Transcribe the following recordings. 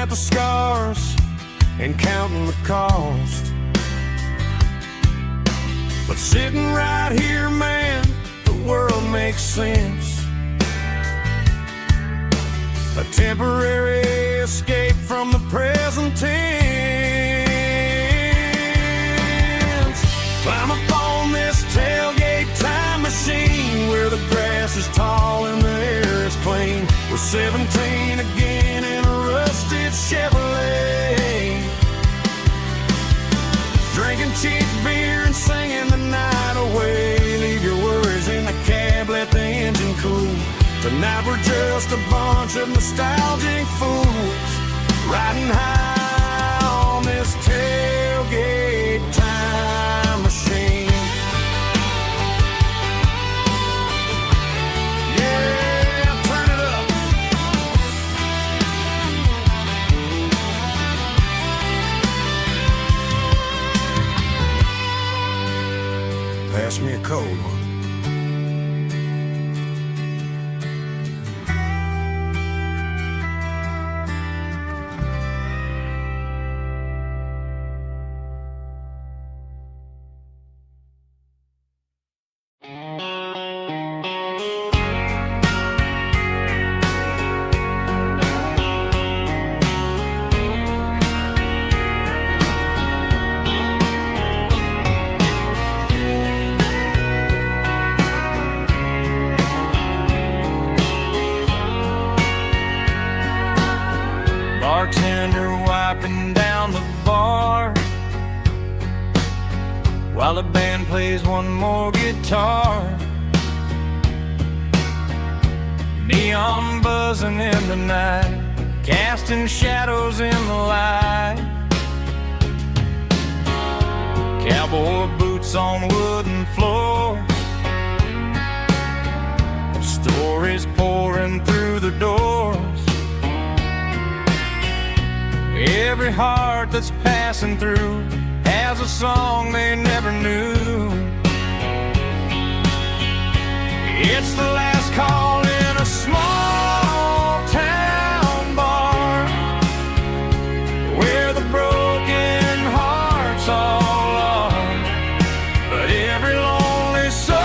at the scars and counting the cost. But sitting right here, man, the world makes sense. A temporary escape from the present tense. Climb upon this tailgate time machine where the grass is tall and the air is clean. We're 17 again in a rusted Chevrolet, drinking cheap beer and singing the night away. Leave your worries in the cab, let the engine cool. Tonight we're just a bunch of nostalgic fools riding high on this tailgate time machine. Yeah, turn it up. Pass me a cold one. Bartender wiping down the bar while the band plays one more guitar. Neon buzzing in the night, casting shadows in the light. Cowboy boots on wooden floors, stories pouring through the doors. Every heart that's passing through has a song they never knew. It's the last call in a small town bar where the broken hearts all are. But every lonely soul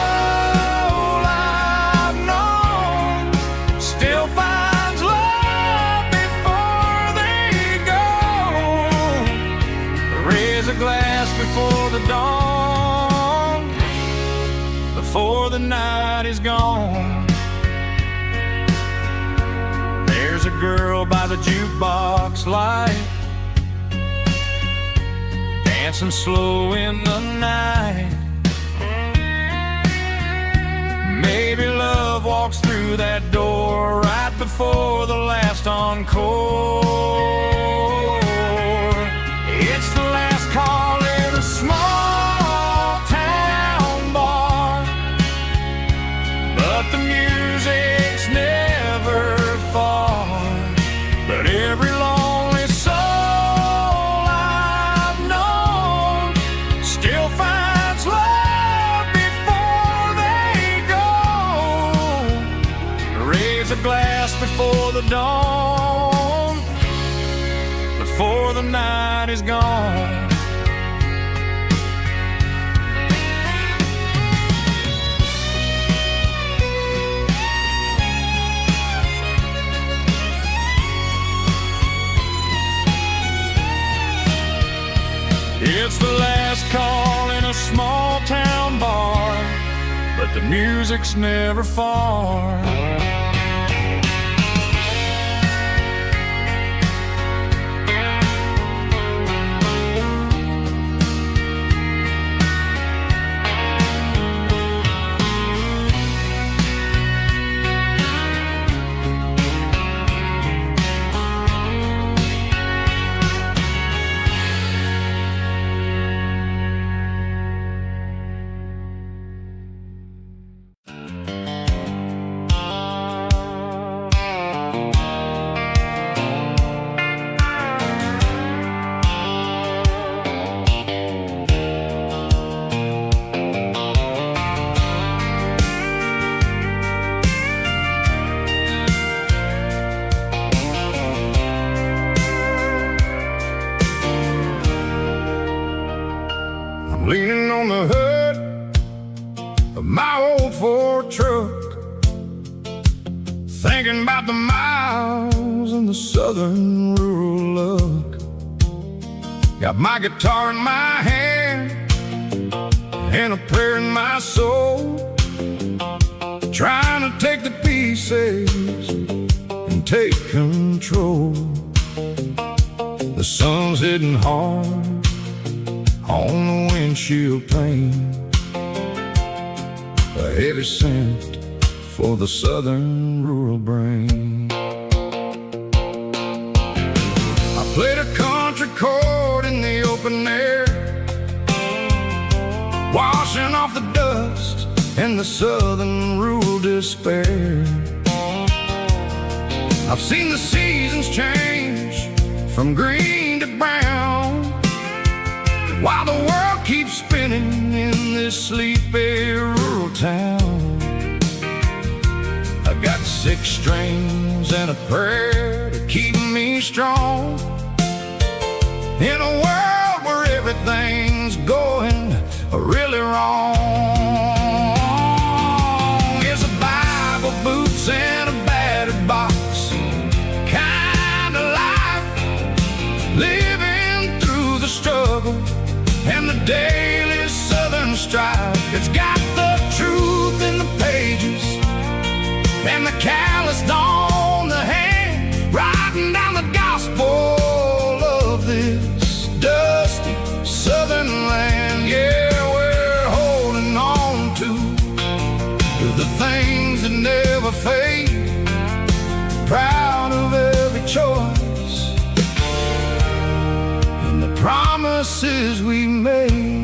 I've known still finds love before they go. Raise a glass before the dawn, before the night is gone. There's a girl by the jukebox light, dancing slow in the night. Maybe love walks through that door right before the last encore. It's the last call in a small town bar, but the music's never far. But every lonely soul I've known still finds love before they go. Raise a glass before the dawn, before the night is gone. It's the last call in a small town bar, but the music's never far. I'm leaning on the hood of my old Ford truck, thinking about the miles and the southern rural look. Got my guitar in my hand and a prayer in my soul, trying to take the pieces and take control. The sun's hitting hard on the windshield pane, a heavy scent for the southern rural brain. I played a country chord in the open air, washing off the dust and the southern rural despair. I've seen the seasons change from green to brown, while the world keeps spinning in this sleepy rural town. I got 6 strings and a prayer to keep me strong, in a world where everything's going really wrong. It's a Bible, boots, and a battered box kind of life, living through the struggle and the daily southern strife. It's got the truth in the pages and the calloused on the hand, writing down the gospel of this dusty southern land. Yeah, we're holding on to the things that never fade, proud of every choice and the promises we made.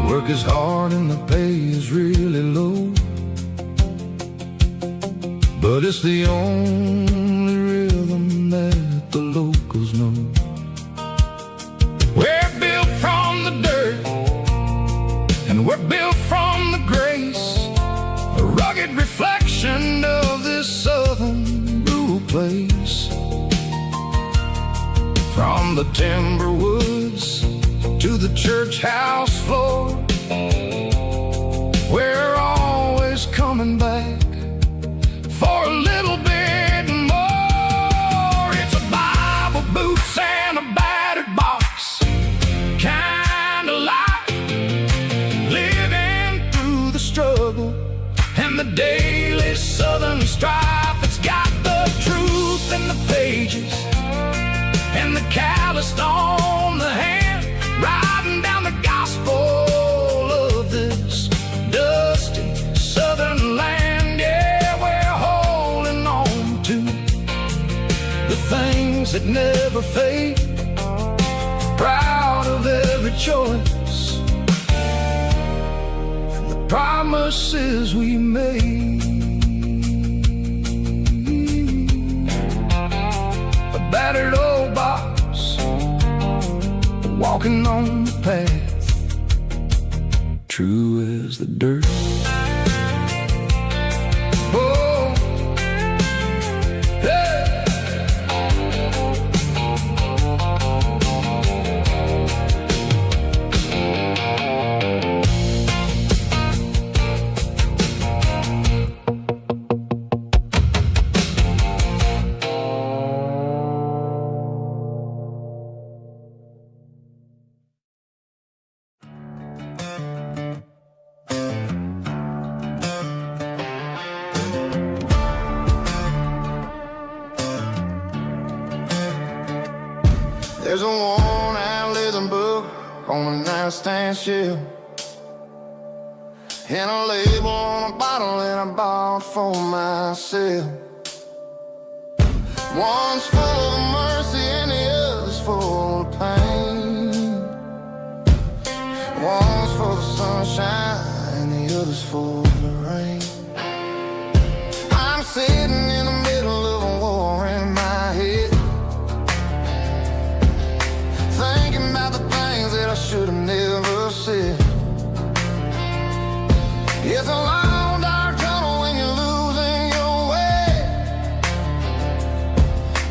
Work is hard and the pay is really low, but it's the only rhythm that the locals know. We're built from the dirt and we're built from the grace, a rugged reflection of this southern rural place. From the timber woods to the church house floor, we're always coming back for a little bit more. It's a Bible, boots, and a battered box kind of life, living through the struggle and the daily southern strife. It's got the truth in the pages and the calloused on the hand, writing down the gospel of this dusty southern land. Yeah, we're holding on to the things that never fade, proud of every choice and the promises we made. A battered old box, walking on the path, true as the dirt. Oh, hey. There's a worn-out leather book on a nightstand shelf, and a label on a bottle that I bought for myself. One's full of mercy and the other's full of pain. One's for the sunshine and the other's for the rain. I'm sitting in the middle of a war in my head, should have never said. It's a long dark tunnel when you're losing your way,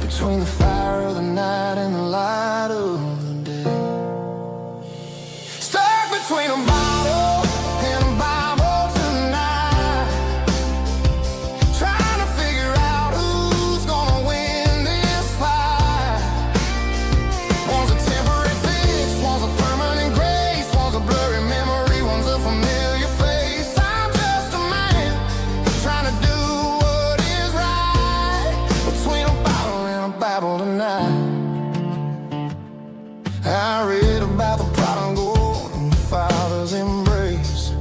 between the fire of the night and the light of the day. Stuck between a bottle and a Bible tonight, trying to figure out who's gonna win this fight. One's a temporary fix, one's a permanent grace, one's a blurry memory, one's a familiar face. I'm just a man trying to do what is right, between a bottle and a Bible tonight. I read about the prodigal and the Father's embrace.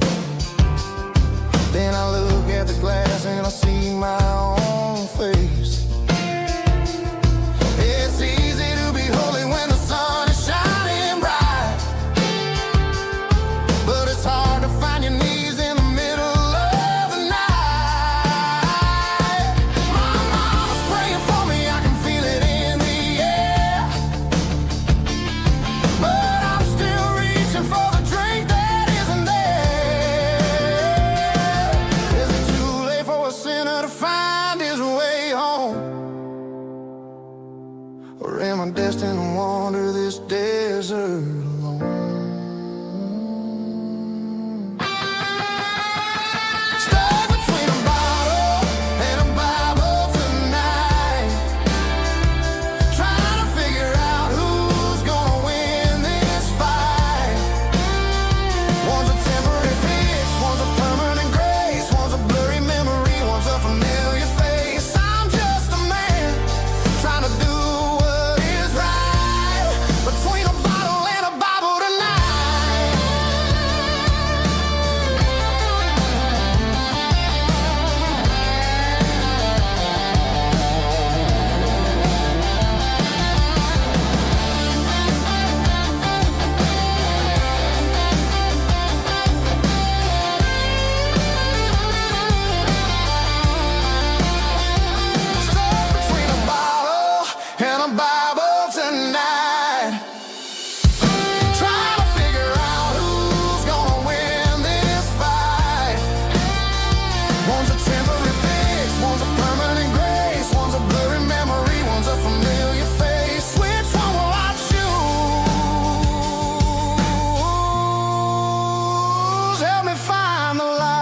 Then I look at the glass and I see my own face. It's easy to be holy when the sun is shining bright, but it's hard to find your knees in the middle of the night. My mama's praying for me, I can feel it in the air, but I'm still reaching for the drink that isn't there. Is it too late for a sinner to find his way home? Or am I destined to wander this desert alone? Stuck between a bottle and a Bible tonight, trying to figure out who's gonna win this fight. One's a temporary fix, one's a permanent grace, one's a blurry memory, one's a familiar face. I'm just a man trying to do what is right, between a bottle and a Bible tonight. Stuck between a bottle and a Bible tonight, trying to figure out who's gonna win this fight. One's a temporary fix, one's a permanent grace, one's a blurry memory, one's a familiar face. Which one will I choose? Help me find the light.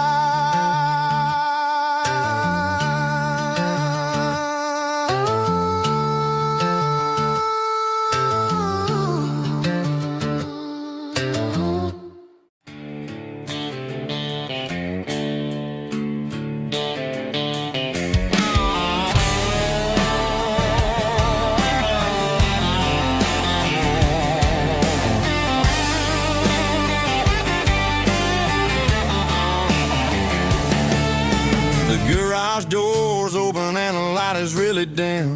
The garage door's open and the light is really dim,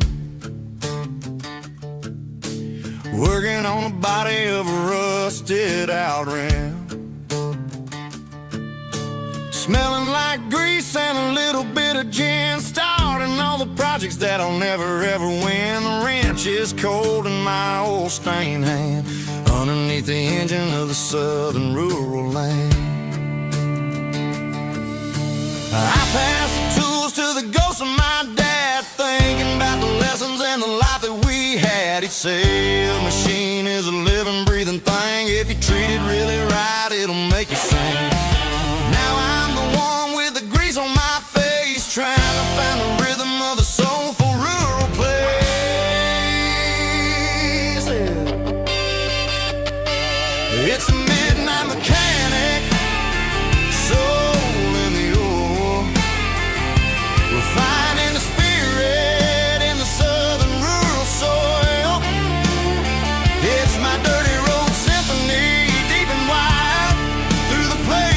working on the body of a rusted out rim, smelling like grease and a little bit of gin, starting all the projects that I'll never ever win. The wrench is cold in my old stained hand, underneath the engine of the southern rural land. I pass the tools to the ghost of my dad, thinking about the lessons and the life that we had. He'd say a machine is a living, breathing thing. If you treat it really right, it'll make you sing. Now I'm the one with the grease on my face, trying to find the rhythm of the soulful rural place. It's a midnight mechanic, soul in the ore, refining the spirit in the southern rural soil. It's my dirty road symphony, deep and wide, through the place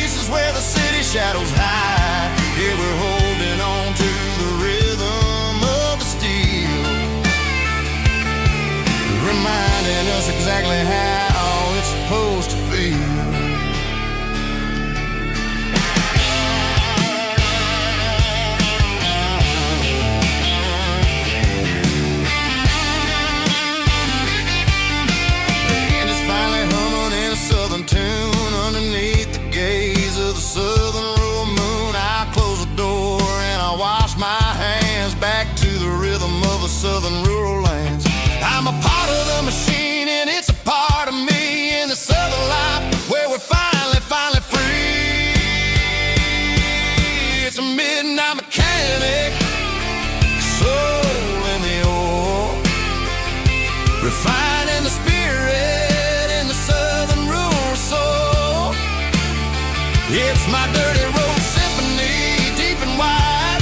It's my dirty road symphony, deep and wide,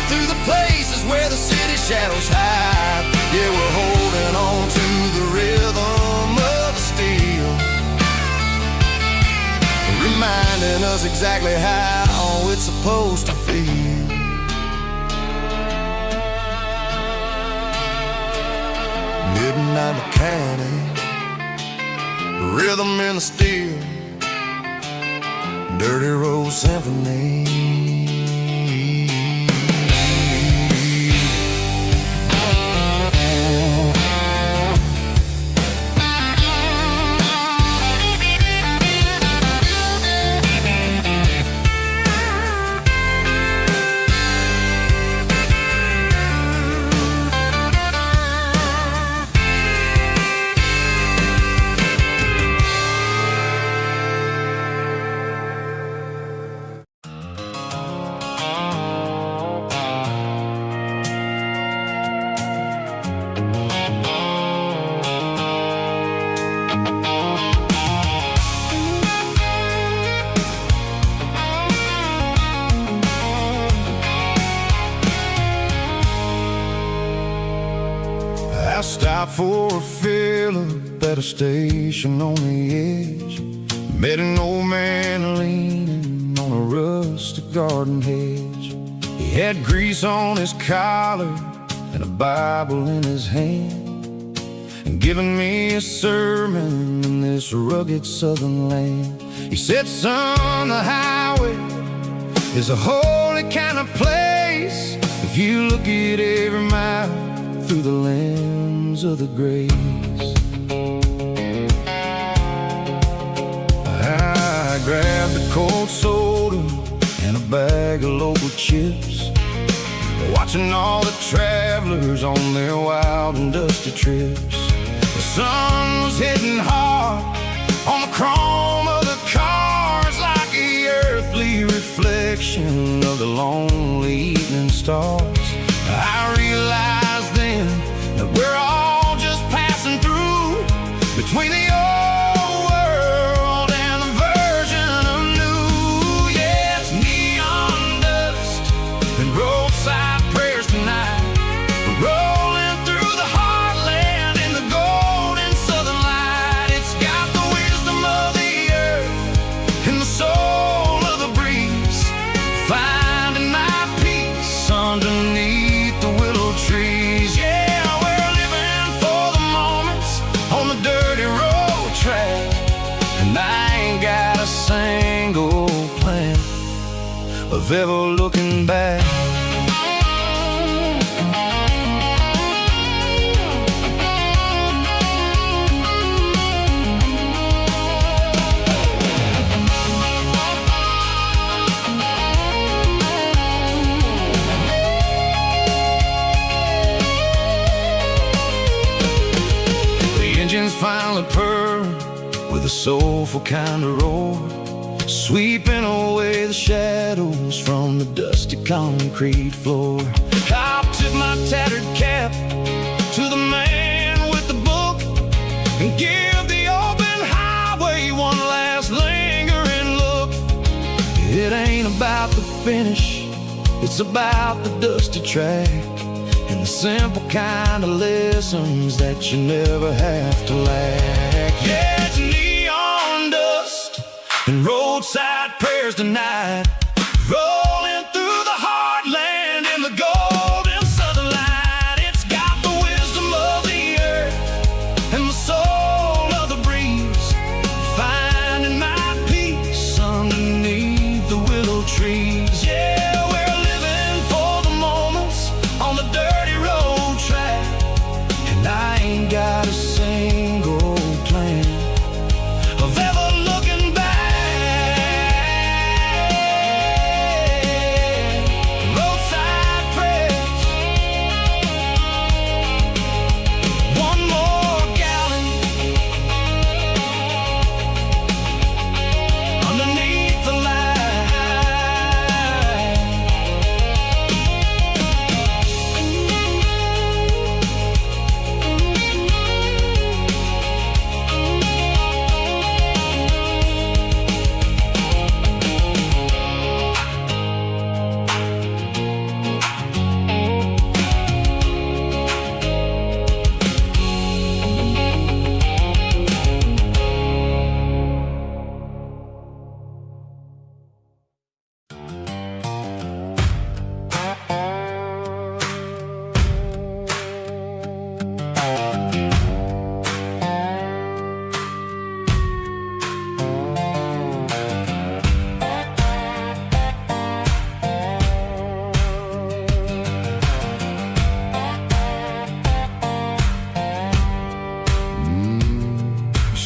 through the places where the city shadows hide. Yeah, we're holding on to the rhythm of the steel, reminding us exactly how it's supposed to feel. Midnight mechanic, rhythm in the steel, dirty road symphony. I stopped for a fill-up at a station on the edge. Met an old man leaning on a rustic garden hedge. He had grease on his collar and a Bible in his hand, and giving me a sermon in this rugged southern land. He said, son, the highway is a holy kind of place if you look at every mile through the lens of the grace. I grabbed a cold soda and a bag of local chips, watching all the travelers on their wild and dusty trips. The sun was hitting hard on the chrome of the cars, like the earthly reflection of the lonely evening stars. I realized then that we're all just passing through between the old world and the version of new. Yeah, it's neon dust and roadside prayers tonight. We're rolling through the heartland in the golden southern light. It's got the wisdom of the earth and the soul of the breeze, finding my peace underneath the willow trees. Yeah, we're living for the moments on the dirty road track, and I ain't got a single plan of ever looking back. Engines finally purr with a soulful kind of roar, sweeping away the shadows from the dusty concrete floor. I'll tip my tattered cap to the man with the book and give the open highway one last lingering look. It ain't about the finish, it's about the dusty track and the simple kind of lessons that you never have to lack. Yeah, it's neon dust and roadside prayers tonight, rolling through the heartland in the golden southern light. It's got the wisdom of the earth and the soul of the breeze, finding my peace underneath the willow trees. Yeah, we're living for the moments on the dirty road track, and I ain't got a single plan of ever looking back.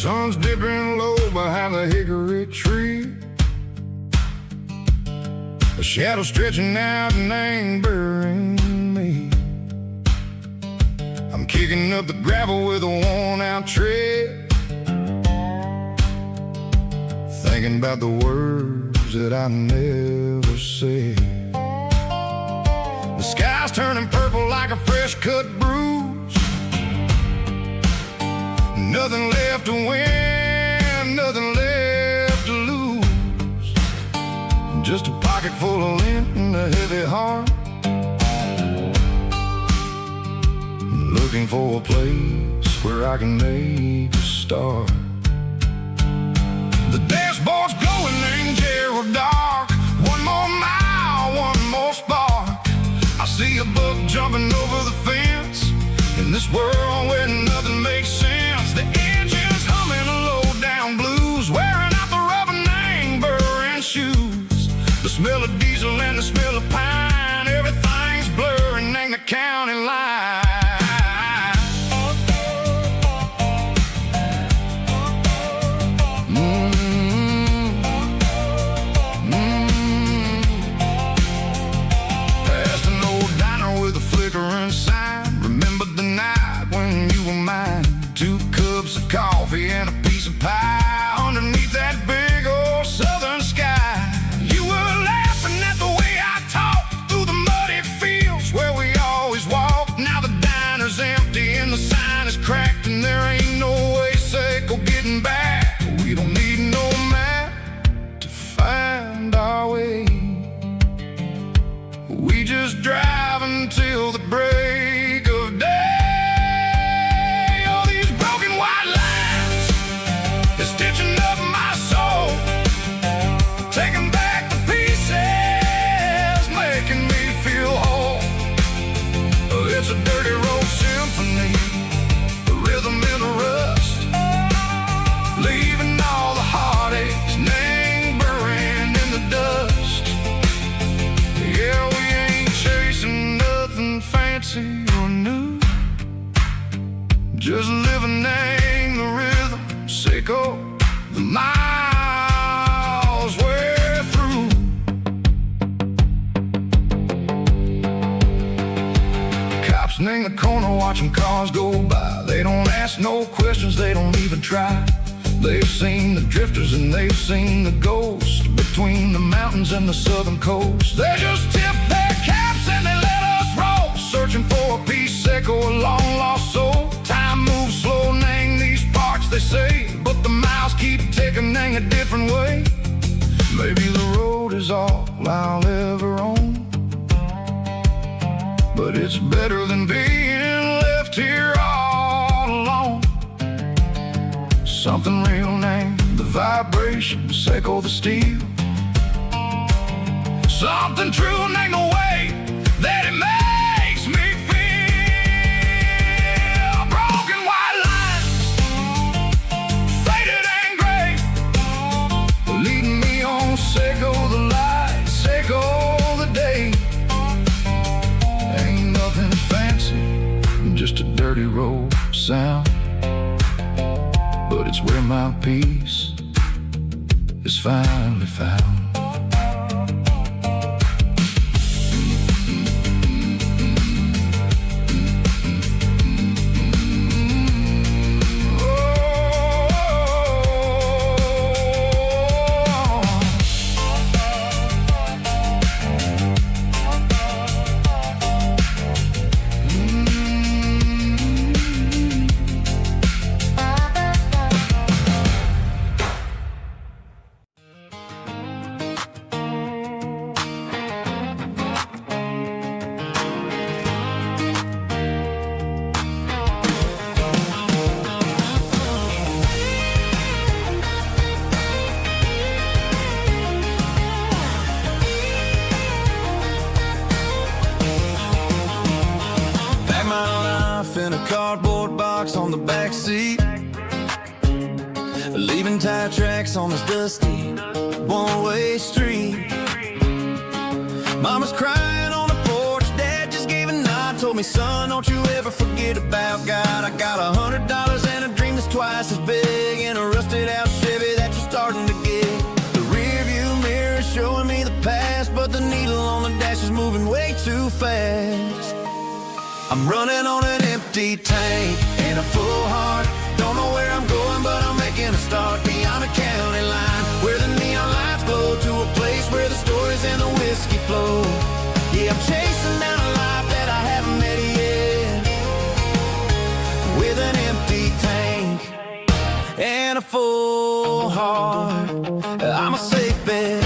Sun's dipping low behind the hickory tree. A shadow stretching out and angering me. I'm kicking up the gravel with a worn-out tread, thinking about the words that I never said. The sky's turning purple like a fresh-cut bruise. Nothing left to win, nothing left to lose. Just a pocket full of lint and a heavy heart, looking for a place where I can make a start. The dashboard's glowing in Gerald dark. One more mile, one more spark. I see a buck jumping over the fence in this world where nothing makes sense. The engine's humming a low-down blues, wearing out the rubber name, burring shoes. The smell of diesel and the smell of pine, everything's blurring in the county line. Coffee and a piece of pie underneath that big old southern sky. You were laughing at the way I talked through the muddy fields where we always walked. Now the diner's empty and the sign is cracked, and there ain't no way safe of getting back. We don't need no map to find our way. We just drive until the break of day. Stitching up my soul, taking back the pieces, making me feel whole. It's a dirty road symphony, the rhythm in the rust, leaving all the heartaches lingering in the dust. Yeah, we ain't chasing nothing fancy or new, just living in the rhythm. Sicko, the miles we're through. Cops in the corner watching cars go by. They don't ask no questions, they don't even try. They've seen the drifters and they've seen the ghosts between the mountains and the southern coast. They just tip their caps and they let us roll, searching for a piece Seco, a long lost soul. Time moves slow, nang these parts they say, but the miles keep ticking a different way. Maybe the road is all I'll ever own, but it's better than being left here all alone. Something real named the vibration, Seco the steel. Something true named the way that it makes me feel. Broken white lines, faded and gray, leading me on. Seco the light, Seco the day. Ain't nothing fancy, just a dirty road sound, but it's where my peace is finally found. In a cardboard box on the back seat, leaving tire tracks on this dusty one-way street. Mama's crying on the porch, Dad just gave a nod, told me, son, don't you ever forget about God. I got $100 and a dream that's twice as big, and a I'm running on an empty tank and a full heart. Don't know where I'm going, but I'm making a start beyond a county line, where the neon lights glow, to a place where the stories and the whiskey flow. Yeah, I'm chasing down a life that I haven't met yet, with an empty tank and a full heart. I'm a safe bet.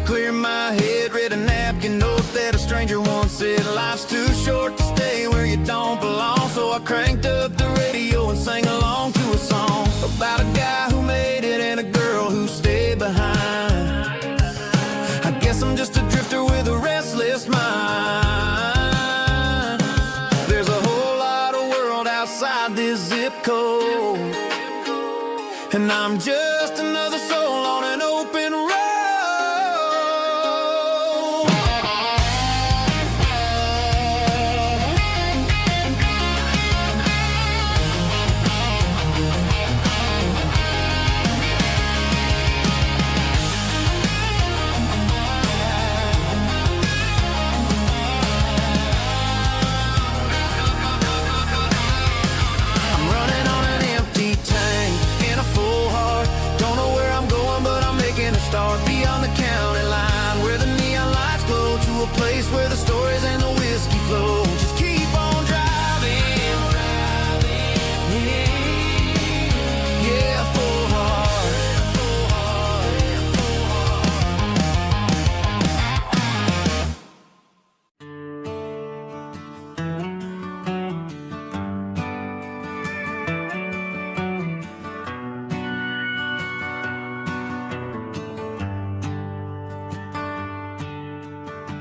Clear my head, read a napkin note that a stranger once said, life's too short to stay where you don't belong. So I cranked up the radio and sang along to a song about a guy who made it and a girl who stayed behind. I guess I'm just a drifter with a restless mind. There's a whole lot of world outside this zip code, and I'm just another soul on an open road. Start beyond the county line, where the neon lights glow, to a place where the stories and the whiskey flow. Just keep on driving, yeah, full heart, full heart, full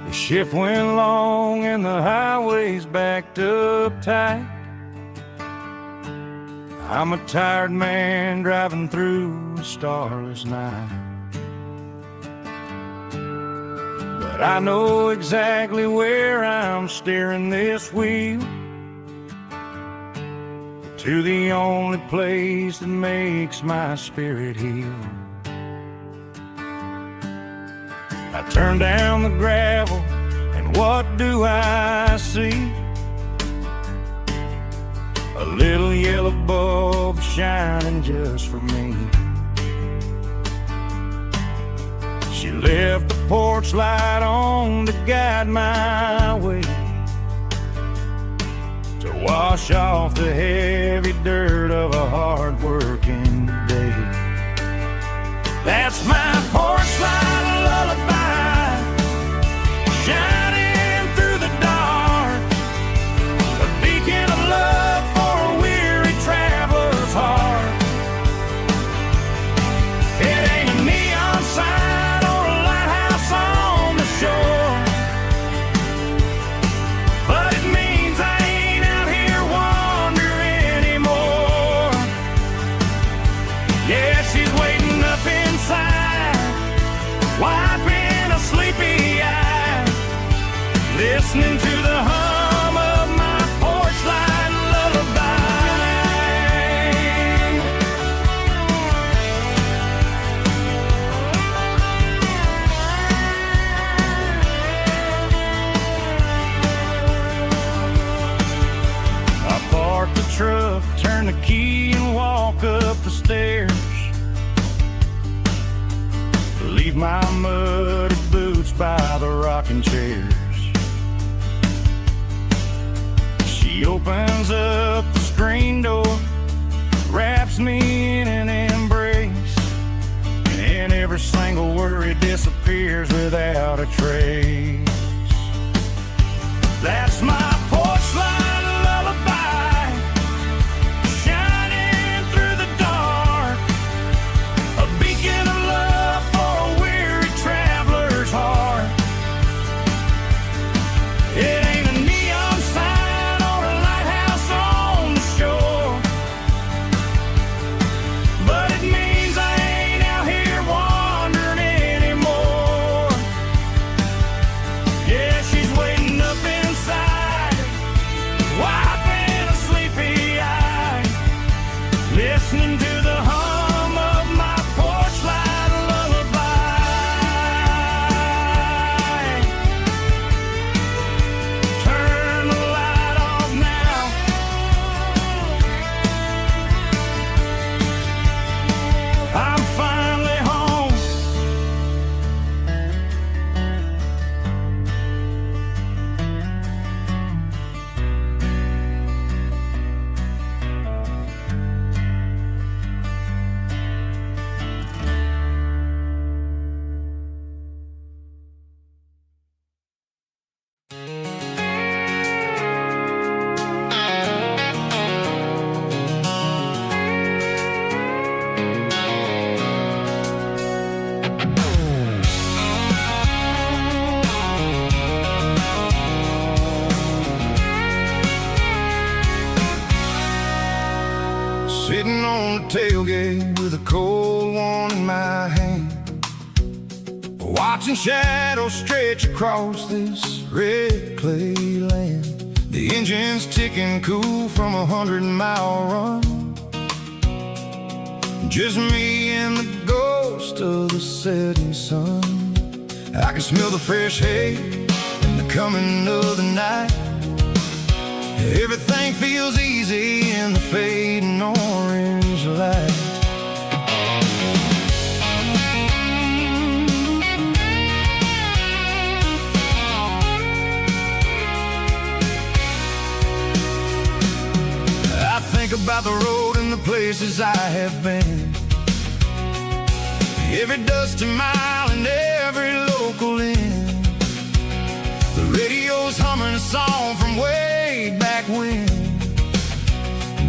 The shift went long and the highway's backed up tight. I'm a tired man driving through a starless night, but I know exactly where I'm steering this wheel, to the only place that makes my spirit heal. I turn down the gravel, and what do I see? A little yellow bulb shining just for me. She left the porch light on to guide my way, to wash off the heavy dirt of a hard-working day. That's my porch light lullaby, shining through the dark, a beacon of love for a weary traveler's heart. It ain't a neon sign or a lighthouse on the shore, but it means I ain't out here wandering anymore. Yeah, she's waiting up inside, wiping a sleepy eye, listening to the hum of my porch light lullaby. I park the truck, turn the key and walk up the stairs, leave my muddy boots by the rocking chairs. She opens up the screen door, wraps me in an embrace, and every single worry disappears without a trace. That's my porch light lullaby, shining through the dark, a beacon of love for a weary traveler's heart. It ain't a neon sign or a lighthouse on the shore, but it means I ain't out here wandering anymore. Yeah, she's waiting up inside, Sitting on the tailgate with a cold one in my hand, watching shadows stretch across this red clay land. The engine's ticking cool from a 100-mile run. Just me and the ghost of the setting sun. I can smell the fresh hay and the coming of the night. Everything feels easy in the fading orange light. I think about the road and the places I have been, every dusty mile and every local inn. The radio's humming a song from way back when,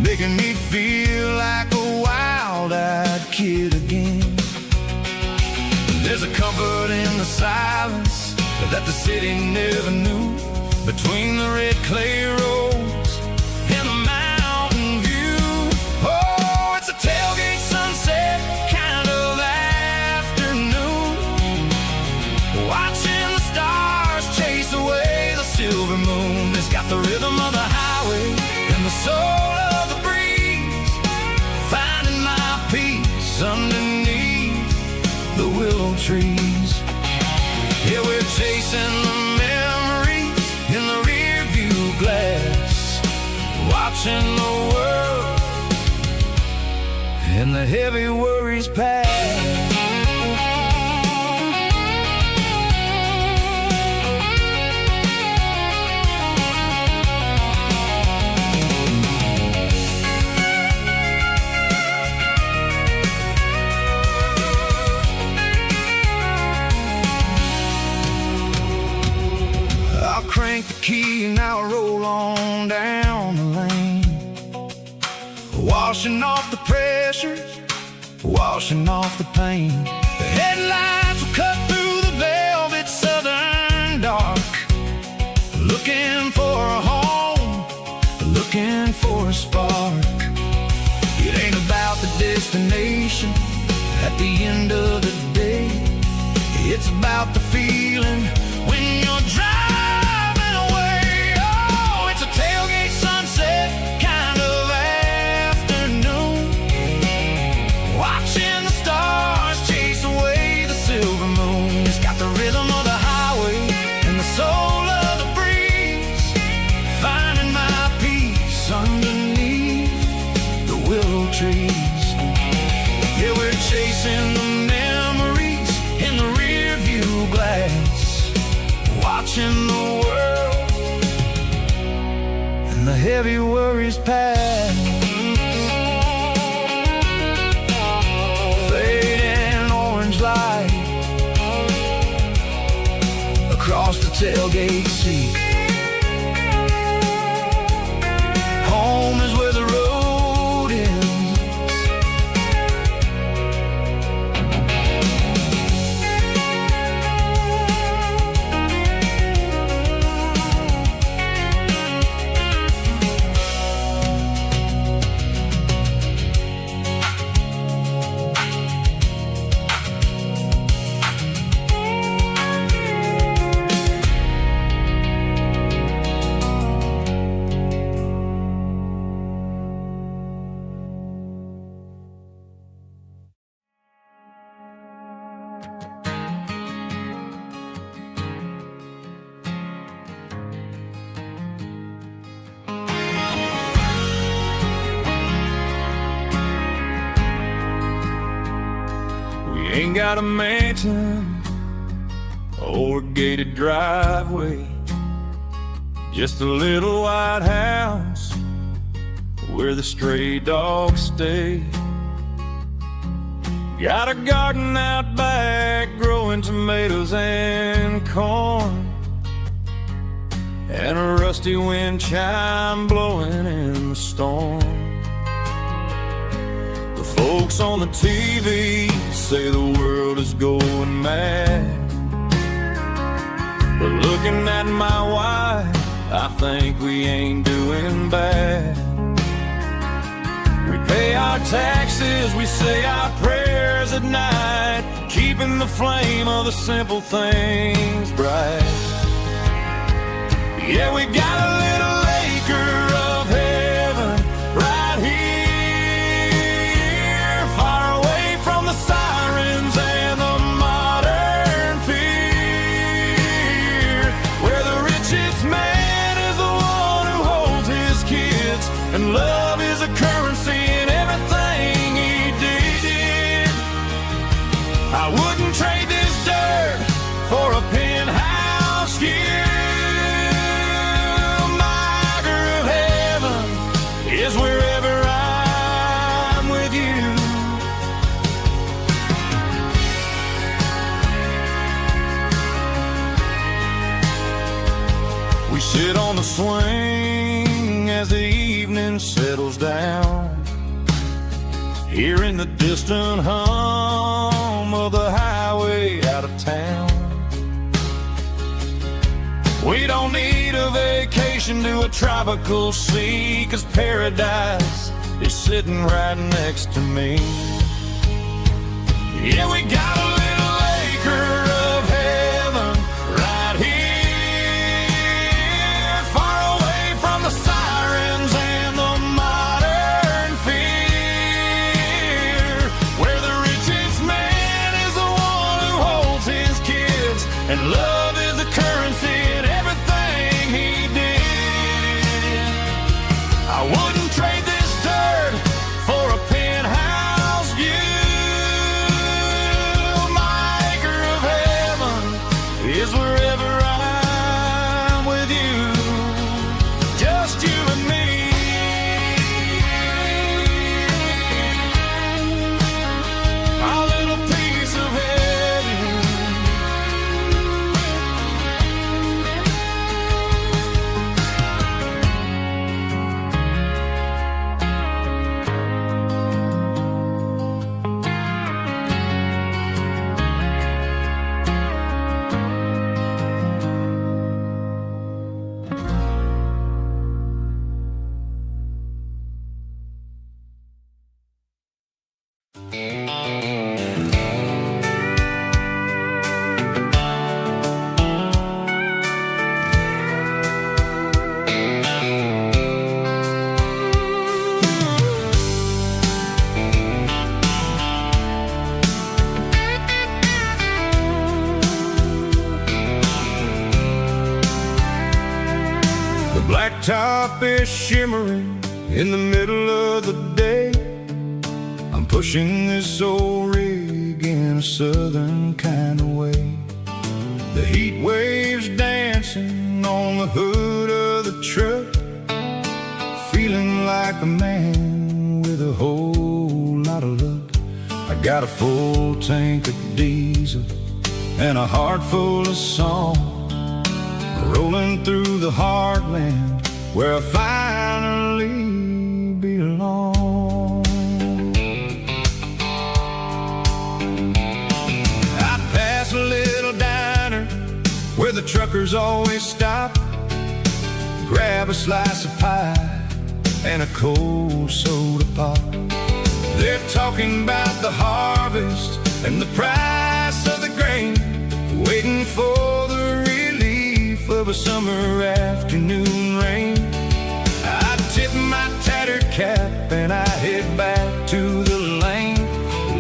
making me feel like a wild-eyed kid again. There's a comfort in the silence that the city never knew, between the red clay roads and the mountain view. Oh, it's a tailgate sunset kind of afternoon, watching the stars chase away the silver moon. It's got the rhythm of the highway and the soul of the breeze, finding my peace underneath the willow trees. Yeah, we're chasing the memories in the rear view glass, watching the world and the heavy worries pass. Crank the key and I'll roll on down the lane, washing off the pressure, washing off the pain. The headlights will cut through the velvet southern dark, looking for a home, looking for a spark. It ain't about the destination at the end of the day, it's about the feeling when you're driving. Tailgate sunset kind of afternoon, watching the stars chase away the silver moon. It's got the rhythm of the highway and the soul of the breeze, finding my peace underneath the willow trees. Yeah, we're chasing the memories in the rear view glass, watching the world and the heavy worries pass. Fading orange light across the tailgate seat. Home is where the road ends. Ain't got a mansion or a gated driveway, just a little white house where the stray dogs stay. Got a garden out back growing tomatoes and corn, and a rusty wind chime blowing in the storm. The folks on the TV say the world is going mad, but looking at my wife, I think we ain't doing bad. We pay our taxes, we say our prayers at night, keeping the flame of the simple things bright. Yeah, we got a little acre of heaven right here, far away from the sirens and the modern fear, where the richest man is the one who holds his kids, and love is a currency in everything he did. I wouldn't trade this dirt for a penthouse view. Is wherever I'm with you. We sit on the swing as the evening settles down, hearing the distant hum of the highway out of town. We don't need a vacation to a tropical sea, 'cause paradise is sitting right next to me. Yeah, we got a little acre of heaven right here, far away from the sirens and the modern fear, where the richest man is the one who holds his kids, and love is a currency in everything he did. I wouldn't trade this dirt for a penthouse view. My acre of heaven is wherever I'm with you, just you and me. Our little piece of heaven. The blacktop is shimmering in the middle of the day. I'm pushing this old rig in a southern kind of way. The heat waves dancing on the hood of the truck, feeling like a man with a whole lot of luck. I got a full tank of diesel and a heart full of song, rolling through the heartland where I finally belong. I'd pass a little diner where the truckers always stop, grab a slice of pie and a cold soda pop. They're talking about the harvest and the price of the grain, waiting for the relief of a summer afternoon rain. I tip my tattered cap and I head back to the lane,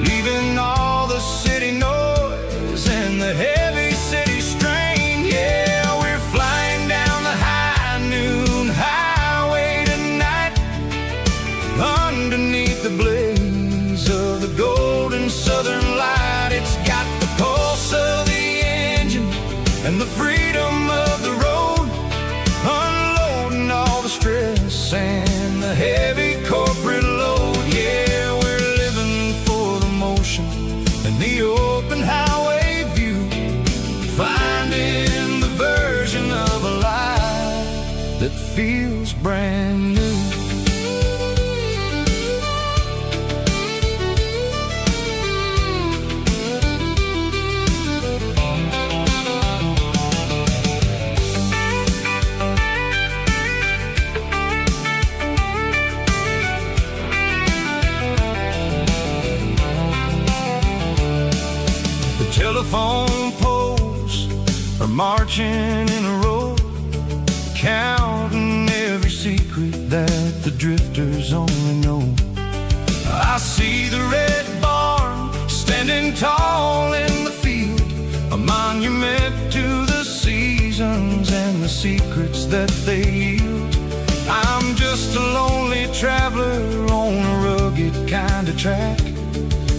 leaving all the city noise and the heavy city strain. Yeah, we're flying down the high noon highway tonight, underneath the blaze of the golden southern light. It's got the pulse of the engine and the freedom of the road, unloading all the stress and the heavy corporate load. Yeah, we're living for the motion and the open highway view, finding the version of a life that feels brand new. telephone poles are marching in a row, counting every secret that the drifters only know. I see the red barn standing tall in the field, a monument to the seasons and the secrets that they yield. I'm just a lonely traveler on a rugged kind of track,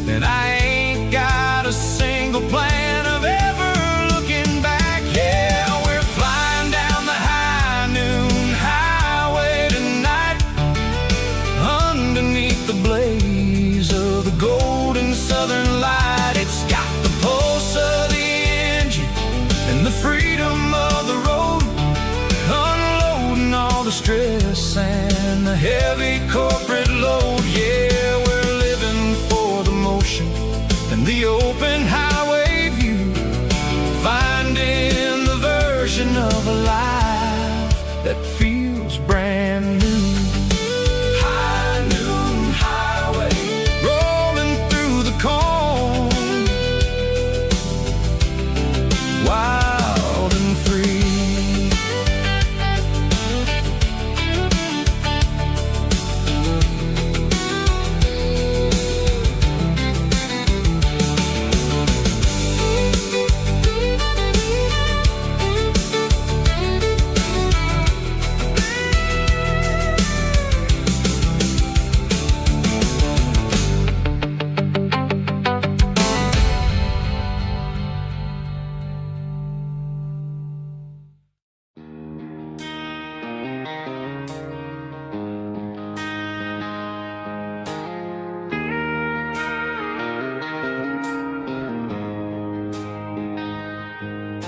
and I ain't got a single plan of ever looking back. Yeah, we're flying down the high noon highway tonight, underneath the blaze of the golden southern light. It's got the pulse of the engine and the freedom of the road, unloading all the stress and the heavy corporate load. Yeah, we're living for the motion and the open highway view, finding the version of a life that feels brand new. High noon highway, rolling through the corn, wild and free.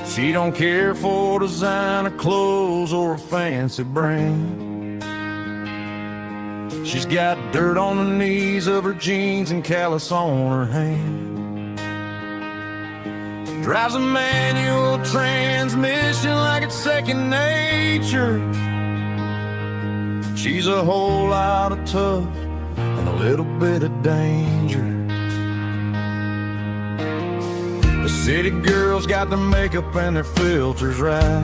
She don't care for designer clothes or a fancy brand. She's got dirt on the knees of her jeans and callus on her hand. Drives a manual transmission like it's second nature. She's a whole lot of tough and a little bit of danger. The city girls got their makeup and their filters right,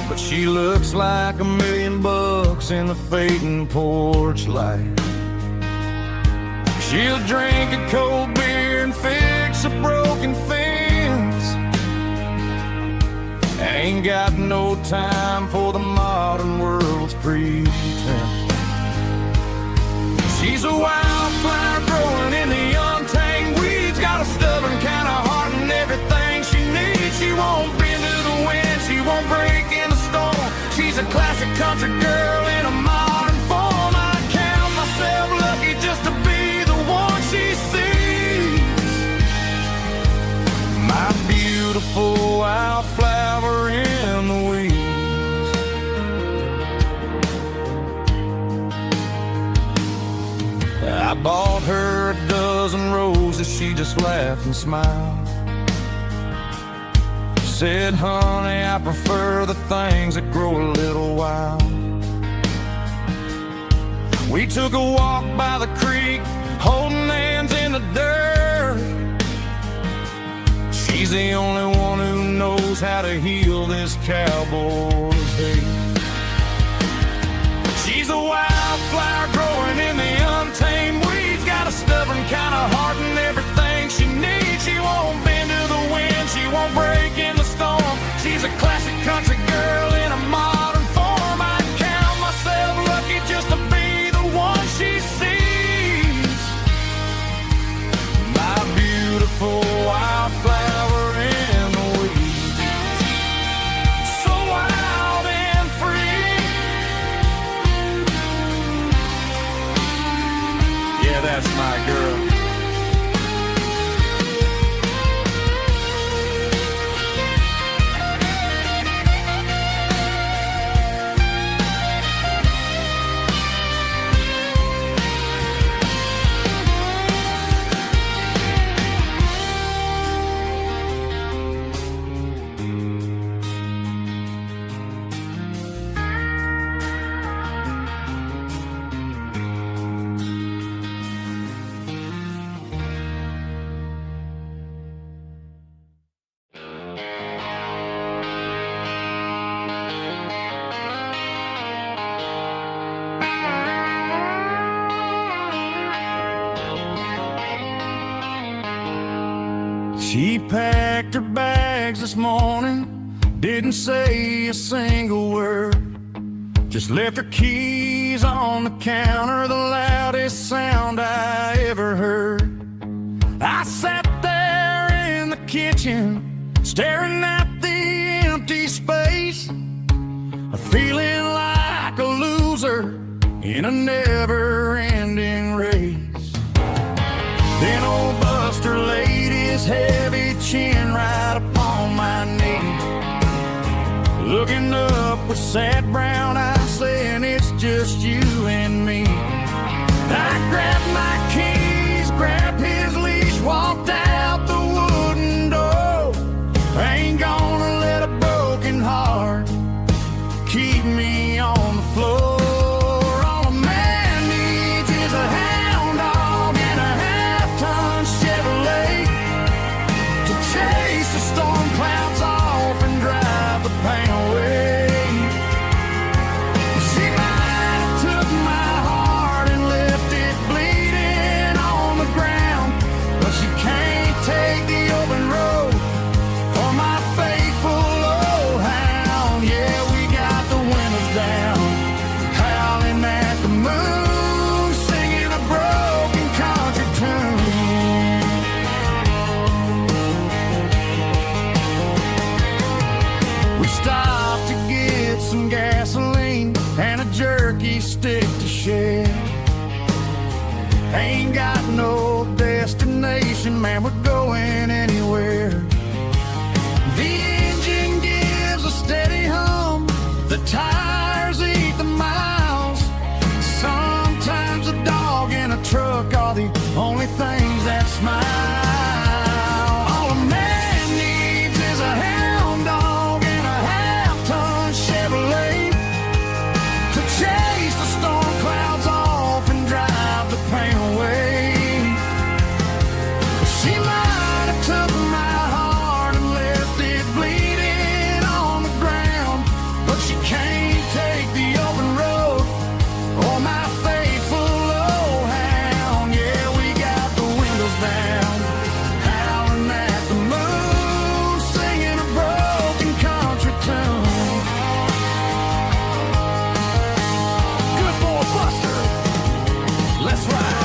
but she looks like $1 million in the fading porch light. She'll drink a cold beer and fix a broken fence. Ain't got no time for the modern world's pretense. She's a wildflower growing in the untamed weeds, got a stubborn kind of heart and everything she needs. She won't bend to the wind, she won't break in the storm. She's a classic country girl in a modern form. I count myself lucky just to be the one she sees. My beautiful wildflower in the weeds. I bought her a dozen roses, she just laughed and smiled. Said, honey, I prefer the things that grow a little wild. We took a walk by the creek, holding hands in the dirt. She's the only one who knows how to heal this cowboy's hate. She's a wildflower growing in the untamed weeds, got a stubborn kind of heart and everything she needs. She won't bend to the wind, she won't break in the storm. She's a classic country girl in a modern form. I count myself lucky just to be the one she sees. My beautiful wildflower in the weeds, so wild and free. Yeah, that's my girl. She packed her bags this morning, didn't say a single word, just left her keys on the counter, the loudest sound I ever heard. I sat there in the kitchen, staring at the empty space, feeling like a loser in a never-ending race. Then old Buster laid his heavy chin right upon my knee, looking up with sad brown eyes, saying it's just you and me. I grabbed my keys, grabbed his leash, walked out the wooden door. I ain't gonna let a broken heart keep me on the floor. All a man needs is a hound dog and a half-ton Chevrolet to chase the storm clouds off and drive the pain away. She might have took my heart and left it bleeding on the ground, but she can't take the open road or my faithful old hound. Yeah, we got the windows down, howling at the moon, singing a broken country tune. We stopped to get some gasoline and a jerky stick to share. Ain't got no destination, man, we're going anywhere. The engine gives a steady hum, the tires eat the miles. Sometimes a dog and a truck are the only things that smile. All a man needs is a hound dog and a half-ton Chevrolet to chase the storm clouds off and drive the pain away. She might have took my heart and left it bleeding on the ground, but she can't take the open road or my faithful old hound. Yeah, we got the windows down, howling at the moon, singing a broken country tune. Good boy Buster, let's ride.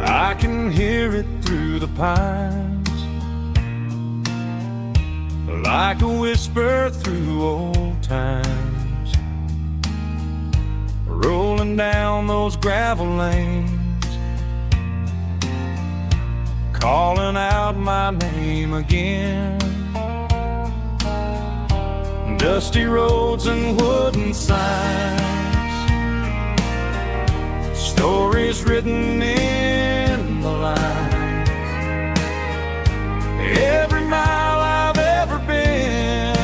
I can hear it through the pines, like a whisper through old times, rolling down those gravel lanes, calling out my name again. Dusty roads and wooden signs, stories written in the lines. Every mile I've ever been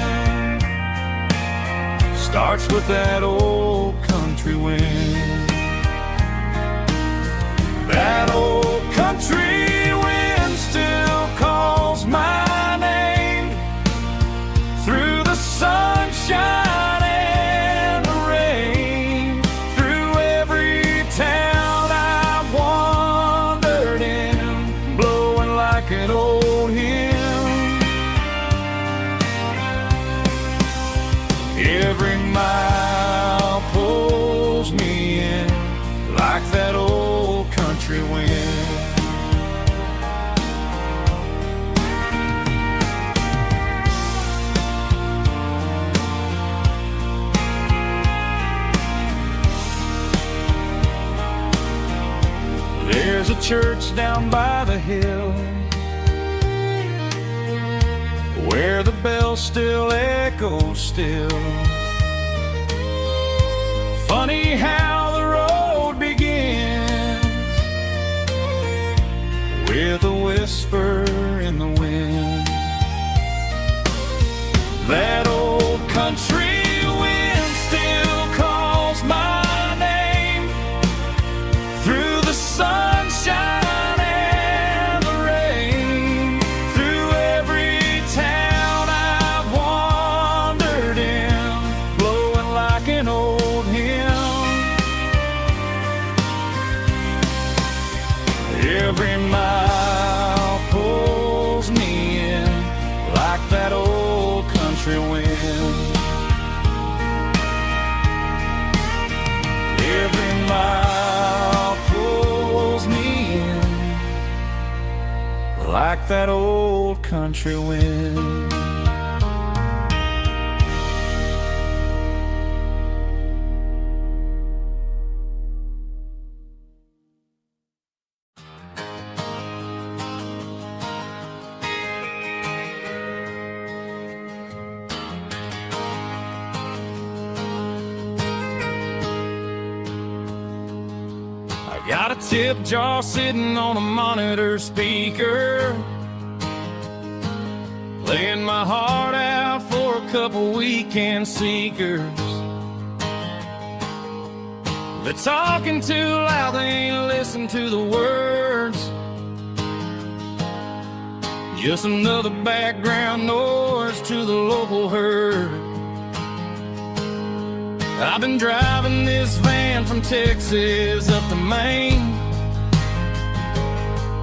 starts with that old country wind. That old country wind still calls my name through the sunshine and the rain, through every town I've wandered in, blowing like an old hymn. Every mile pulls me in like that old country wind. ranch down by the hill, where the bells still echo still. Funny how the road begins with a whisper in the wind. That old country wind still calls my name through the sunshine and the rain, through every town I've wandered in, blowing like an old hymn. Every mile pulls me in like that old country wind. Every mile pulls me in like that old country wind. Got a tip jar sitting on a monitor speaker, playing my heart out for a couple weekend seekers. They're talking too loud, they ain't listen to the words. Just another background noise to the local herd. I've been driving this van from Texas up to Maine,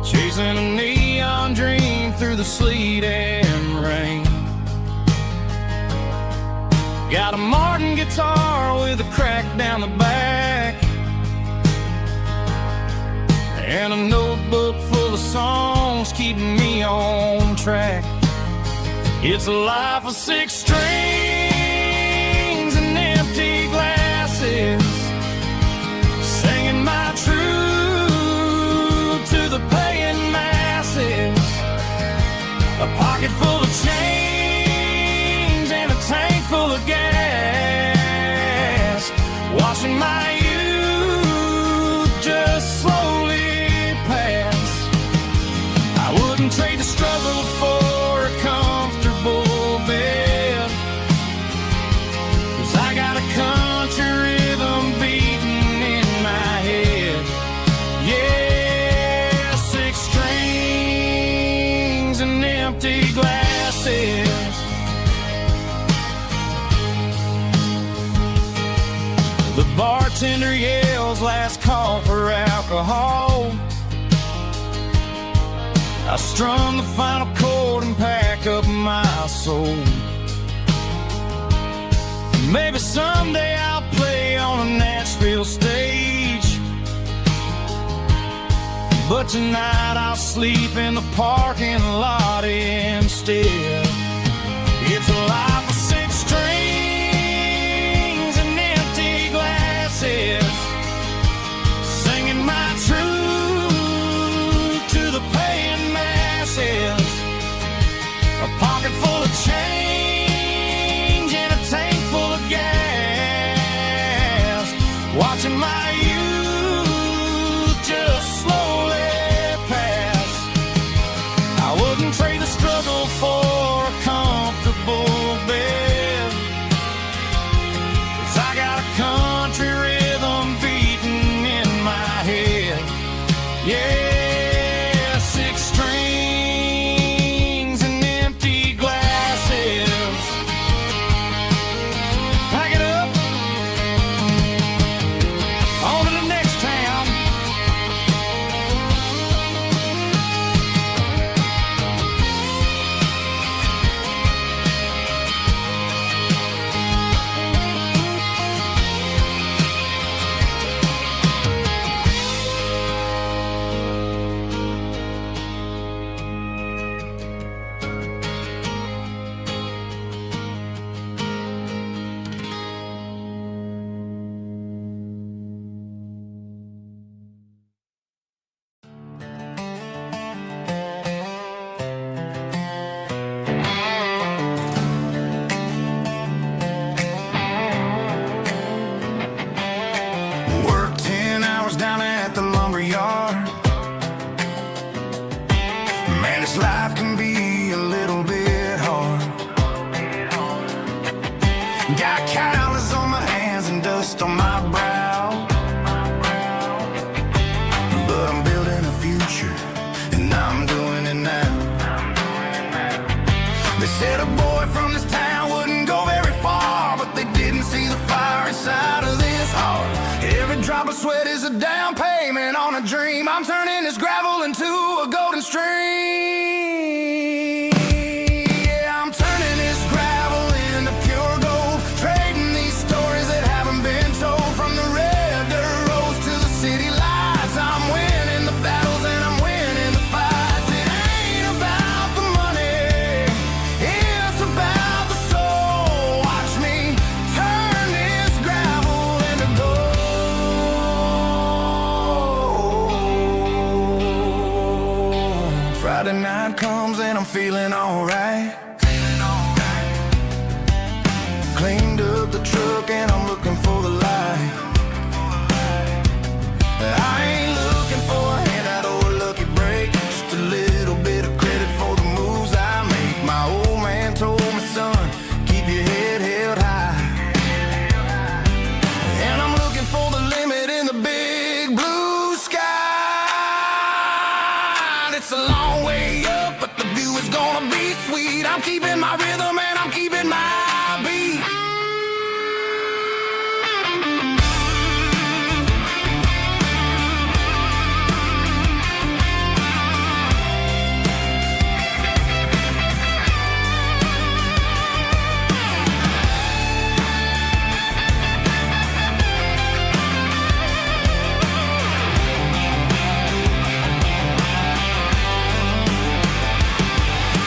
chasing a neon dream through the sleet and rain. Got a Martin guitar with a crack down the back, and a notebook full of songs keeping me on track. It's a life of 6 strings and empty glasses, singing my truth to the paying masses. A pocket full of change and a tank full of gas, watching my youth just slowly pass. I wouldn't trade the struggle for a comfortable bed, 'cause I got a country rhythm beating in my head. Yeah, 6 strings and empty glasses. The bartender yells last call for alcohol. I strum the final chord and pack up my soul. Maybe someday I'll play on a Nashville stage, but tonight I'll sleep in the parking lot instead. It's a life of 6 strings and empty glasses, singing my truth to the paying masses. A pocket full of change and a tank full of gas, watching my youth just slowly pass. I wouldn't trade the struggle for a comfortable bed, 'cause I got a country rhythm beating in my head. Yeah, 6 strings and empty glasses. Pack it up. They said a boy from this town wouldn't go very far, but they didn't see the fire inside of this heart. Every drop of sweat is a down payment on a dream. I'm turning this gravel into a golden stream. Yeah, I'm turning this gravel into pure gold, trading these stories that haven't been told. From the red dirt roads to the city lights, I'm winning the battles and I'm winning the fights. It ain't about the money, it's about the soul. Watch me turn this gravel into gold. Friday night comes and I'm feeling alright. Cleaned up the truck and I'm looking for the light. I ain't looking for a handout or a lucky break, just a little bit of credit for the moves I make. My old man told me, son, keep your head held high. And I'm looking for the limit in the big blue sky. It's a long way up, but the view is gonna be sweet. I'm keeping my rhythm and I'm keeping my beat.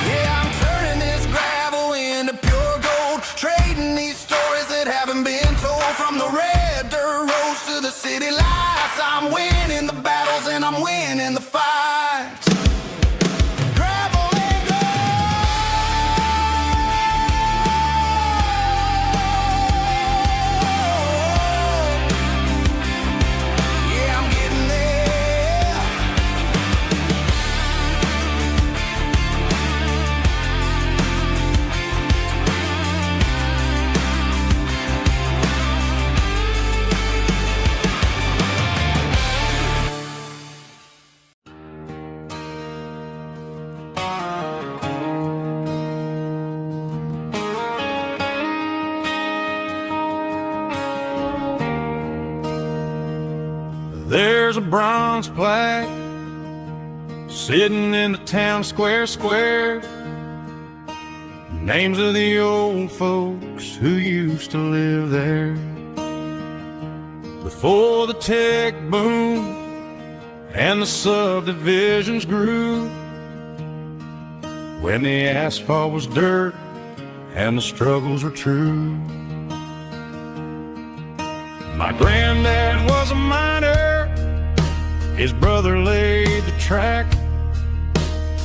Yeah, I'm turning this gravel into pure gold, trading these stories that haven't been told. From the red dirt roads to the city lights, I'm winning the battles and I'm winning the fights. Gravel and gold. Yeah, I'm getting there. There's a bronze plaque sitting in the town square. Names of the old folks who used to live there before the tech boom and the subdivisions grew, when the asphalt was dirt and the struggles were true. My granddad was a miner, his brother laid the track.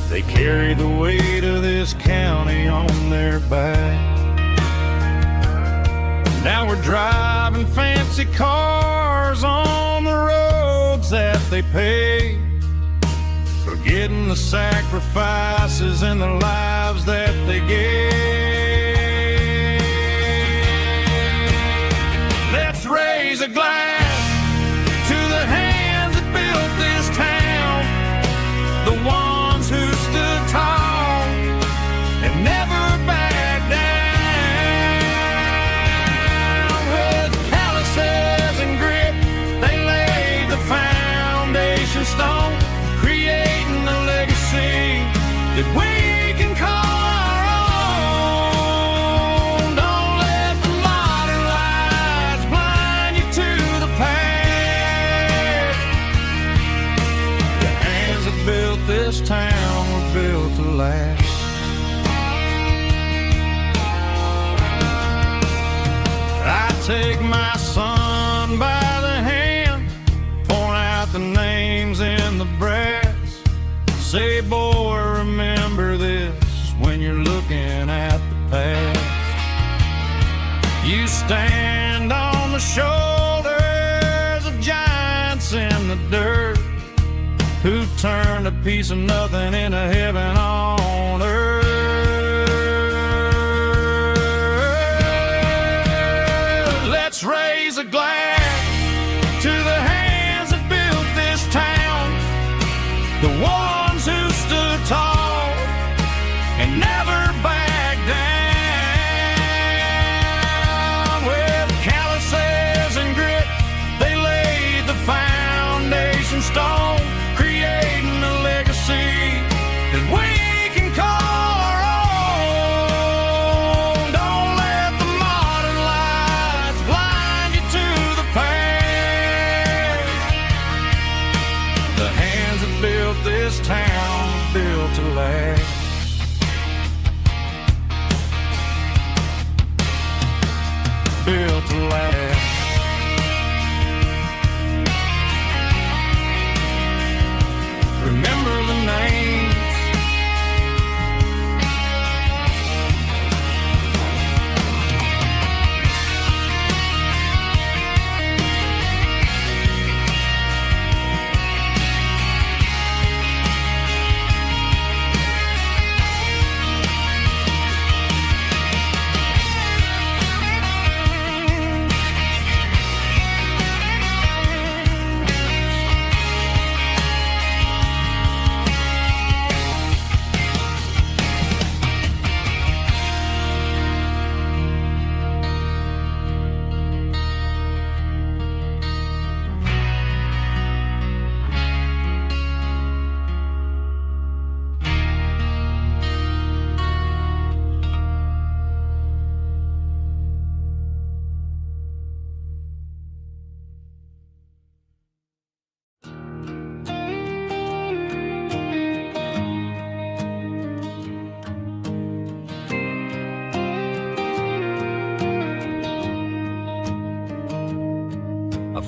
They carried the weight of this county on their back. Now we're driving fancy cars on the roads that they paved, forgetting the sacrifices and the lives that they gave. Let's raise a glass to the hands that built this town, the ones who stood tall and never backed down. With calluses and grit, they laid the foundation stone, creating a legacy that we can call our own. Don't let the modern lights blind you to the past. The hands that built this town were built to last. I take my son by the hand, point out the names in the brass. Say, boy, remember this when you're looking at the past. You stand on the shoulders of giants in the dirt, who turned a piece of nothing into heaven on earth. Let's raise a glass to the hands that built this town, the ones who stood tall and never backed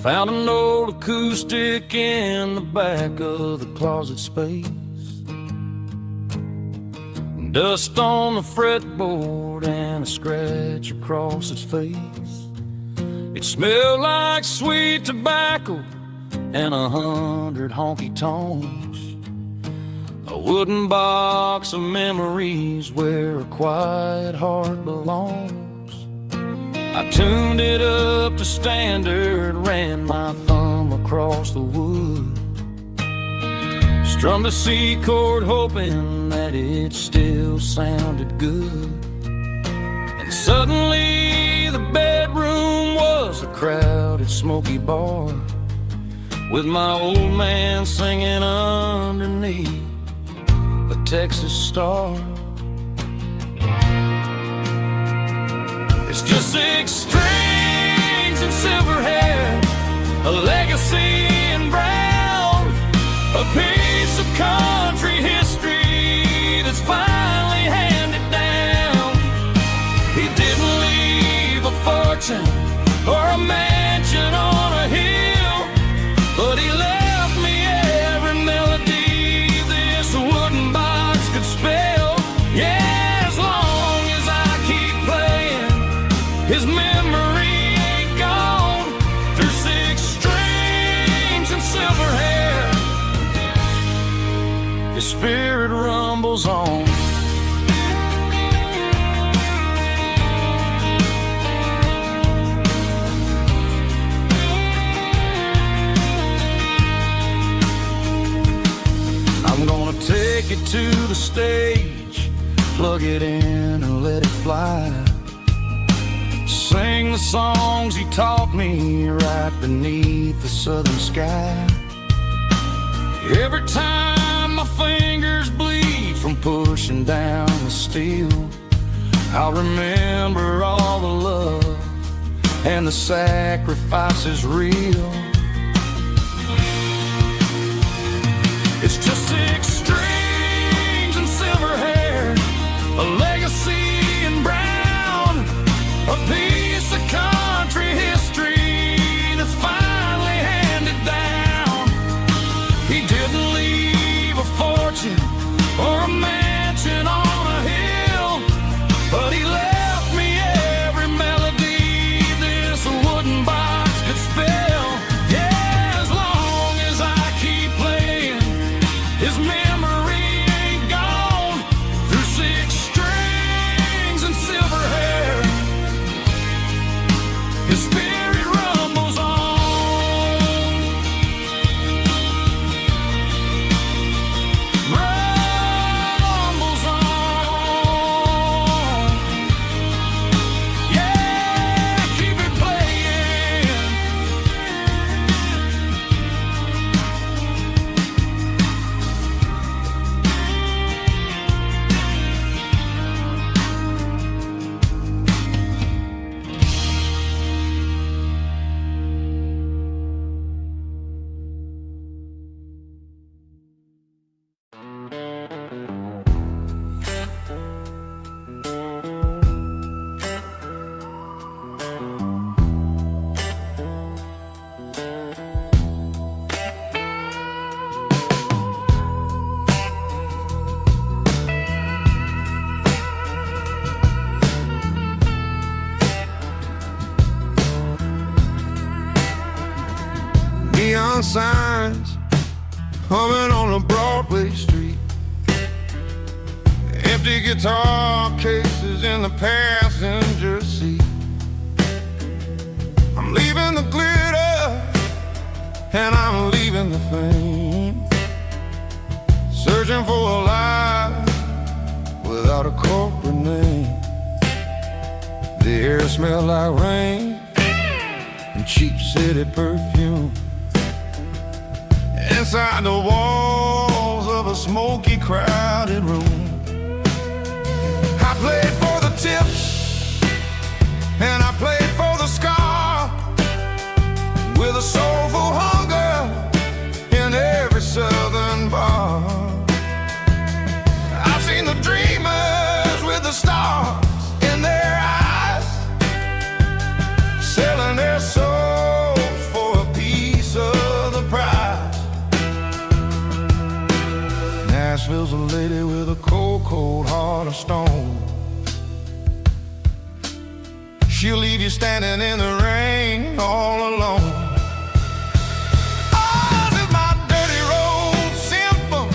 Found an old acoustic in the back of the closet space. Dust on the fretboard and a scratch across its face. It smelled like sweet tobacco and 100 honky tonks. A wooden box of memories where a quiet heart belongs. I tuned it up to standard, ran my thumb across the wood. Strummed a C chord hoping that it still sounded good. And suddenly the bedroom was a crowded smoky bar, with my old man singing underneath the Texas star. It's just 6 strings and silver hair, a legacy in brown, a piece of country history that's finally handed down. He didn't leave a fortune or a mansion on a hill, but he left me every melody this wooden box could spell. Yeah, as long as I keep playing, his memory ain't gone. Through 6 strings and silver hair, his spirit rumbles on. I'm gonna take it to the stage, plug it in and let it fly. Sing the songs he taught me right beneath the southern sky. Every time my fingers bleed from pushing down the steel, I'll remember all the love and the sacrifices real. It's just 6 strings and silver hair, a legacy in brown, a piece of country history that's finally handed down. He didn't leave a fortune or a mansion on a hill, but he left me every melody this wooden box could spell. Yeah, as long as I keep playing, his memory ain't gone. Through 6 strings and silver hair, his spirit rumbles on. Rumbles on. Yeah, keep it playing. Neon signs humming on a Broadway street, empty guitar cases in the passenger seat. I'm leaving the glitter and I'm leaving the fame, searching for a life without a corporate name. The air smelled like rain and cheap city perfume. Inside the walls of a smoky, crowded room, I played for the tips and I played for the scar, with a soulful hunger in every southern bar. I've seen the dreamers with the stars in their eyes, selling their souls for a Nashville's a lady with a cold, cold heart of stone. She'll leave you standing in the rain all alone. Oh, this is my dirty road symphony.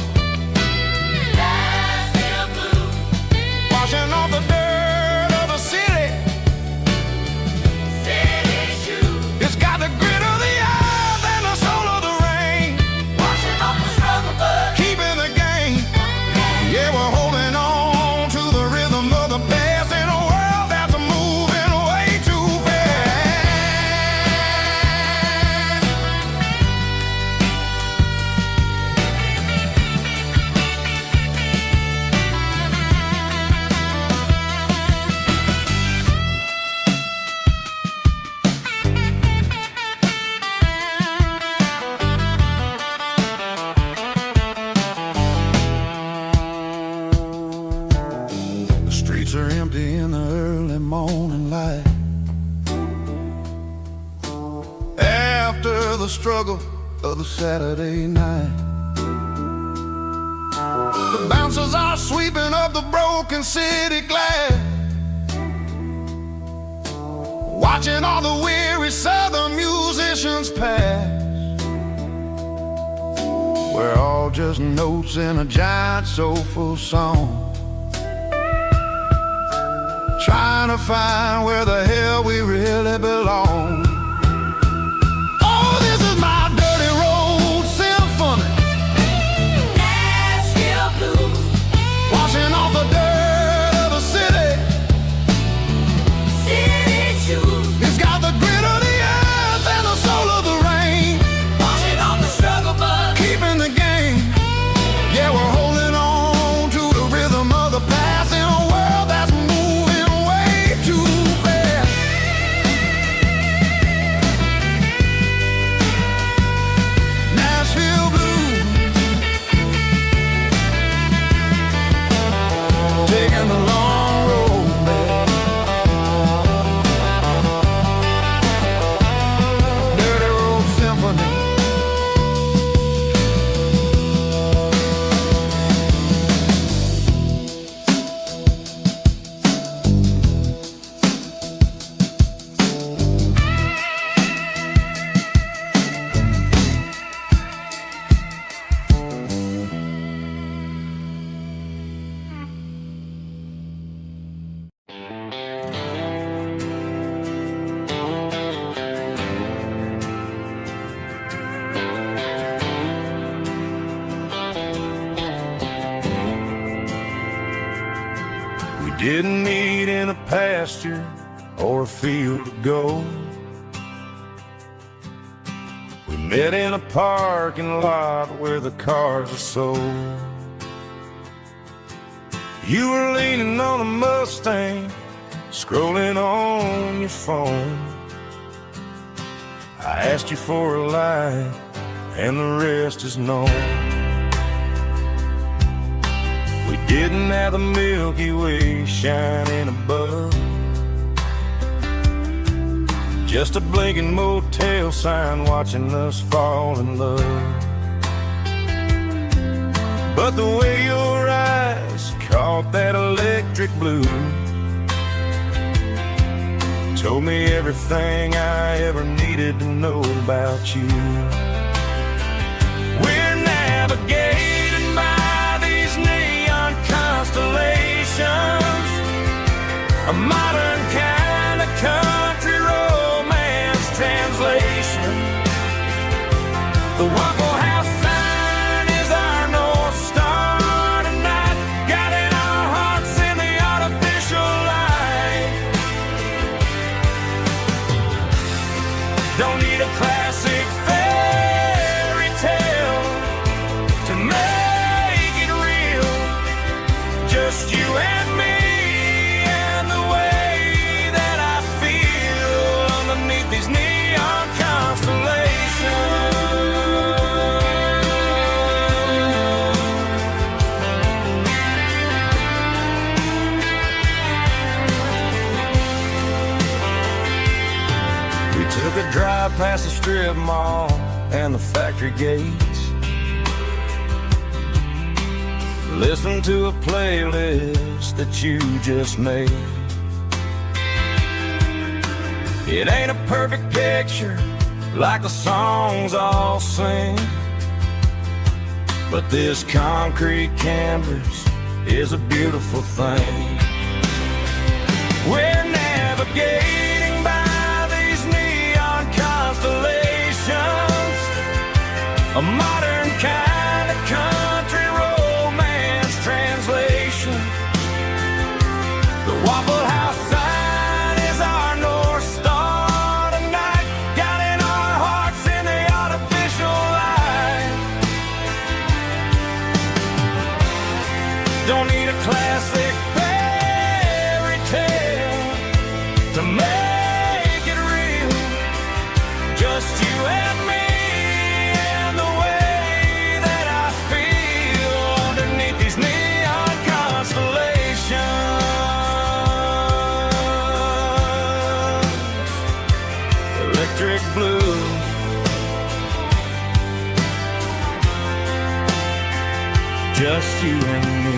Nashville blues. Washing off the dirt of the city. City shoes. It's got the grit of the earth and the soul of the rain. Washing off the struggle, but keeping the game. Yeah, we're holding on to the rhythm of the past in a world that's moving way too fast. The streets are empty in the early morning light. After the struggle of the Saturday night, the bouncers are sweeping up the broken city glass, watching all the weary southern musicians pass. We're all just notes in a giant soulful song, trying to find where the hell we really belong. Oh, this is my dirty road symphony. Nashville blues. Washing off the dirt of the city. City shoes. It's got the grit of the earth and the soul of the rain. Washing off the struggle, but keeping the game. Yeah, we're holding on to the rhythm of the past in a world that's moving way too fast. Nashville blues, taking the long road back. Dirty road symphony. We didn't meet in a pasture or a field of gold. We met in a parking lot where the cars are sold. You were leaning on a Mustang, scrolling on your phone. I asked you for a light, and the rest is known. We didn't have the Milky Way shining above, just a blinking motel sign watching us fall in love. But the way your eyes caught that electric blue told me everything I ever needed to know about you. We're navigating by these neon constellations, a modern kind of country romance translation. The Waffle House sign is our North Star tonight, guiding our hearts in the artificial light. Don't need a classic fairy tale to make it real, just you and me and the way that I feel underneath these neon constellations. We took a drive past the strip mall and the factory gates, listen to a playlist that you just made. It ain't a perfect picture like the songs all sing, but this concrete canvas is a beautiful thing. We're navigating by these neon constellations, a modern kind of country romance translation. The Waffle House sign is our North Star tonight, guiding our hearts in the artificial light. Don't need a classic fairy tale to make it real, just you and me. Electric blue, just you and me.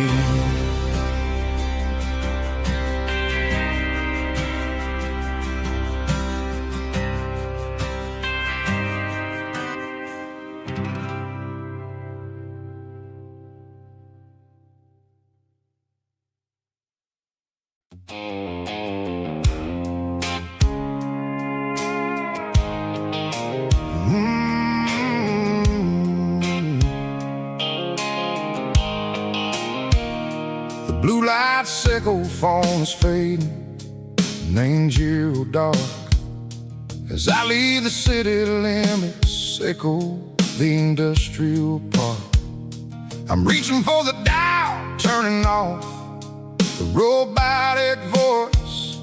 Blue light sickle phone is fading, and ain't zero dark. As I leave the city limits, sickle the industrial park. I'm reaching for the dial, turning off the robotic voice,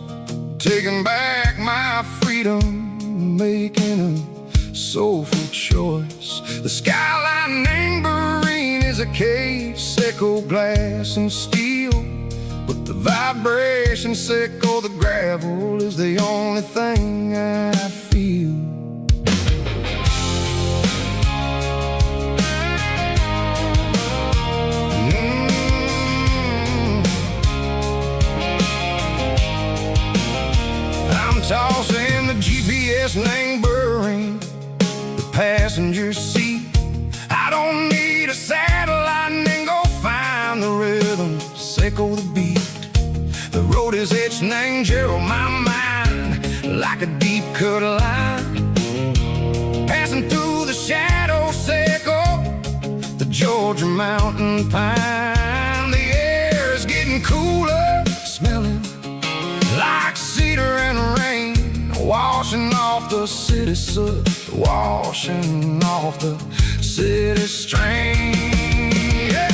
taking back my freedom, making a soulful choice. The skyline anchorine is a cage, sickle glass and steel, but the vibration sickle, the gravel is the only thing I feel. I'm tossing the GPS neighboring the passenger seat. I don't need a satellite and go find the rhythm, sickle the beat. The road is etched and Gerald my mind like a deep cut line, passing through the shadow sickle, the Georgia mountain pine. The air is getting cooler, smelling like cedar and rain, washing off the city soot, washing off the city strain. Yeah.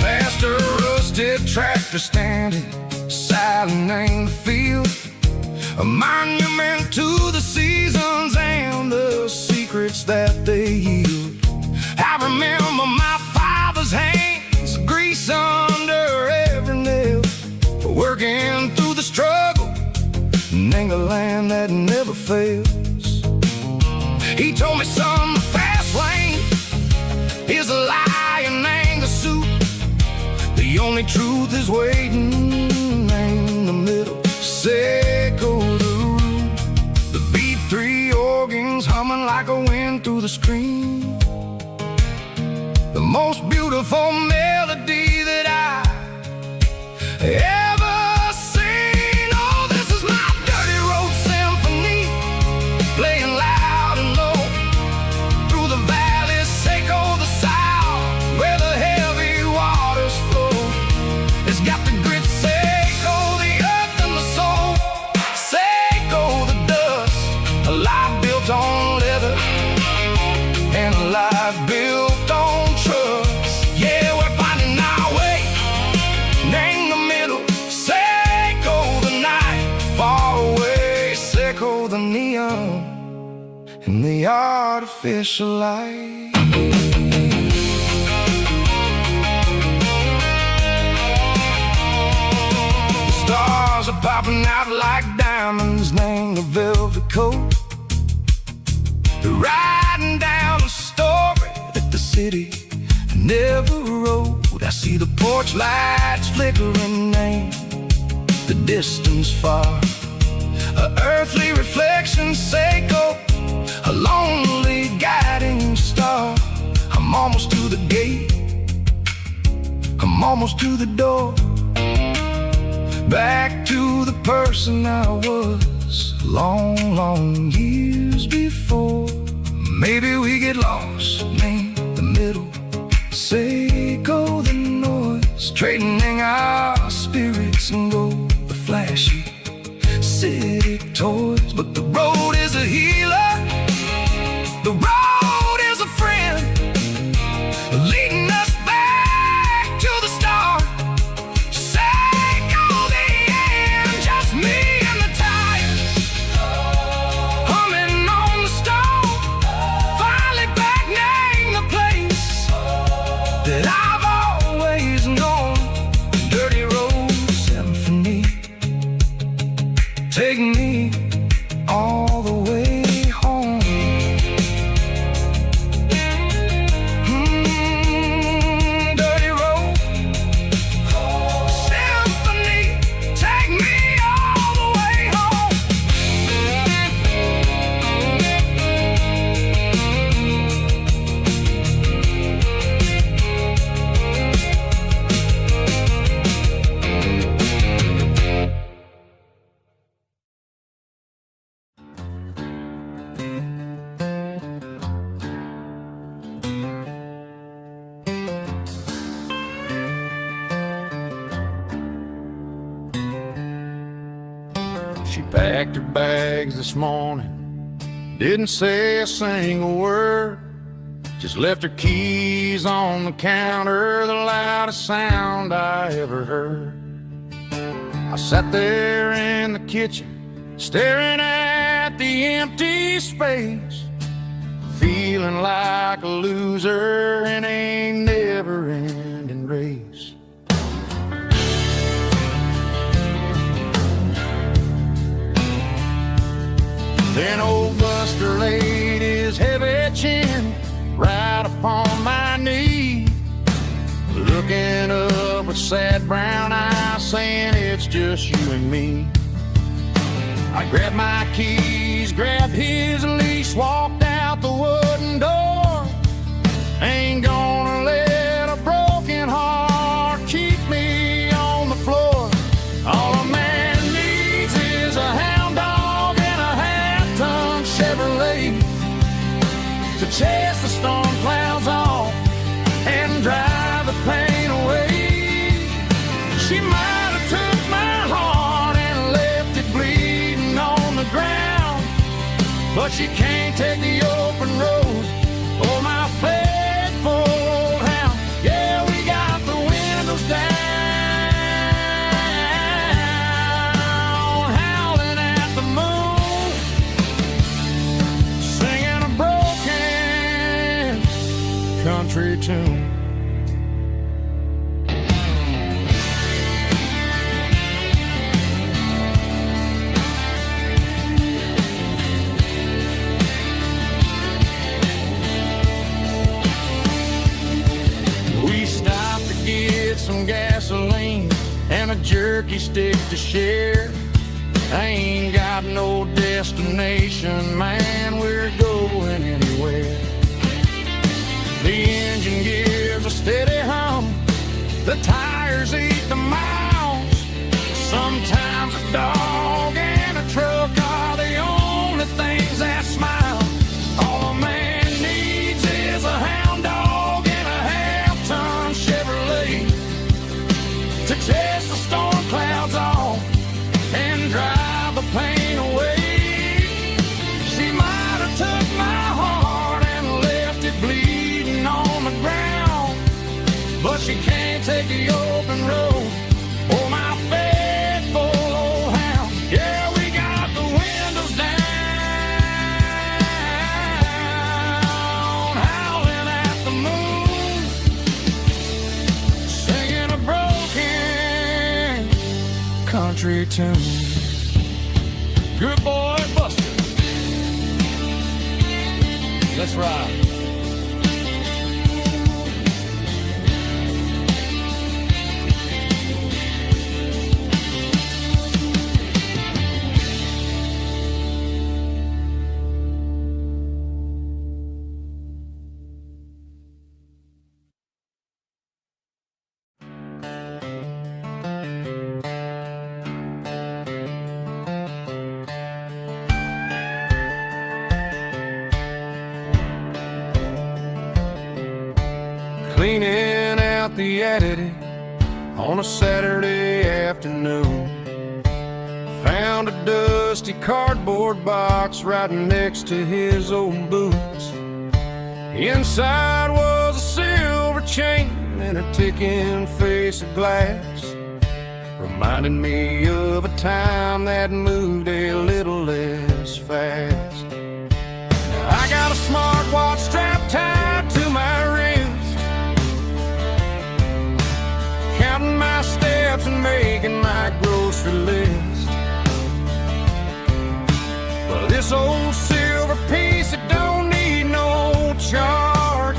Past a rusted tractor standing silent in the field, a monument to the seasons and the secrets that they yield. I remember my father's hands, grease under every nail, for working through the struggle, and a land that never fails. He told me, son, the fast lane is a lie and anger suit. The only truth is waiting in the middle, sickle the root. The B3 organs humming like a wind through the screen, the most beautiful melody that I ever seen. Oh, this is my dirty road symphony, playing loud and low through the valleys, sickle the south, where the heavy waters flow. It's got the grit, sickle the earth and the soul, sickle the dust, a life built on leather and a life built on trust. Yeah, we're finding our way in the middle, sickle the night, far away, sickle the neon and the artificial light. The stars stars are popping out like diamonds, named the velvet coat. They're riding down a story that the city never wrote. I see the porch lights flickering in the distance far. An earthly reflection, Seiko, a lonely guiding star. I'm almost to the gate, I'm almost to the door. Back to the person I was long, long years before. Maybe we get lost in the middle, Seiko the noise, trading our spirits and go the flashy city toys. But the road is a healer, the road is a friend, leading us back to the start. Seiko the end, just me and the tires, humming on the stove. Finally back, name the place that I've always known. Dirty road symphony, take me all the way home. Dirty road symphony, take me all the way home. She packed her bags this morning, didn't say a single word, just left her keys on the counter, the loudest sound I ever heard. I sat there in the kitchen, staring at the empty space, feeling like a loser in a never-ending race. Then old Buster laid his heavy chin right upon my knee, looking up with sad brown eyes, saying it's just you and me. I grabbed my keys, grabbed his leash, walked out the wooden door. Ain't gonna let a broken heart keep me on the floor. All a man needs is a hound dog and a half-ton Chevrolet to chase the storm clouds off and drive the pain away. She might have took my heart and left it bleeding on the ground, but she can't take the open road or my faithful old hound. Yeah, we got the windows down, howling at the moon, singing a broken country tune. We stopped to get some gasoline and a jerky stick to share. I ain't got no destination, man, we're going anywhere. The engine gives a steady hum, the tires eat the miles. Sometimes a dog and a truck are the only things that smile. All a man needs is a hound dog and a half-ton Chevrolet to chase the storm clouds off and drive the pain away. She might have took my heart and left it bleeding on the ground, but she can't take the open road or my faithful old hound. Yeah, we got the windows down, howling at the moon, singing a broken country very tune. Good boy, Buster. Let's ride. Cleaning out the attic on a Saturday afternoon. Found a dusty cardboard box right next to his old boots. Inside was a silver chain and a ticking face of glass, reminding me of a time that moved a little less fast. Now I got a smartwatch strapped tied to my wrist, counting my steps and making my grocery list. Well, this old silver piece, it don't need no charge,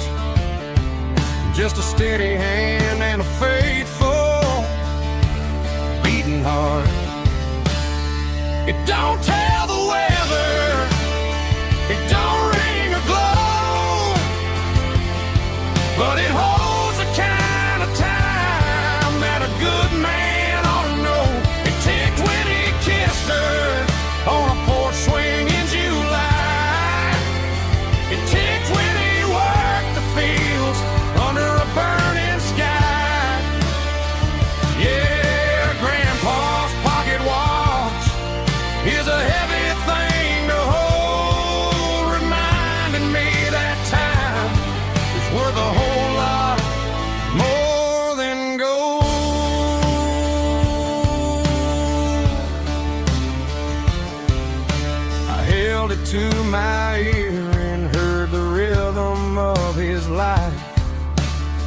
just a steady hand and a faithful beating heart. It don't tell the weather, it don't ring or glow, but it holds the kind of time that a good man ought to know. It ticked when he kissed her on a porch swing in July. It ticked when he worked the fields under a burning sky. Yeah, Grandpa's pocket watch is a heavy thing to hold, reminding me that time is worth a whole lot more than gold. I held it to my ear and heard the rhythm of his life,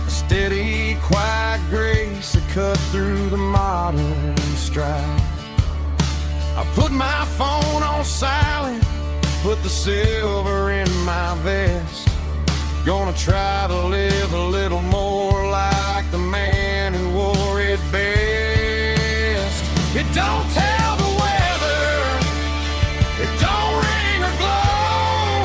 a steady, quiet grace that cut through the modern strife. I put my phone on silent, put the silver in my vest. Gonna try to live a little more like the man who wore it best. It don't tell the weather, it don't ring or glow,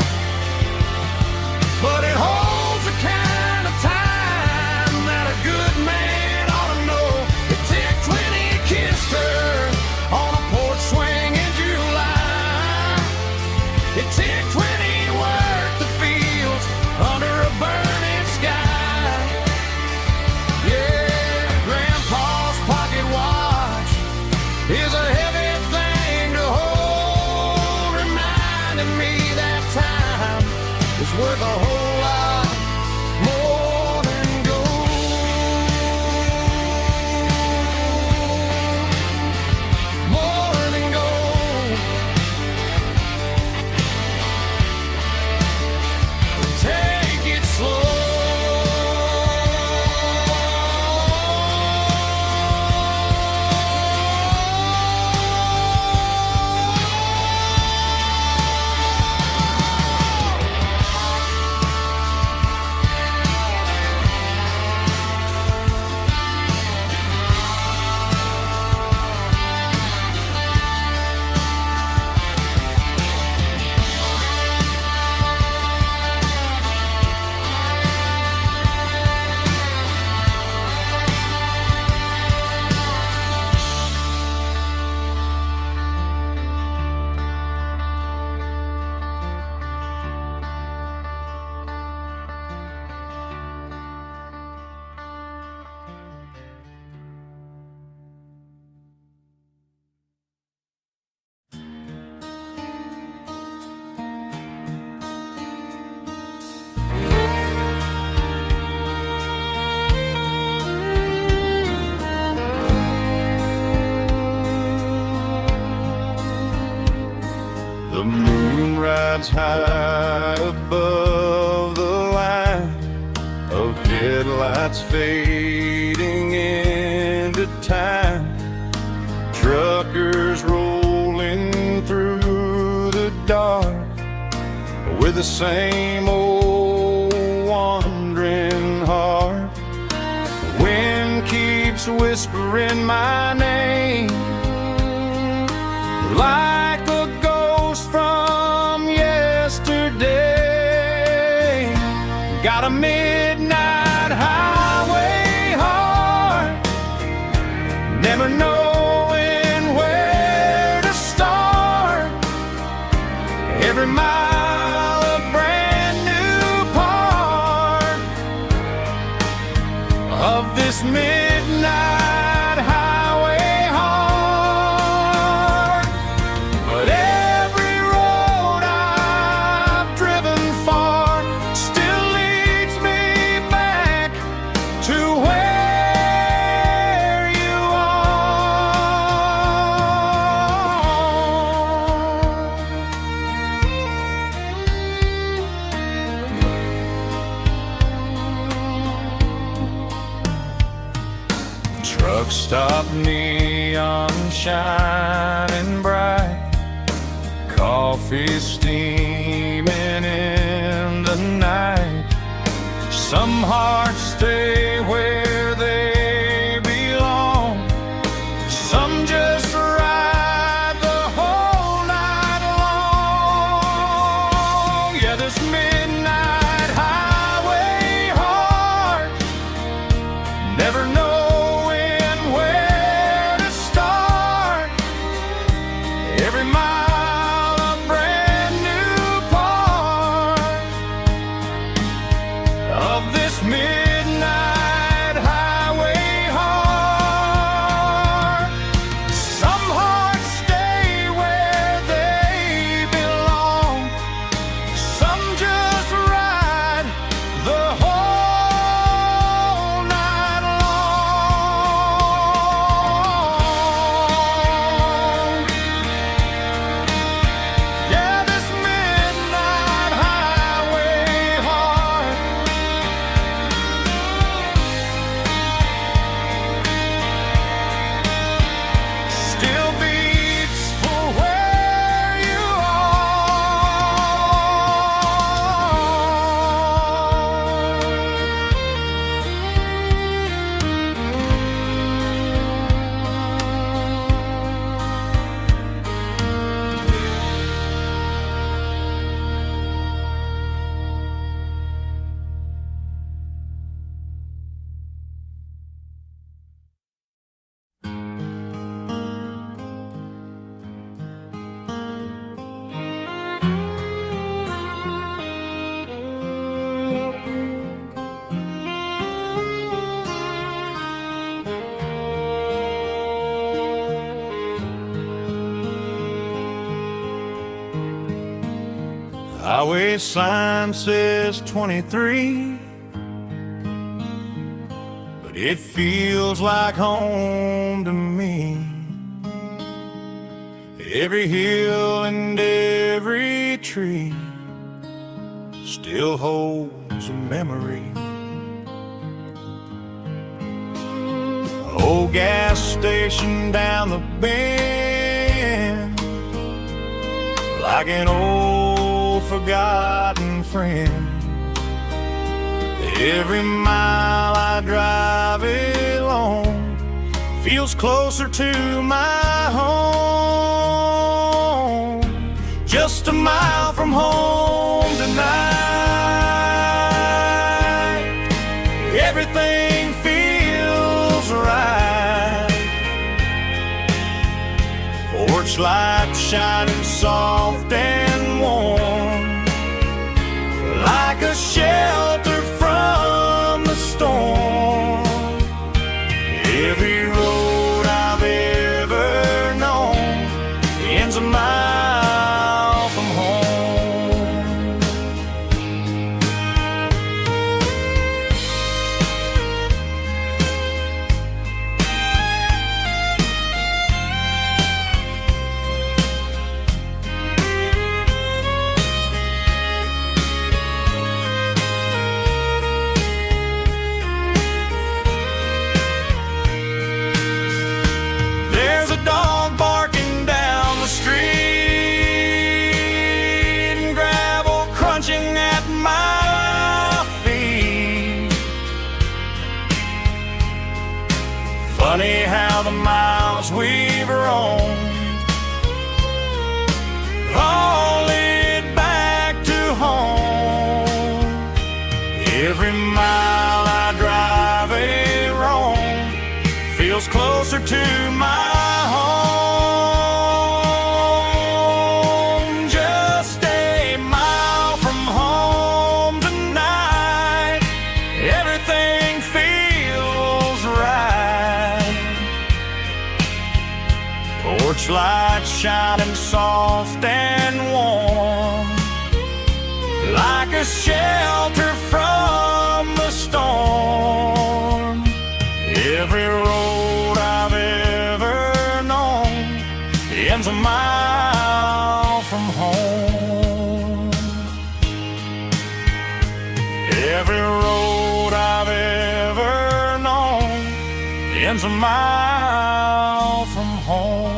but it holds the kind of time that a good man ought to know. It ticked when he kissed her on a porch swing in July. It ticked when he worked the fields under a burning sky. Yeah, Grandpa's pocket watch is a heavy thing to hold, reminding me that time is worth a whole lot more than gold. More than gold. Take it slow. The moon rides high above the line of headlights fading into time. Trucker with the same old wandering heart. The wind keeps whispering my name like a ghost from yesterday. Got a midnight highway heart, never knowing where to start. Every mile a brand new part of this midnight highway heart. But every road I've driven far still leads me back to where you are. Truck stop, neon shining bright, coffee steaming in the night. Some hearts stay where they belong, some just ride the whole night long. Yeah, this midnight highway heart, never knowing where to start. Every mile a brand new part of this midnight highway heart. Some hearts stay where they belong, some just ride the whole night long. Yeah, this midnight highway heart still beats for where you Highway sign says 23, but it feels like home to me. Every hill and every tree still holds a memory. Old gas station down the bend, like an old forgotten friend. Every mile I drive along feels closer to my home. Just a mile from home tonight, everything feels right. Porch light shining soft and warm, like a shelter from the storm. Every road I've ever known ends a mile from home. Every mile I drive a roam feels closer to my home. Just a mile from home tonight, everything feels right. Porch light shining soft and warm, like a shelter from the storm. Every road I've ever known ends a mile from home. Every road I've ever known ends a mile from home.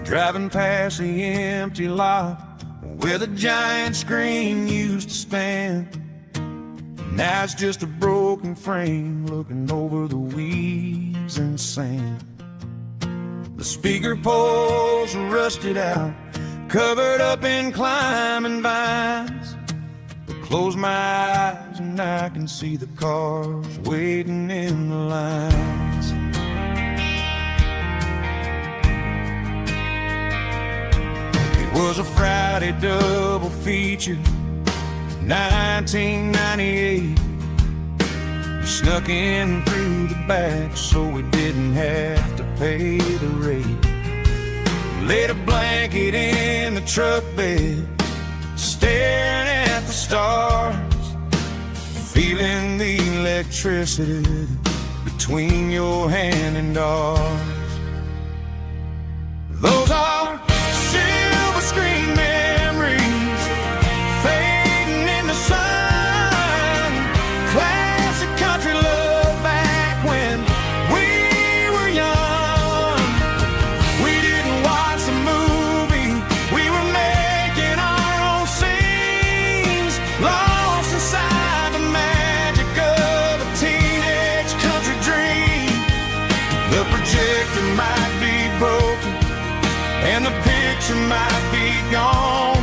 Driving past the empty lot where the giant screen used to stand. Now it's just a broken frame looking over the weeds and sand. The speaker poles are rusted out, covered up in climbing vines. But close my eyes and I can see the cars waiting in the lines. Was a Friday double feature, 1998. We snuck in through the back so we didn't have to pay the rate. Laid a blanket in the truck bed, staring at the stars, feeling the electricity between your hand and ours. Those are screen memories fading in the sun. Classic country love back when we were young. We didn't watch a movie, we were making our own scenes, lost inside the magic of a teenage country dream. The projector might be broken and the picture might be gone,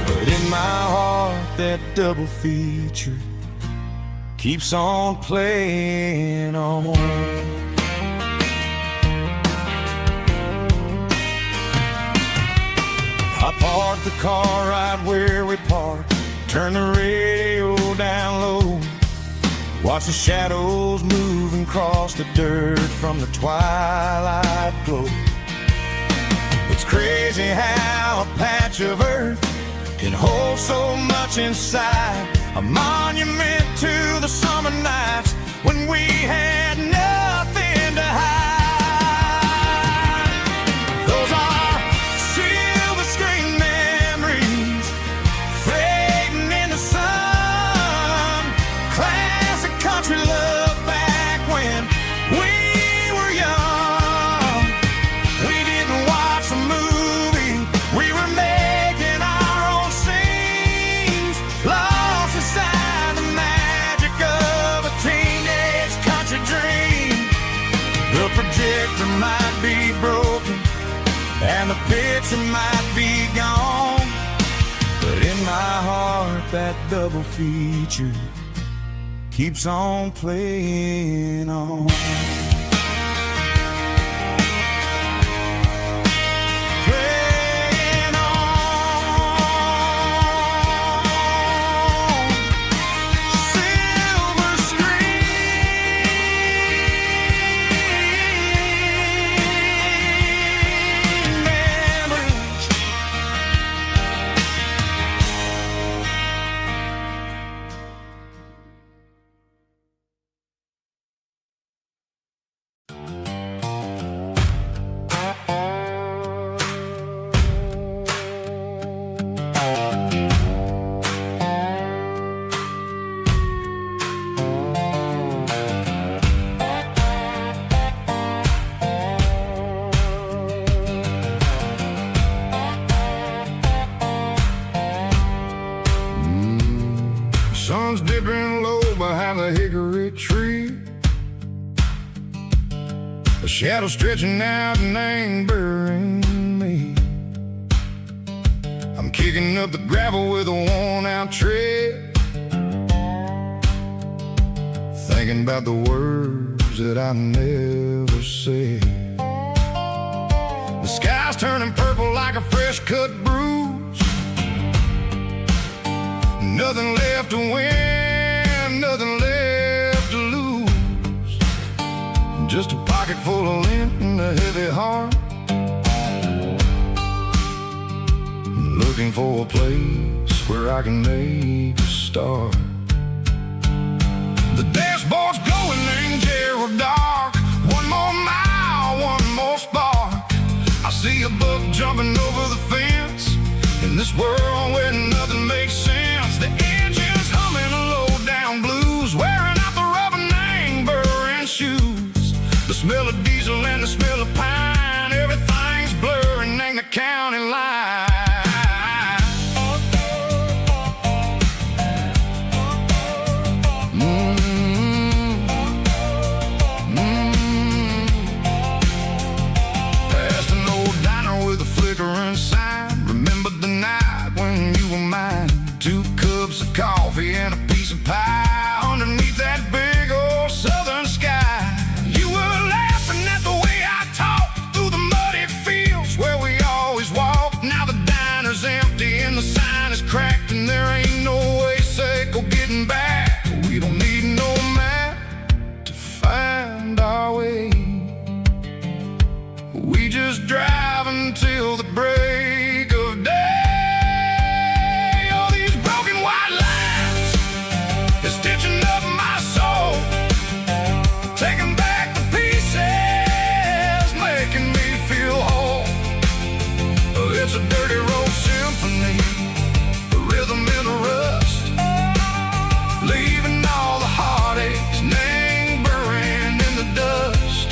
but in my heart that double feature keeps on playing on. I parked the car right where we parked, turned the radio down low, watch the shadows move and cross the dirt from the twilight glow. It's crazy how a patch of earth can hold so much inside, a monument to the summer nights when we had nothing to hide. Those are silver screen memories fading in the sun. Classic country love back when we were young. We didn't watch a movie, we were making our own scenes, lost inside the magic of a teenage country dream. The projector might be broken and the picture might be gone, but in my heart that double feature keeps on playing on. sun's dipping low behind the hickory tree. A shadow stretching out and ain't burying me. I'm kicking up the gravel with a worn-out tread, thinking about the words that I never said. The sky's turning purple like a fresh-cut bruise. Nothing left to win, nothing left to lose. Just a pocket full of lint and a heavy heart, looking for a place where I can make a start. The dashboard's glowing in Gerald dark. One more mile, one more spark. I see a buck jumping over the fence in this world where nothing makes sense. The engine's humming a low-down blues, wearing out the rubber name burring shoes. The smell of diesel and the smell of pine, everything's blurring in the county line. Remember the night when you were mine. 2 cups of coffee and a piece of pie underneath that big old southern sky. You were laughing at the way I talked through the muddy fields where we always walked. Now the diner's empty and the sign is cracked, and there ain't no way safe or getting back. We don't need no map to find our way. We just drive until the break of day. All these broken white lines is stitching up my soul, taking back the pieces, making me feel whole. It's a dirty road symphony, a rhythm in the rust, leaving all the heartaches, name buried in the dust.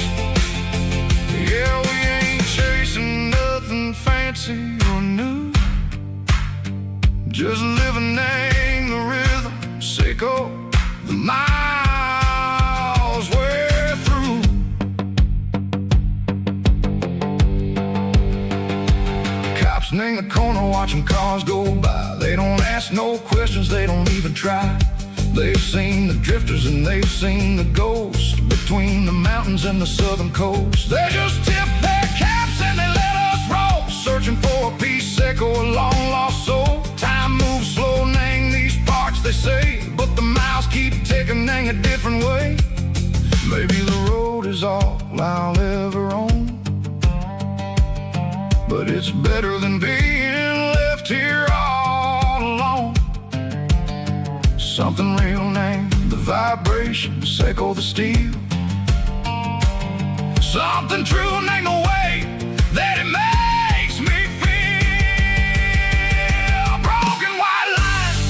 Yeah, we ain't chasing nothing fancy or new, just living in the rhythm, sick of the miles we're through. Cops in the corner watching cars go by. They don't ask no questions, they don't even try. They've seen the drifters and they've seen the ghosts between the mountains and the southern coast. They just tip their caps and they let us roll, searching for a piece sick or a long-lost soul. Time moves slow, nang these parts, they say, but the miles keep ticking, nang a different way. Maybe the road is all I'll ever own, but it's better than being left here all alone. Something real named the vibration, echo the steel. Something true named the way that it makes me feel. Broken white lines,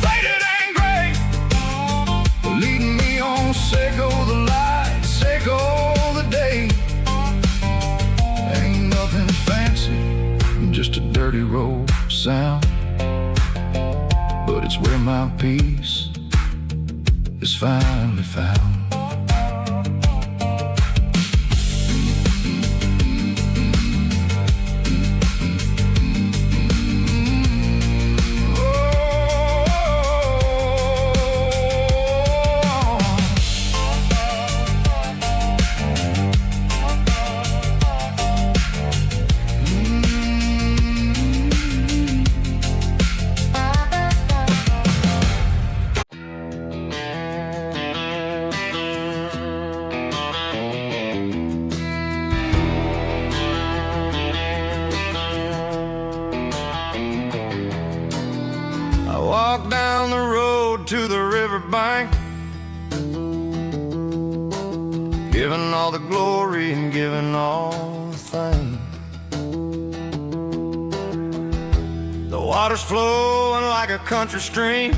faded and gray, leading me on, echo the light, echo the day. Ain't nothing fancy, just a dirty road sound, but it's where my peace is finally found. Walk down the road to the riverbank, giving all the glory and giving all the thanks. The water's flowing like a country stream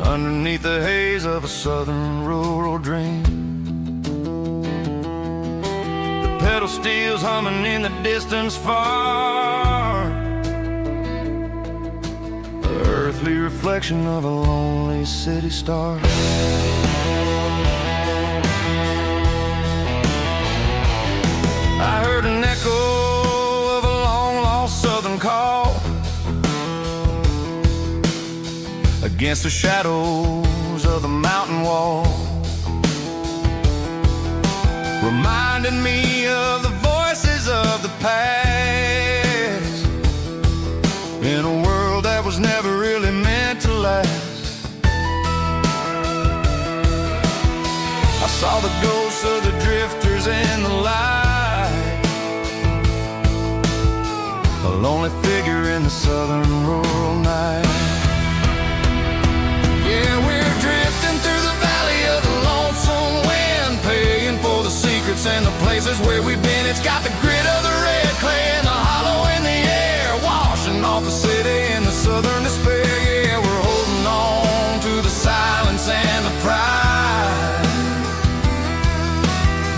underneath the haze of a southern rural dream. The pedal steel's humming in the distance far, earthly reflection of a lonely city star. I heard an echo of a long-lost southern call against the shadows of the mountain wall, reminding me of the voices of the past, in a world that was never really meant to last. I saw the ghosts of the drifters in the light, a lonely figure in the southern rural night. Yeah, we're drifting through the valley of the lonesome wind, paying for the secrets and the places where we've been. It's got the grit of the red clay and the hollow in the air, washing off the city in the southern despair. Yeah, we're holding on to the silence and the pride.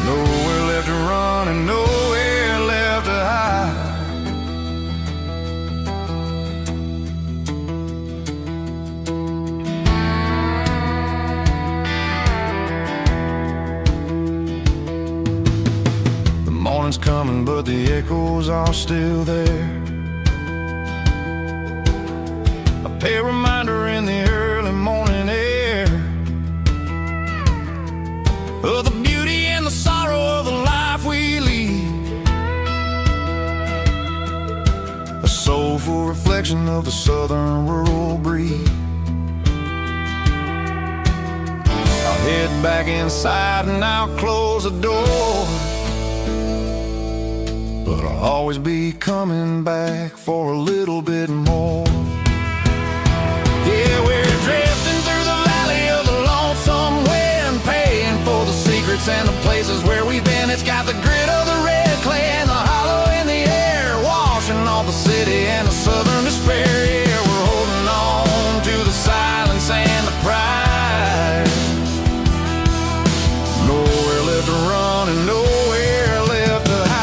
Nowhere left to run and nowhere left to hide. The morning's coming, but the echoes are still there. A pale reminder in the early morning air of the beauty and the sorrow of the life we lead, a soulful reflection of the southern rural breed. I'll head back inside and I'll close the door, but I'll always be coming back for a little bit more. Yeah, we're drifting through the valley of the lonesome wind, paying for the secrets and the places where we've been. It's got the grit of the red clay and the hollow in the air, washing off the city and the southern despair. Yeah, we're holding on to the silence and the pride. Nowhere left to run and nowhere left to hide.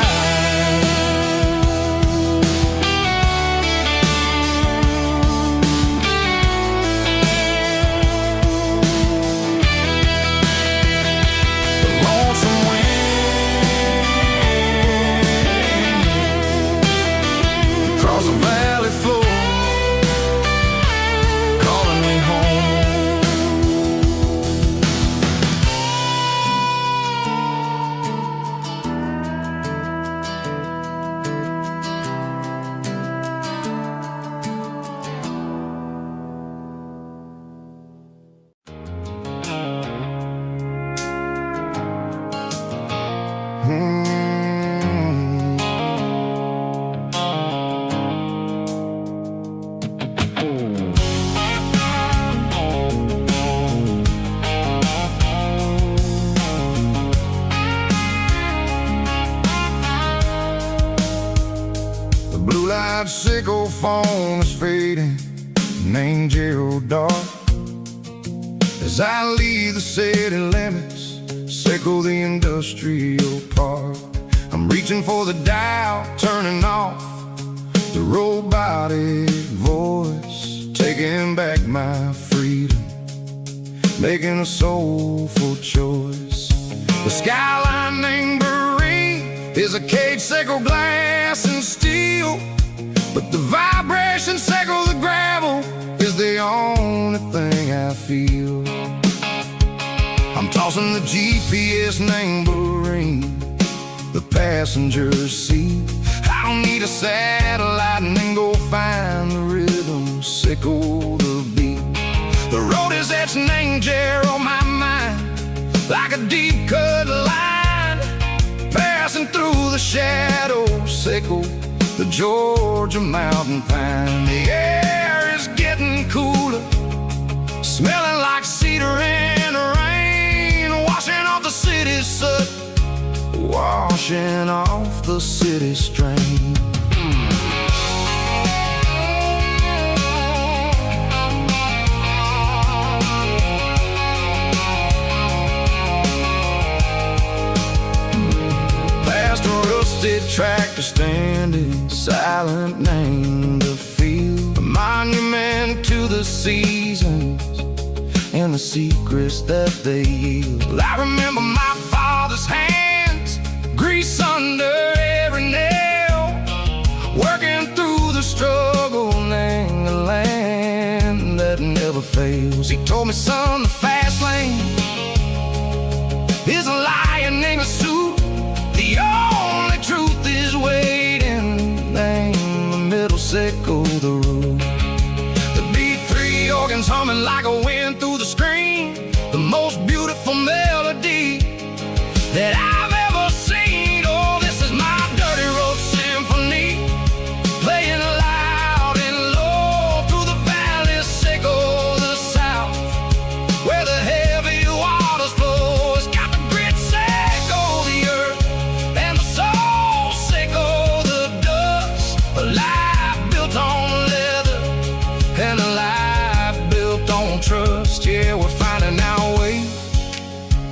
Sickle phone is fading, name Gerald dark. As I leave the city limits, sickle the industrial park. I'm reaching for the dial, turning off the robotic voice, taking back my freedom, making a soulful choice. The skyline named Marine is a cage, sickle glass and steel, but the vibration sickle the gravel is the only thing I feel. I'm tossing the GPS named Marine, the passenger seat. I don't need a satellite and then go find the rhythm, sickle the beat. The road is etched named Jer on my mind, like a deep cut line, passing through the shadows, sickle the Georgia mountain pine. The air is getting cooler, smelling like cedar in the rain, washing off the city's soot, washing off the city strain. Past a rusted tractor standing silent, named a field, a monument to through the seasons and the secrets that they yield. I remember my father's hands, grease under every nail, working through the struggle in the land that never fails. He told me, son, the fast lane is a lion in a suit. The only truth is waiting. Name the middle, sickle the root. The B3 organs humming like a wind through the screen. The most beautiful melody that I've ever seen. Oh, this is my dirty road symphony, playing loud and low through the valleys, sickle the south, where the heavy waters flow. It's got the grit, sickle the earth, and the soul, sickle the dust. A life built on leather and a life built on trust. Yeah, we're finding our way.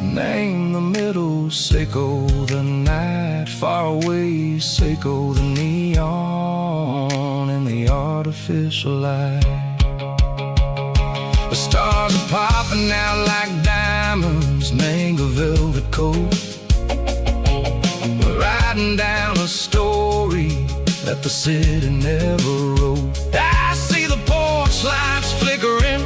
Name the middle, sickle the night, far away, sickle the neon and the artificial light. The stars are popping out like diamonds, mango velvet coat. We're riding down a story that the city never wrote. I see the porch lights flickering,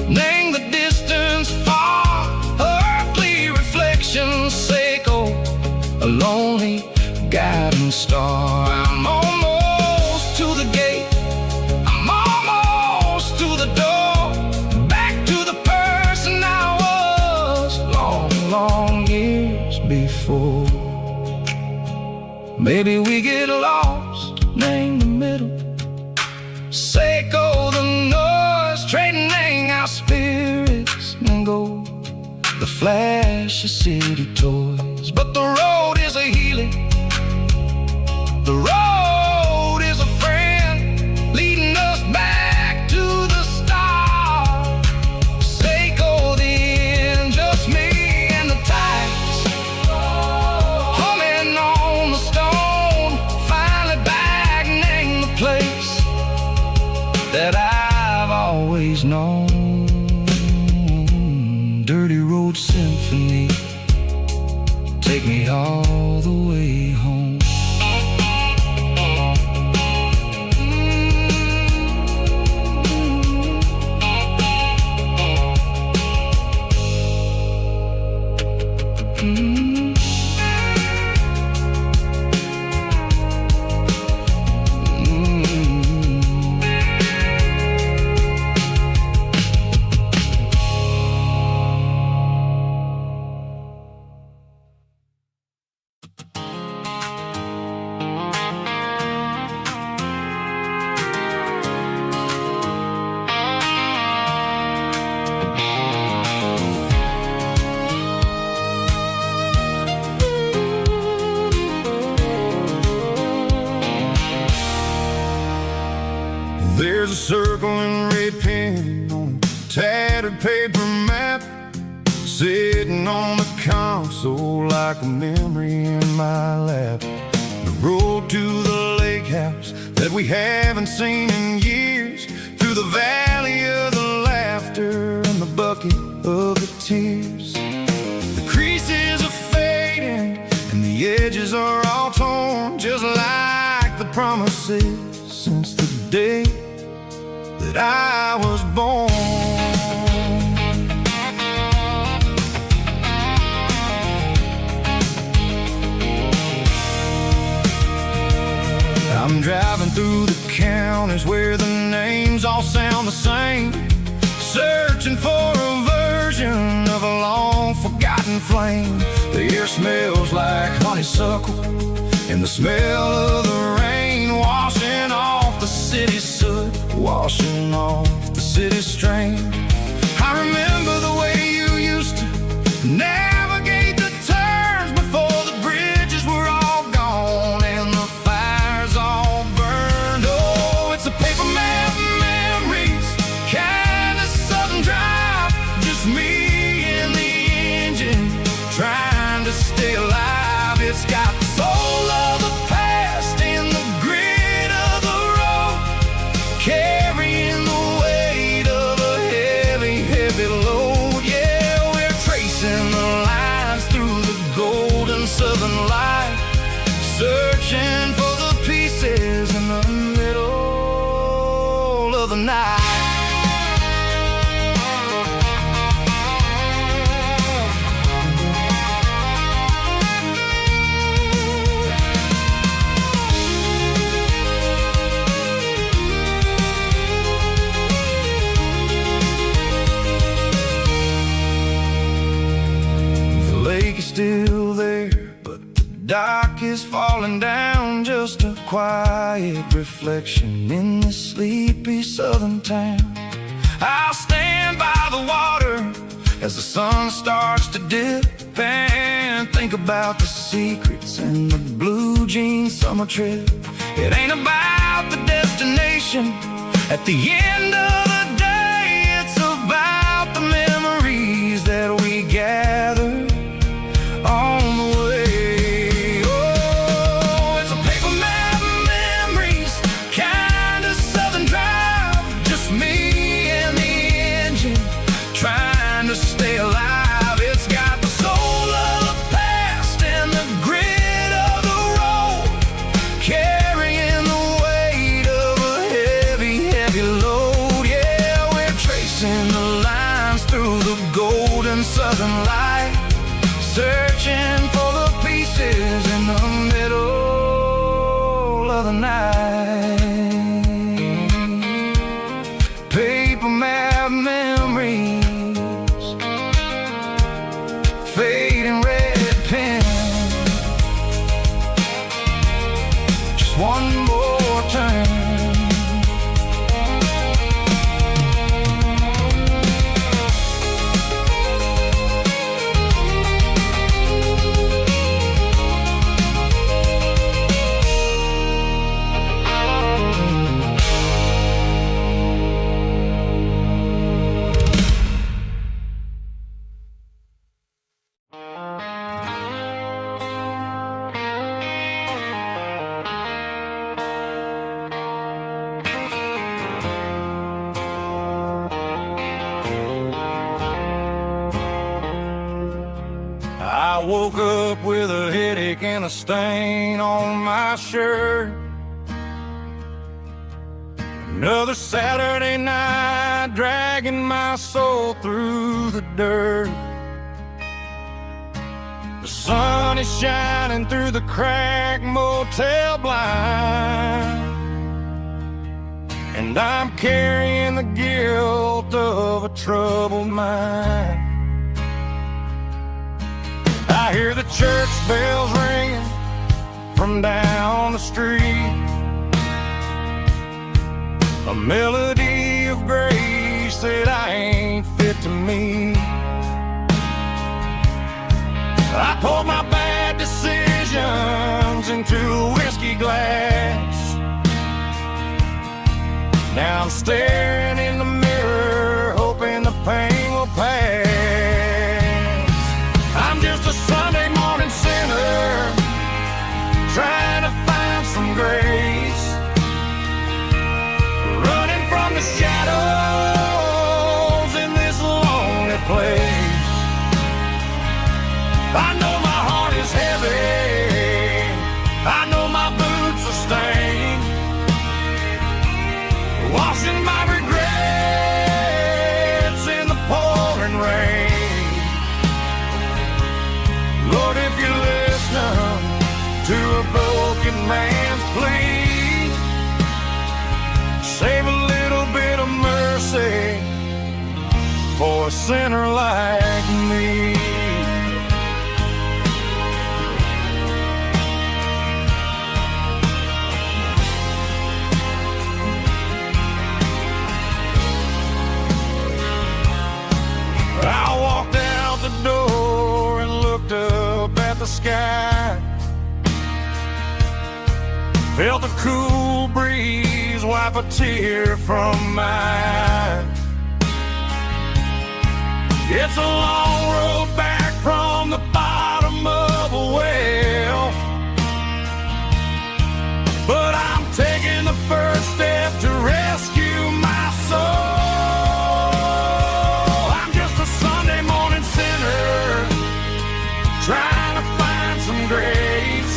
name the distance far, earthly reflections, sickle a lonely guiding star. I'm almost to the gate, I'm almost to the door, back to the person I was long, long years before. Maybe we get lost, name the middle, sickle the noise, trading our spirits and go the flash of city toys. But the road is a healing, the road is a friend, leading us back to the start. Sickle the end, just me and the tides, humming on the stone. Finally back, name the place that I've always known. Dirty road symphony, take me all the way home. There's a circle and red pen on a tattered paper map, sitting on the console like a memory in my lap. The road to the lake house that we haven't seen in years, through the valley of the laughter and the bucket of the tears. The creases are fading and the edges are all torn, just like the promises since the day that I was born. I'm driving through the counties where the names all sound the same, searching for a version of a long forgotten flame. The air smells like honeysuckle and the smell of the rain, washing off the city soot, washing off the city strain. I remember the way you used to navigate the turns before the bridges were all gone and the fires all burned. Oh, it's a paper map memories, kind of southern drive, just me and the engine trying to stay alive. It's got the soul of the past and the grit of the road, carrying the weight the night. The lake is still there, but the dock is falling down, just a quiet reflection in this sleepy southern town. I'll stand by the water as the sun starts to dip and think about the secrets and the blue jean summer trip. It ain't about the destination at the end of the day, it's about the memories that we gather on the way. Oh, it's a paper map of memories, kind of southern drive, just me and the engine trying to stay alive. It's got the soul of the past and the grit of the road, carrying the weight of a heavy, heavy load. Yeah, we're tracing the lines through the golden southern light, searching for the pieces in the middle of the night. Paper map memories, fading red pen, just one more turn. I woke up with a headache and a stain on my shirt. Another Saturday night, dragging my soul through the dirt. The sun is shining through the cracked motel blind, and I'm carrying the guilt of a troubled mind. I hear the church bells ringing from down the street, a melody of grace that I ain't fit to meet. I poured my bad decisions into a whiskey glass. Now I'm staring in the mirror, hoping the pain will pass. I'm just a Sunday morning sinner, trying to find some grace, running from the shadows in this lonely place. I know my heart is heavy, I know my boots are stained, washing my regrets in the pouring rain. Lord, if you're listening to a broken man's plea, save a little bit of mercy for a sinner like me. I walked out the door and looked up at the sky, felt the cool breeze wipe a tear from my eye. It's a long road back from the bottom of a well, but I'm taking the first step to rescue my soul. Trying to find some grace,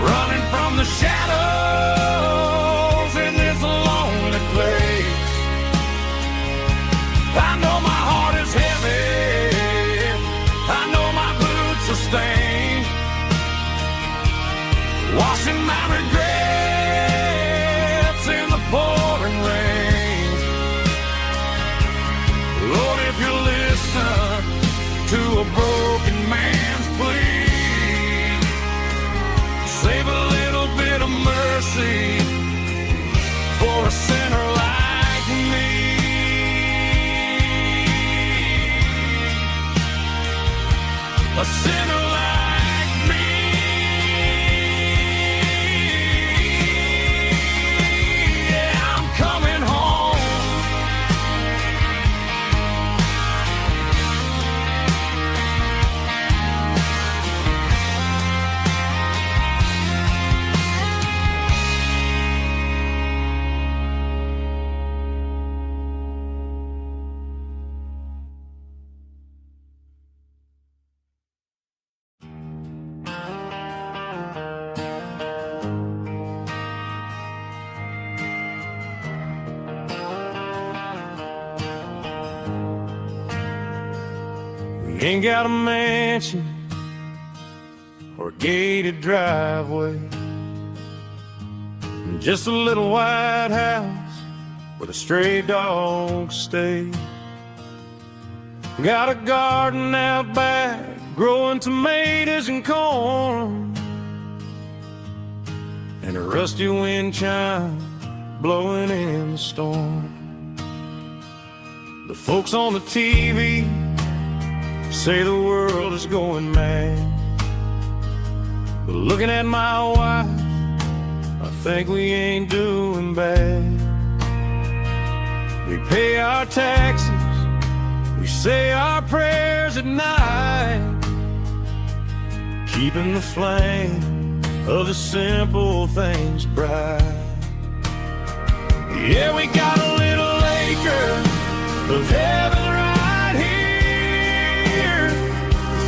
running from the shadows in this long washing my regrets in the pouring rain. Lord, if you listen to a broken man's plea, save a little bit of mercy for a sinner like me. A sinner like me. Yeah, I'm coming home. Ain't got a mansion or a gated driveway, just a little white house where the stray dogs stay. Got a garden out back growing tomatoes and corn, and a rusty wind chime blowing in the storm. The folks on the TV say the world is going mad, but looking at my wife, I think we ain't doing bad. We pay our taxes, we say our prayers at night, keeping the flame of the simple things bright. Yeah, we got a little acre of heaven right here,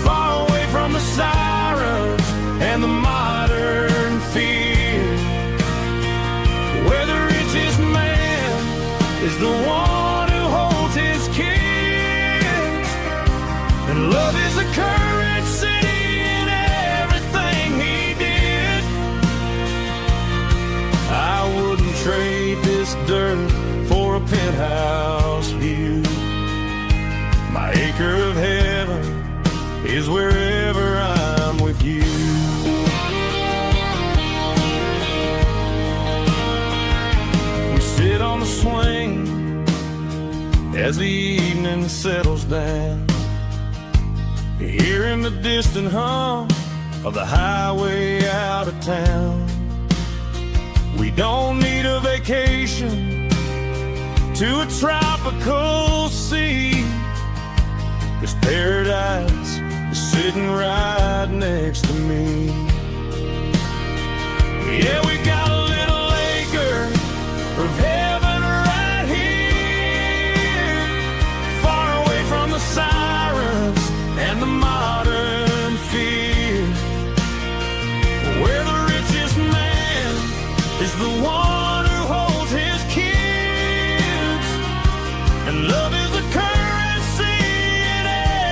far away from the sirens and the modern fear, where the richest man is the one who holds his kids, and love is the currency in everything he did. I wouldn't trade this dirt for a penthouse view. My acre of heaven is wherever I'm with you. We sit on the swing as the evening settles down, hearing the distant hum of the highway out of town. We don't need a vacation to a tropical sea, 'cause paradise is sitting right next to me. Yeah, we got a little acre of heaven right here, far away from the sirens and the modern fear, where the richest man is the one who holds his kids, and love is a currency in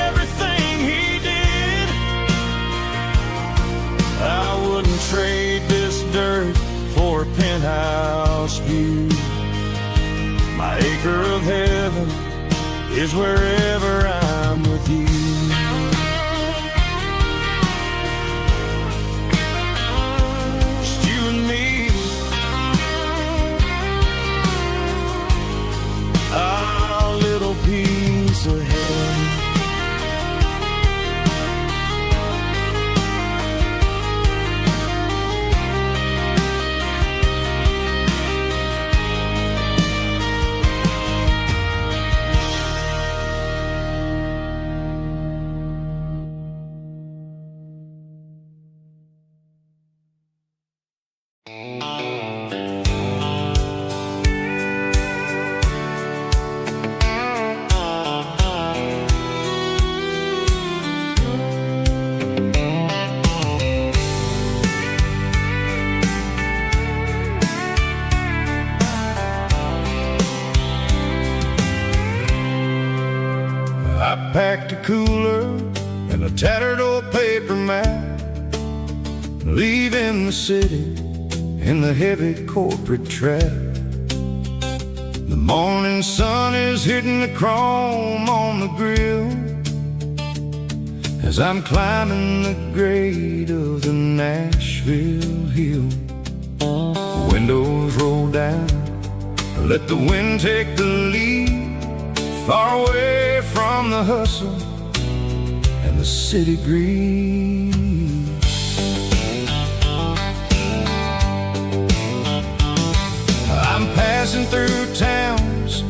everything he did. I wouldn't trade this dirt for a penthouse view. My acre of heaven is wherever I'm with you. Just you and me, our little piece of heaven. I packed a cooler and a tattered old paper map, leaving the city in the heavy corporate trap. The morning sun is hitting the chrome on the grill as I'm climbing the grade of the Nashville hill. Windows roll down, let the wind take the lead, far away from the hustle and the city greed. I'm passing through towns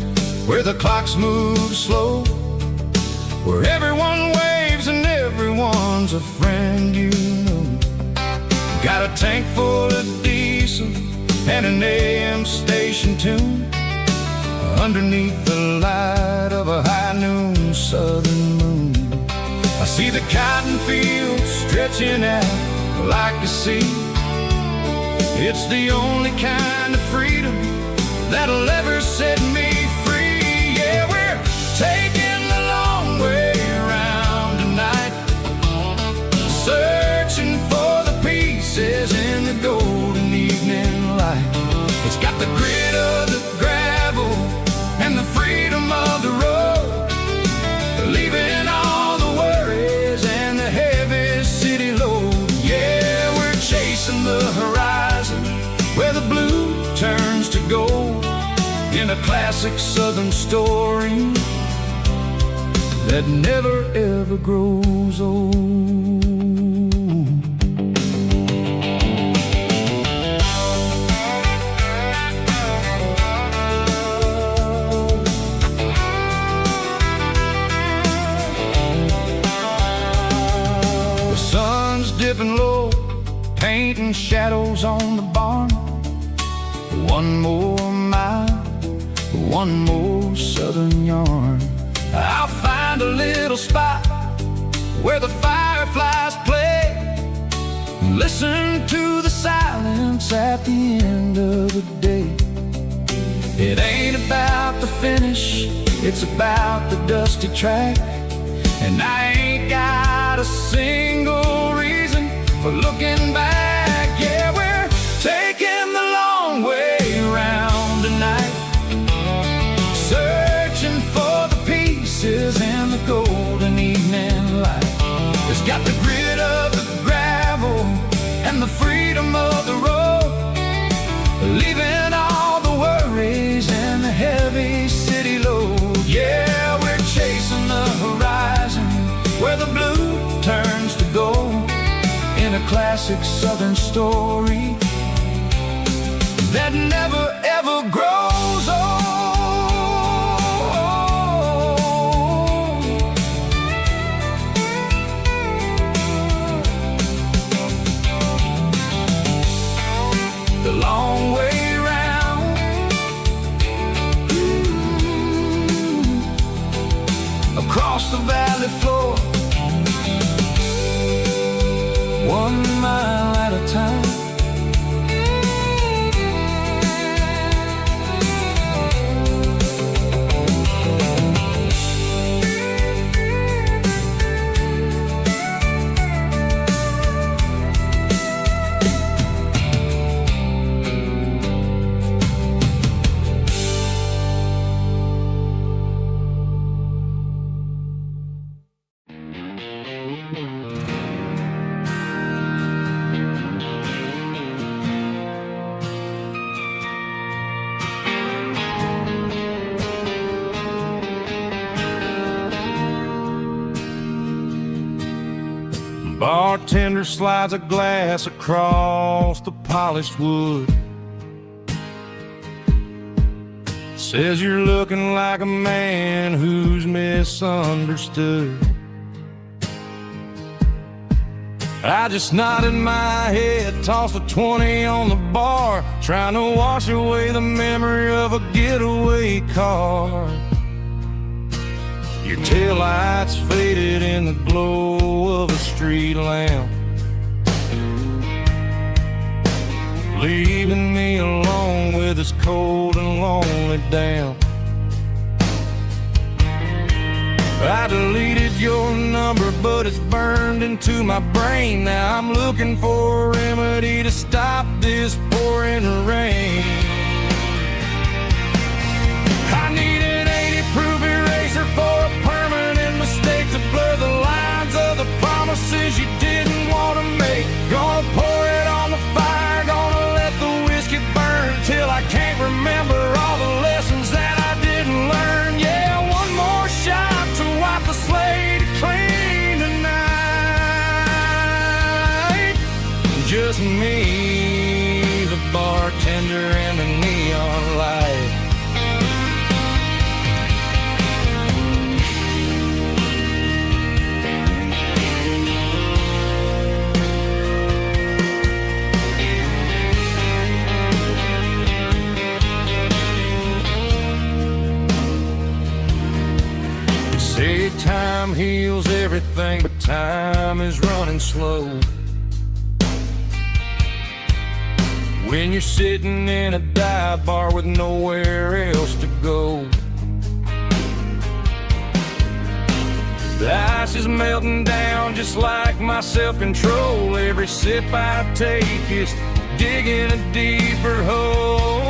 where the clocks move slow, where everyone waves and everyone's a friend you know. Got a tank full of diesel and an AM station tune underneath the light of a high noon southern moon. I see the cotton fields stretching out like a sea. It's the only kind of freedom that'll ever set me free. Yeah, we're taking the long way around tonight, searching for the pieces in the golden evening light. It's got the grit of the gravel and the freedom of the road, leaving all the worries and the heavy city load. Yeah, we're chasing the horizon where the blue turns to gold, in a classic southern story that never ever grows old. The sun's dipping low, painting shadows on the barn. One more mile, one more southern yarn. I'll find a little spot where the fireflies play, listen to the silence at the end of the day. It ain't about the finish, it's about the dusty track. And I ain't got a single reason for looking back. Yeah, we're taking the long way around tonight, searching for the pieces in the golden evening light. It's got the grit of the gravel and the freedom of the road, leaving all the worries and the heavy city load. Yeah, we're chasing the horizon where the blue turns to gold, in a classic southern story that never ever grows old. The long way round, across the valley floor, 1 mile at a time. Bartender slides a glass across the polished wood, says you're looking like a man who's misunderstood. I just nodded my head, tossed a 20 on the bar, trying to wash away the memory of a getaway car. Your taillights faded in the glow of a street lamp, leaving me alone with this cold and lonely damp. I deleted your number, but it's burned into my brain. Now I'm looking for a remedy to stop this pouring rain. I need an 80-proof eraser for a permanent mistake to blur the lines of the promises you didn't want to make. Gonna pour it on the fire, gonna let the whiskey burn till I can't remember all the lessons that I didn't learn. Yeah, one more shot to wipe the slate clean tonight. Just me, the bartender, and the neon light. Say time heals everything, but time is running slow. When you're sitting in a dive bar with nowhere else to go. The ice is melting down just like my self-control. Every sip I take is digging a deeper hole.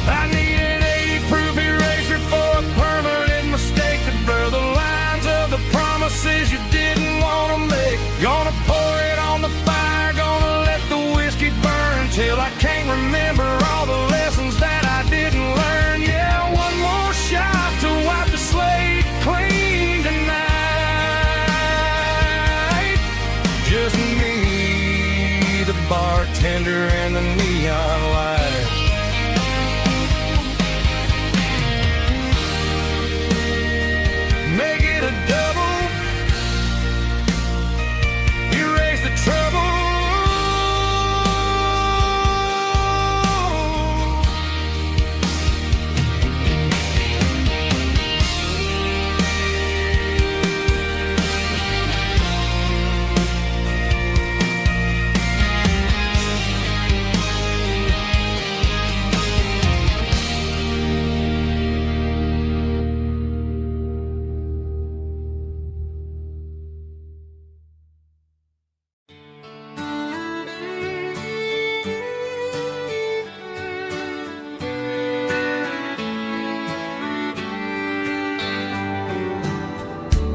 I need an 80-proof eraser for a permanent mistake to blur the lines of the promises you didn't want to make. Gonna pour it on the fire, gonna let the whiskey burn till I can't remember all the lessons that I didn't learn. Yeah, one more shot to wipe the slate clean tonight. Just me, the bartender, and the neon light. Make it a double, erase the trouble.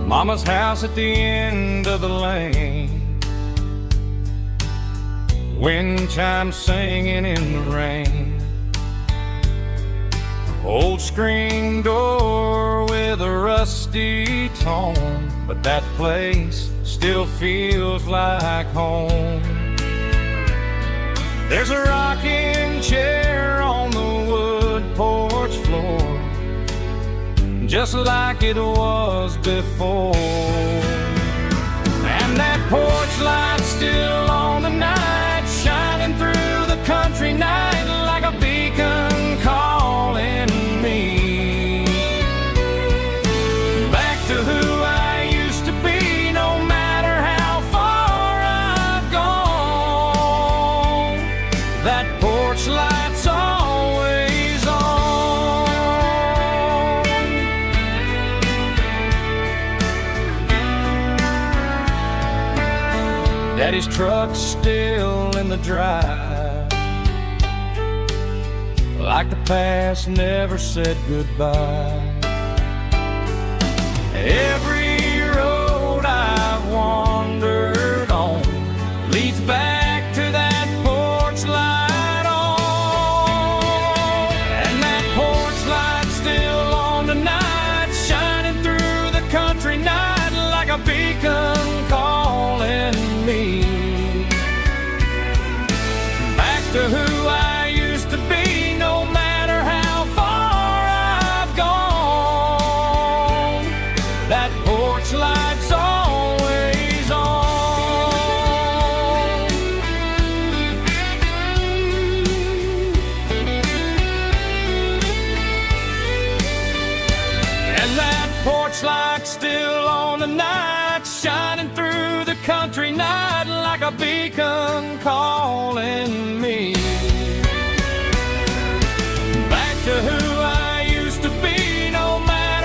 Mama's house at the end of the lane, wind chimes singing in the rain. Old screen door with a rusty tone, but that place still feels like home. There's a rocking chair on the wood porch floor, just like it was before. And that porch light's still on tonight, shining through the country night like a beacon calling me back to who I used to be. No matter how far I've gone, that porch light's always on. Daddy's truck's still in the drive, like the past never said goodbye. Every road I've wandered on leads back to that porch light on. And that porch light's still on tonight, shining through the country night like a beacon calling me back to who I used to be. No matter how far I've gone, that porch light's always on. And that porch light's still on tonight, shining through the country night like a beacon calling me back to who I used to be. No matter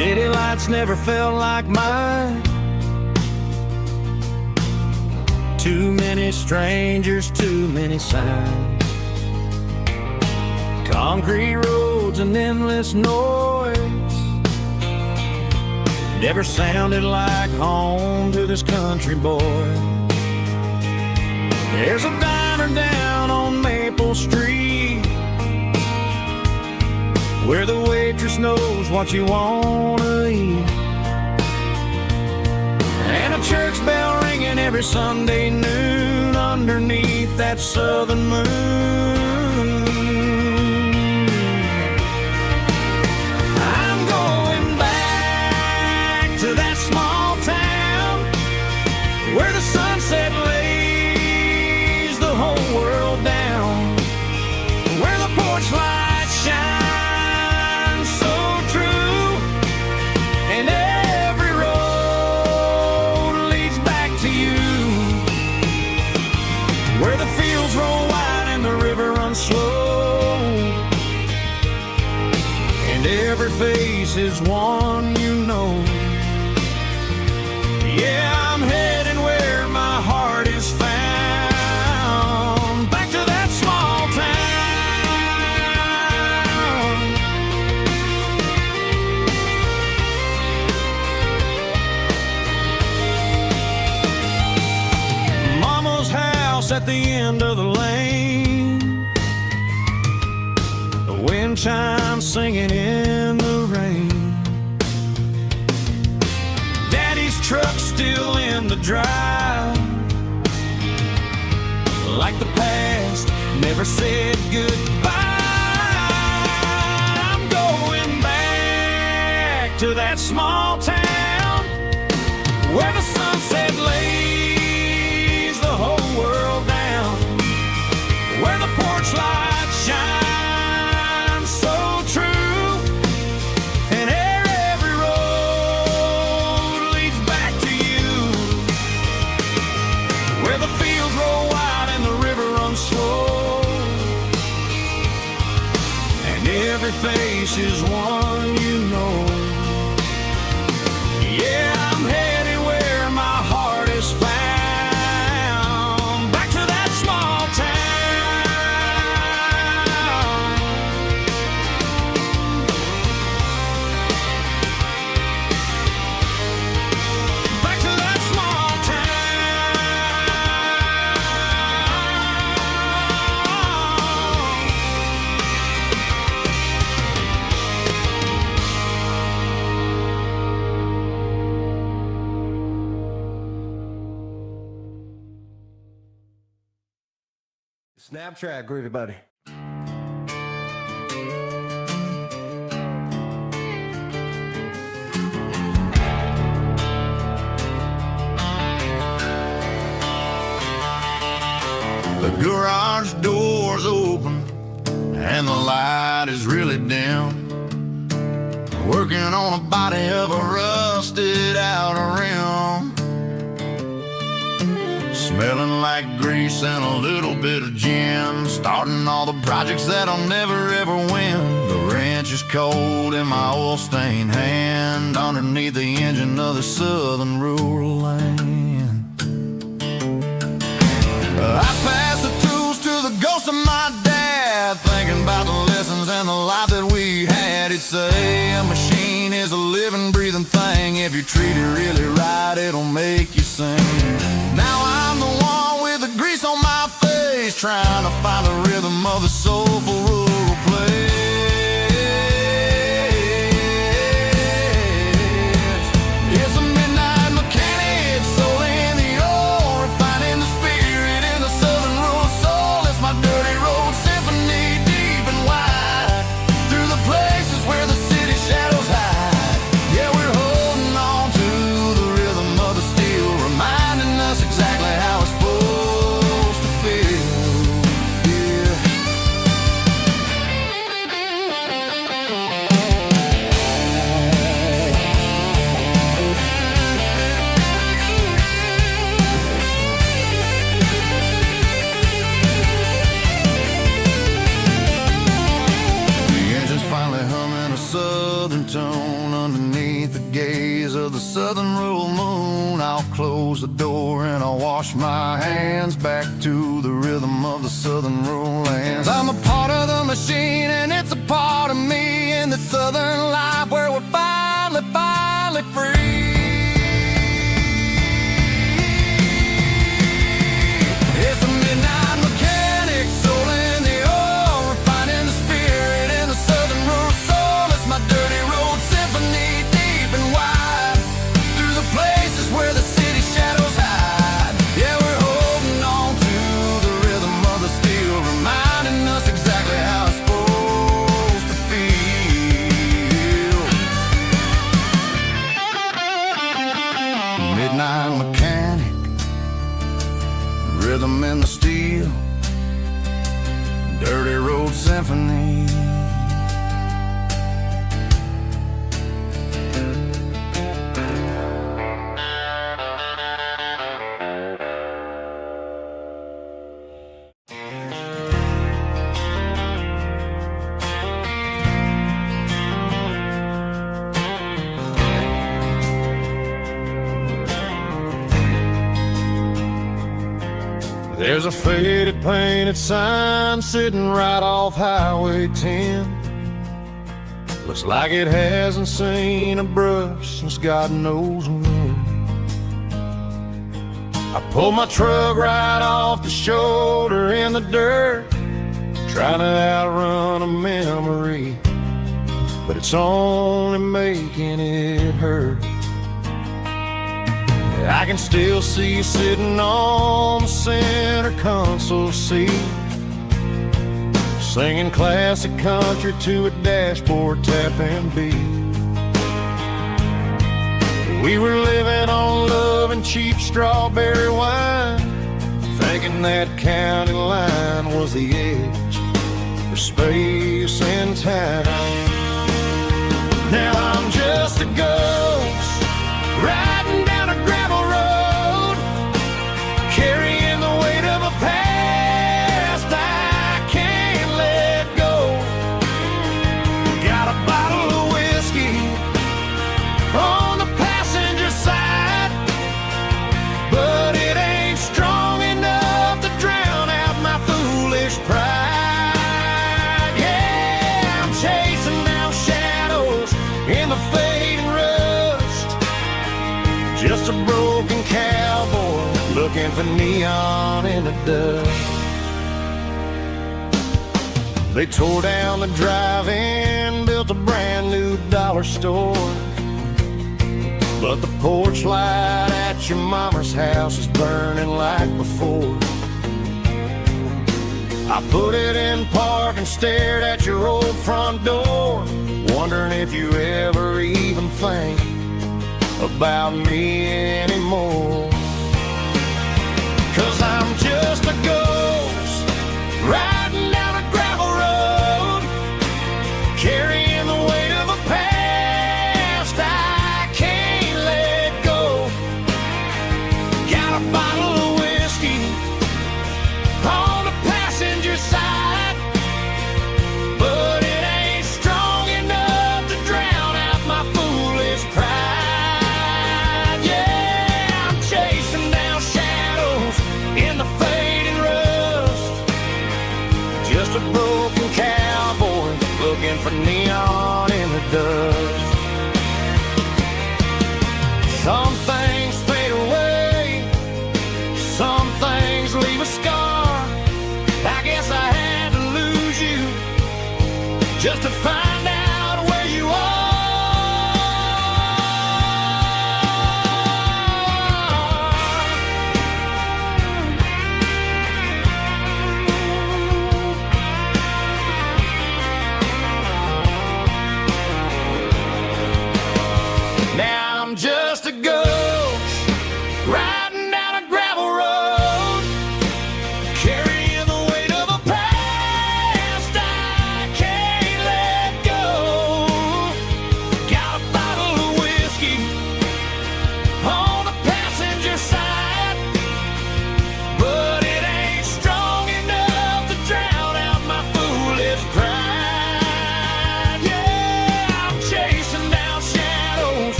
City lights never felt like mine. Too many strangers, too many signs. Concrete roads and endless noise never sounded like home to this country boy. There's a diner down on Maple Street where the waitress knows what you wanna eat, and a church bell ringing every Sunday noon underneath that southern moon. I'm going back to that small town where the sunset lays the whole world down, where the porch lights shine so true, and every road leads back to you, where the fields roll wide and the river runs slow, and every face is one you know. Yeah, I'm heading where my heart is found, back to that small town. Mama's house at the end of the lane, the wind chimes singing in the rain. Daddy's truck still in the drive, like the past never said goodbye. I'm going back to that small town where the sunset lays the whole world down, where the porch lights shine so true, and every road leads back to you, where the fields roll wide and the river runs slow, and every face is one you know. Yeah, I'm headed where my heart is found, back to that small town. Back to that small Snap track, groovy buddy. The garage door's open and the light is really dim. Working on a body of a rusted out rim, smelling like grease and a little bit of gin. Starting all the projects that I'll never ever win. The wrench is cold in my oil-stained hand, underneath the engine of the southern rural land. I pass the tools to the ghost of my dad, thinking about the lessons and the life that we had. He'd say a machine is a living, breathing thing. If you treat it really right, it'll make you sing. Now I'm the one with the grease on my face, trying to find the rhythm of the soulful rural place. It's a midnight mechanic, soul in the ore, refining the spirit in the southern rural soul. It's my dirty road symphony, deep and wide, through the places where the city shadows hide. Yeah, we're holding on to the rhythm of the steel, reminding us exactly how it's supposed to feel. Yeah. rhythm in a southern tone underneath the gaze of the southern roll moon. I'll close the door and I'll wash my hands back to the rhythm of the southern roll lands. I'm a part of the machine and it's a part of me in the southern life where we're finally free. It's a midnight mechanic, soul in the oil, refining the spirit in the southern rural soul. It's my dirty road symphony, deep and wide, through the places where the city shadows hide. Yeah, we're holding on to the rhythm of the steel, reminding us exactly how it's supposed to feel. Midnight mechanic, rhythm in the steel, dirty road symphony. There's a faded painted sign sitting right off Highway 10. Looks like it hasn't seen a brush since God knows when. I pulled my truck right off the shoulder in the dirt, trying to outrun a memory, but it's only making it hurt. I can still see you sitting on the center console seat, singing classic country to a dashboard tapping beat. We were living on love and cheap strawberry wine, thinking that county line was the edge for space and time. Now I'm just a ghost riding down a gravel road, carrying the weight of a past I can't let go. Got a bottle of whiskey on the passenger side, but it ain't strong enough to drown out my foolish pride. Yeah, I'm chasing down shadows in the fading rust, just a broken cowboy looking for neon in the dust. They tore down the drive-in, built a brand new dollar store, but the porch light at your mama's house is burning like before. I put it in park and stared at your old front door, wondering if you ever even think about me anymore. 'Cause I'm just a ghost riding down a gravel road, carrying the weight of a past I can't let go. Got a bottle of whiskey on the passenger side, but it ain't strong enough to drown out my foolish pride. Yeah, I'm chasing down shadows in the fading rust, just a broken cowboy looking for neon in the dust. Some things fade away, some things leave a scar. I guess I had to lose you just to find out where you are. Now I'm just a ghost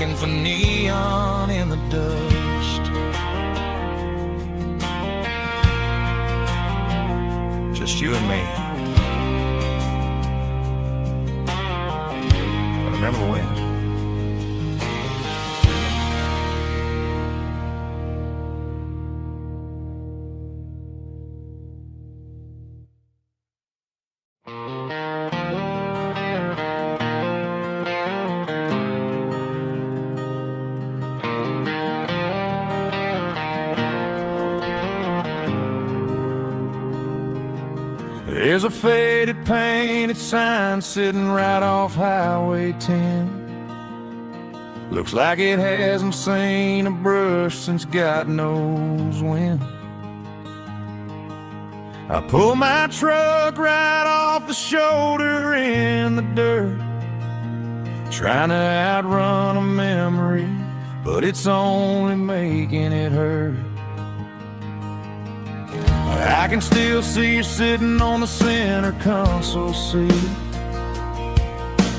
looking for neon in the dust. Just you and me. But remember when? There's a faded painted sign sitting right off Highway 10. Looks like it hasn't seen a brush since God knows when. I pull my truck right off the shoulder in the dirt, trying to outrun a memory, but it's only making it hurt. I can still see you sitting on the center console seat,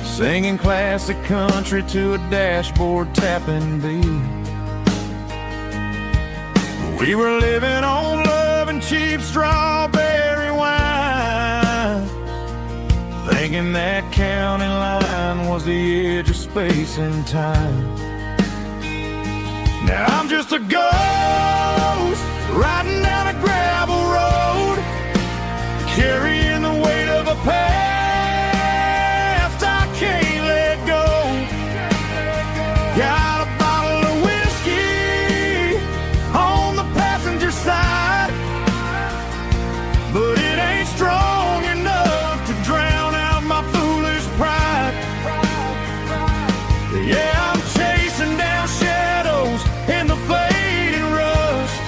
singing classic country to a dashboard tapping beat. We were living on love and cheap strawberry wine, thinking that county line was the edge of space and time. Now I'm just a ghost riding down a gravel road, carrying the weight of a past I can't let go. Got a bottle of whiskey on the passenger side, but it ain't strong enough to drown out my foolish pride. Yeah, I'm chasing down shadows in the fading rust,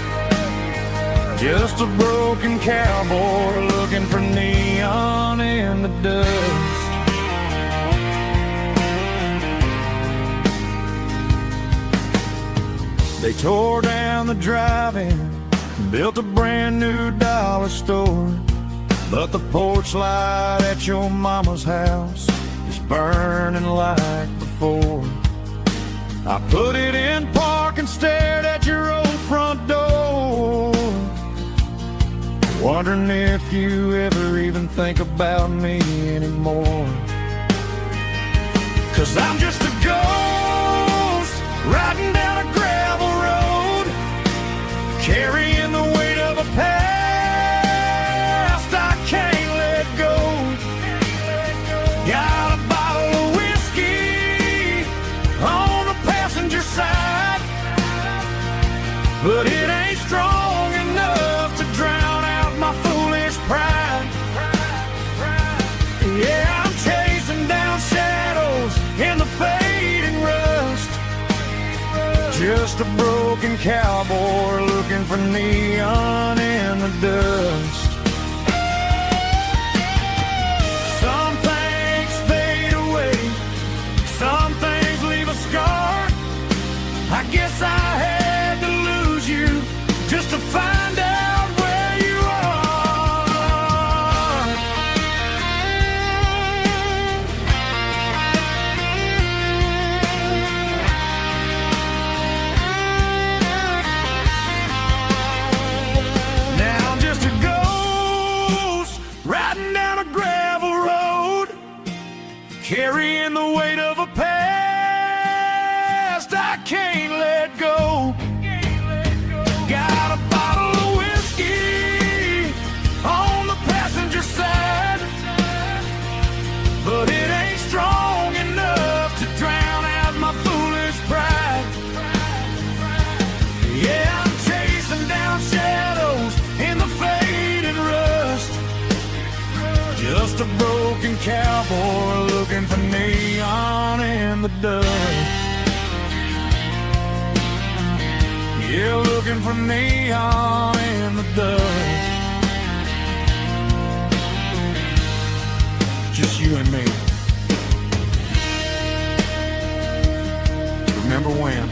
just a broken cowboy looking for neon in the dust. They tore down the drive-in, built a brand new dollar store, but the porch light at your mama's house is burning like before. I put it in park and stared at your old front door, wondering if you ever even think about me anymore. 'Cause I'm just a ghost riding down a gravel road, carrying the weight of a past I can't let go. Got a bottle of whiskey on the passenger side, but it ain't strong enough to drown out my foolish pride. Yeah, I'm chasing down shadows in the fading rust, just a broken cowboy looking for neon in the dust. Some things fade away, some things leave a scar. I guess I had to lose you just to find out where you are. Now I'm just a ghost riding down a gravel road, carrying the weight of a past I can't let go. Got a bottle of whiskey on the passenger side, but it ain't strong enough to drown out my foolish pride. Yeah, I'm chasing down shadows in the fading rust, just a broken cowboy looking for neon in the dust. Yeah, looking for neon in the dust. Just you and me. Remember when?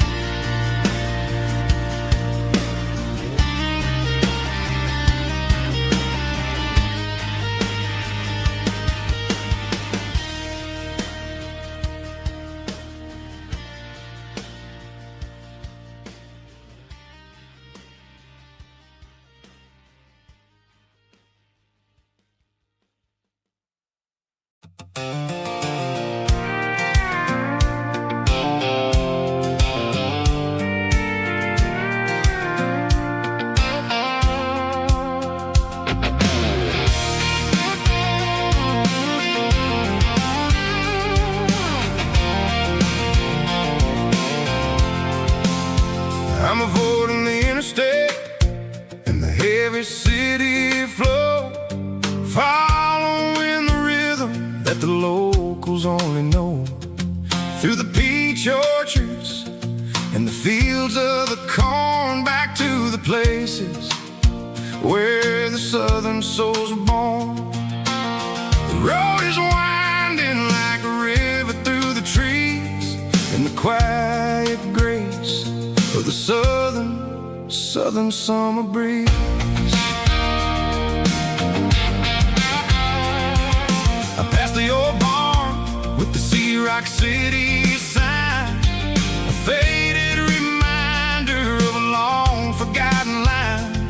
every city flow, following the rhythm that the locals only know. Through the peach orchards and the fields of the corn, back to the places where the southern souls were born. The road is winding like a river through the trees, in the quiet grace of the southern summer breeze. I passed the old barn with the Sea Rock City sign, a faded reminder of a long forgotten line.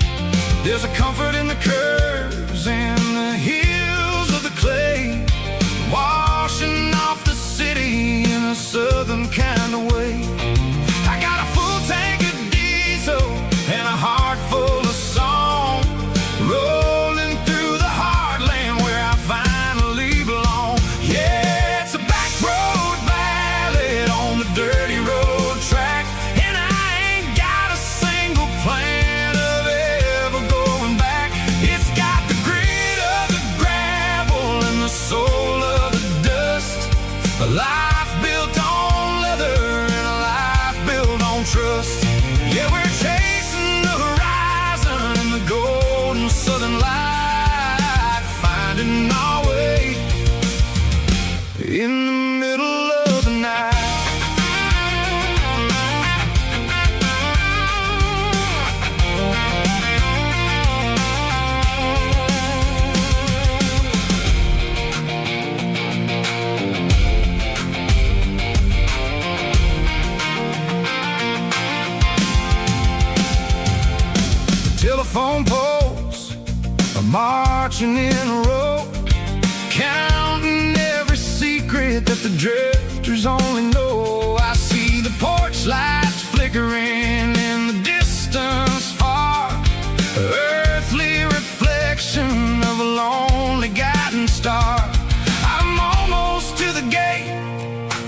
There's a comfort in the curves and the hills of the clay, washing off the city in a southern kind of way. I got a full tank of diesel and a heart full of song, rolling through the heartland where I finally belong. Yeah, it's a back road ballad on the dirty road track, and I ain't got a single plan of ever going back. It's got the grit of the gravel and the soul of the dust, a life built on leather and a life built on trust. Yeah, we're chasing the horizon in the golden southern light, finding our way in the middle of the night. Telephone poles are marching in a row, counting every secret that the drifters only know. I see the porch lights flickering in the distance far, earthly reflection of a lonely guiding star. I'm almost to the gate,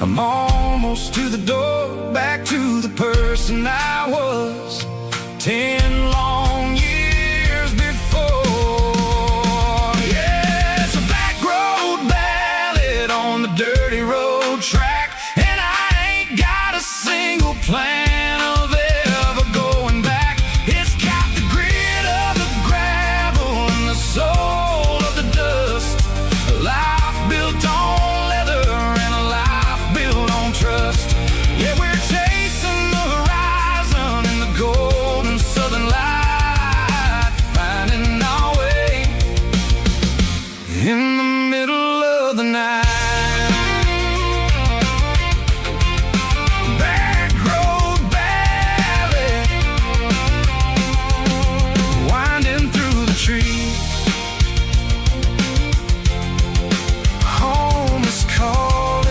I'm almost to the door, back to the person I was 10 long years before. Yeah, it's a back road ballad on the dirty road track, and I ain't got a single plan of ever going back. It's got the grit of the gravel and the soul of the dust, a life built on leather and a life built on trust. Yeah, we're chasing the horizon in the golden southern light, finding our way in the middle of the night. Back road ballad, winding through the trees. Home is calling.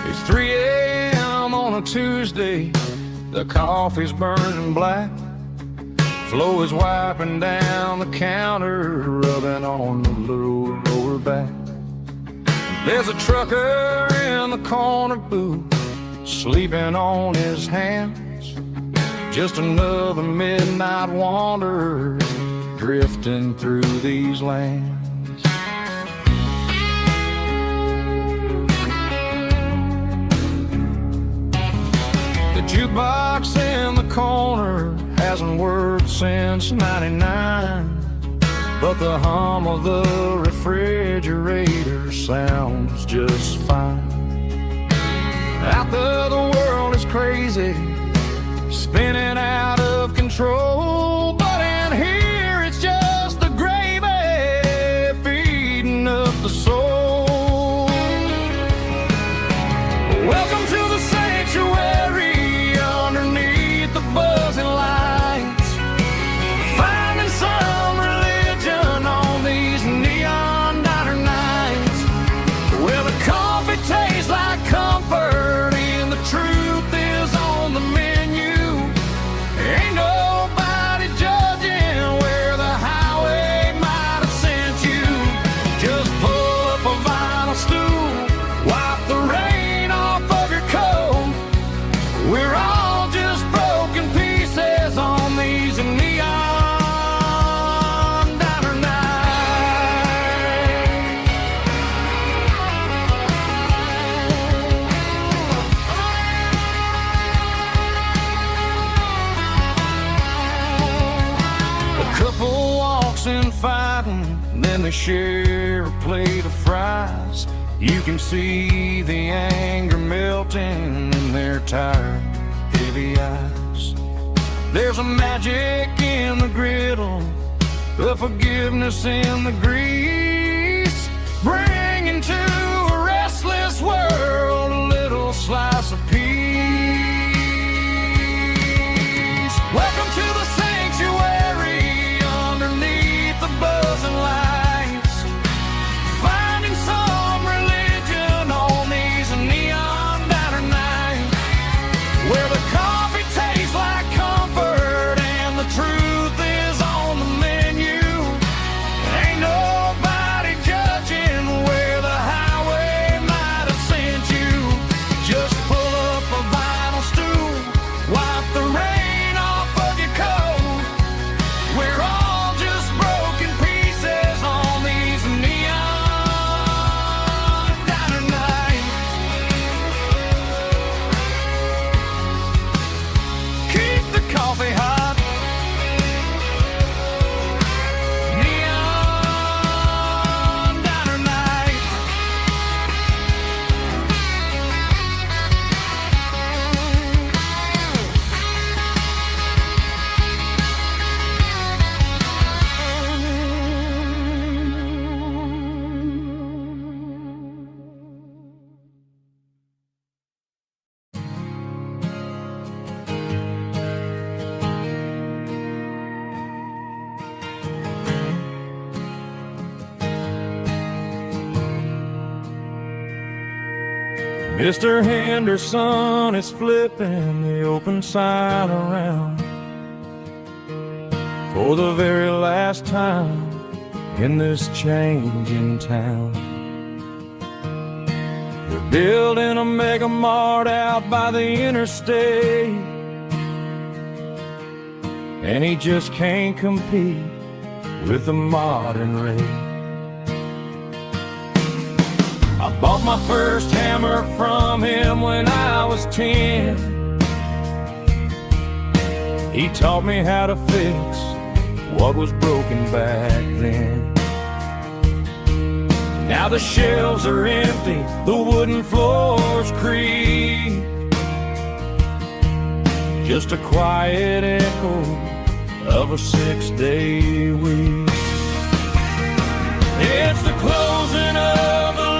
It's 3 a.m. on a Tuesday, the coffee's burning black, Flo is wiping down the counter, rubbing on the little lower back. There's a trucker in the corner booth, sleeping on his hands, just another midnight wanderer drifting through these lands. The jukebox in the corner hasn't worked since '99, but the hum of the refrigerator sounds just fine. Out there the world is crazy, spinning out of control, but in here it's just the gravy feeding up Couple walks and fighting, then they share a plate of fries. You can see the anger melting in their tired, heavy eyes. There's a magic in the griddle, a forgiveness in the grease, bringing to a restless world a little slice of peace. Welcome to the sanctuary underneath the buzzing lights, finding some religion on these neon diner nights, where the coffee tastes like comfort and the truth is on the menu. Ain't nobody judging where the highway might have sent you. Just pull up a vinyl stool, wipe the rain off of your coat. We're all just broken pieces on these neon diner nights. Keep the coffee hot. Neon diner nights. Mr. Henderson is flipping the open sign around for the very last time in this changing town. They're building a mega mart out by the interstate, and he just can't compete with the modern rate. I bought my first hammer from him when I was 10. He taught me how to fix what was broken back then. Now the shelves are empty, the wooden floors creak, just a quiet echo of a 6-day week. It's the closing of the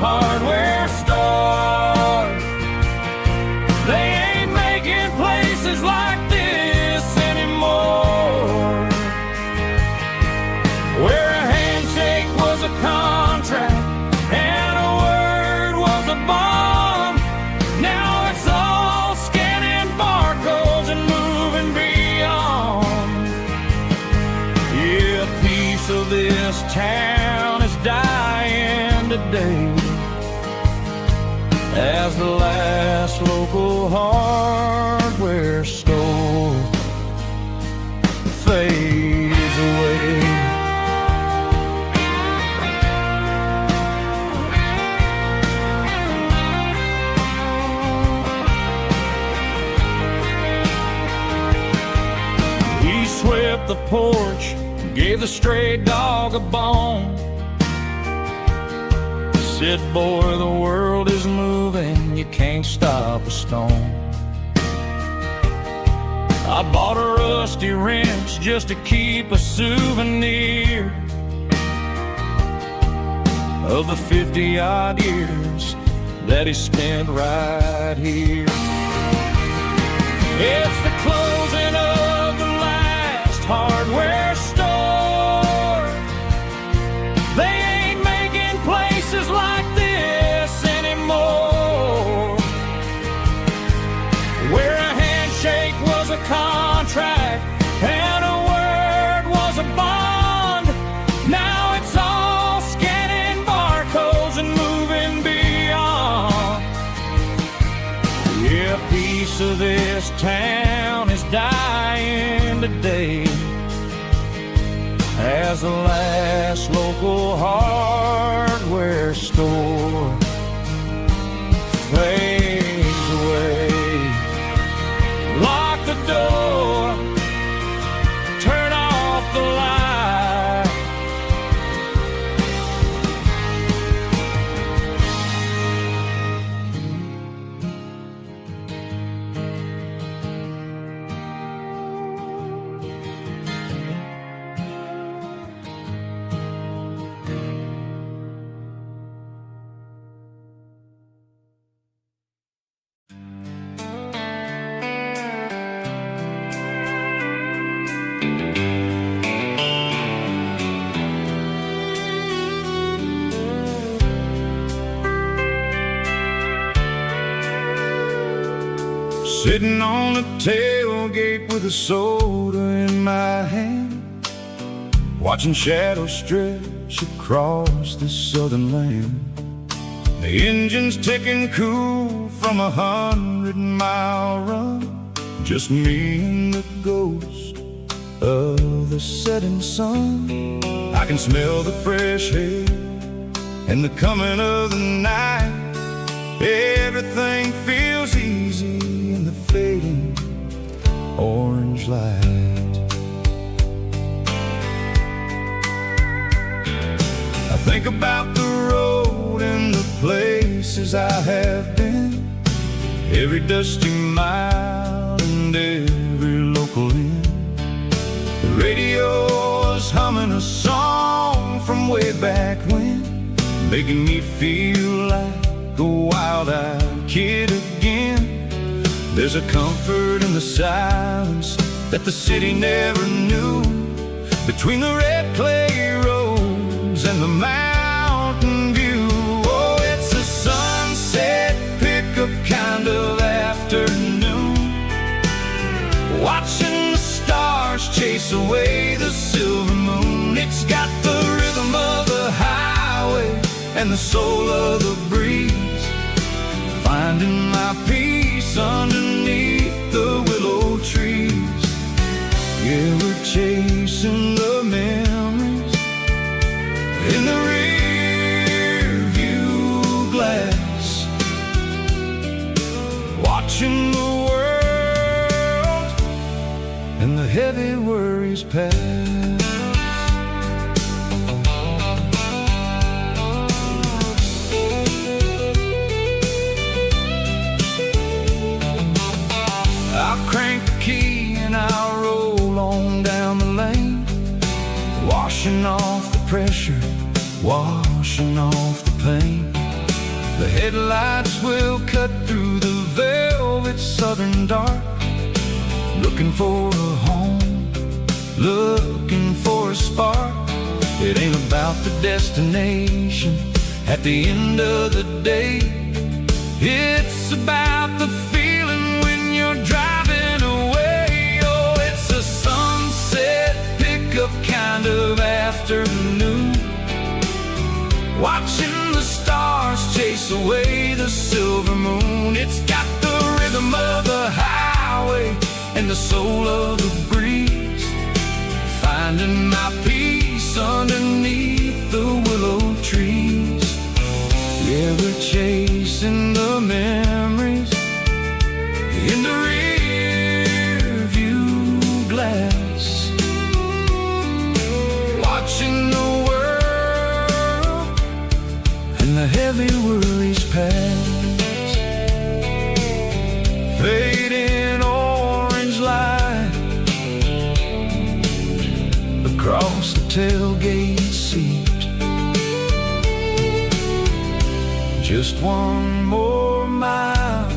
hardware store. They ain't making places like this anymore, where a handshake was a contract and a word was a bond. Now it's all scanning barcodes and moving beyond. Yeah, a piece of this town is dying today as the last local hardware store fades away. He swept the porch, gave the stray dog a bone, said, boy, the world is moving, you can't stop a stone. I bought a rusty wrench just to keep a souvenir of the 50-odd years that he spent right here. It's the closing of the last hardware store. They ain't making places like this anymore, where a handshake was a contract and a word was a bond. Now it's all scanning barcodes and moving beyond. Yeah, a piece of this town is dying today as the last local hardware store fades away. Lock the door, turn off Sitting on the tailgate with a soda in my hand, watching shadows stretch across this southern land. The engine's ticking cool from 100-mile run, just me and the ghost of the setting sun. I can smell the fresh air and the coming of the night. Everything feels easy in the fading orange light. I think about the road and the places I have been, every dusty mile and every local inn. The radio is humming a song from way back when, making me feel like a wild-eyed kid again. There's a comfort in the silence that the city never knew, between the red clay roads and the mountain view. Oh, it's a sunset pickup kind of afternoon, watching the stars chase away the silver moon. It's got the rhythm of the highway and the soul of the breeze, finding my peace underneath the willow trees. Yeah, we're chasing the memories in the rear view glass, watching the world and the heavy worries pass. I'll crank the key and I'll roll on down the lane, washing off the pressure, washing off the pain. The headlights will cut through the velvet southern dark, looking for a home, looking for a spark. It ain't about the destination at the end of the day, it's about the feeling when you're driving away. Oh, it's a sunset pickup kind of afternoon, watching the stars chase away the silver moon. It's got the rhythm of the highway and the soul of the breeze, finding my peace underneath the willow trees. Yeah, we're chasing the memories in the rear view glass, watching the world and the heavy worries pass. Fading orange light across the tailgate seat, just one more mile.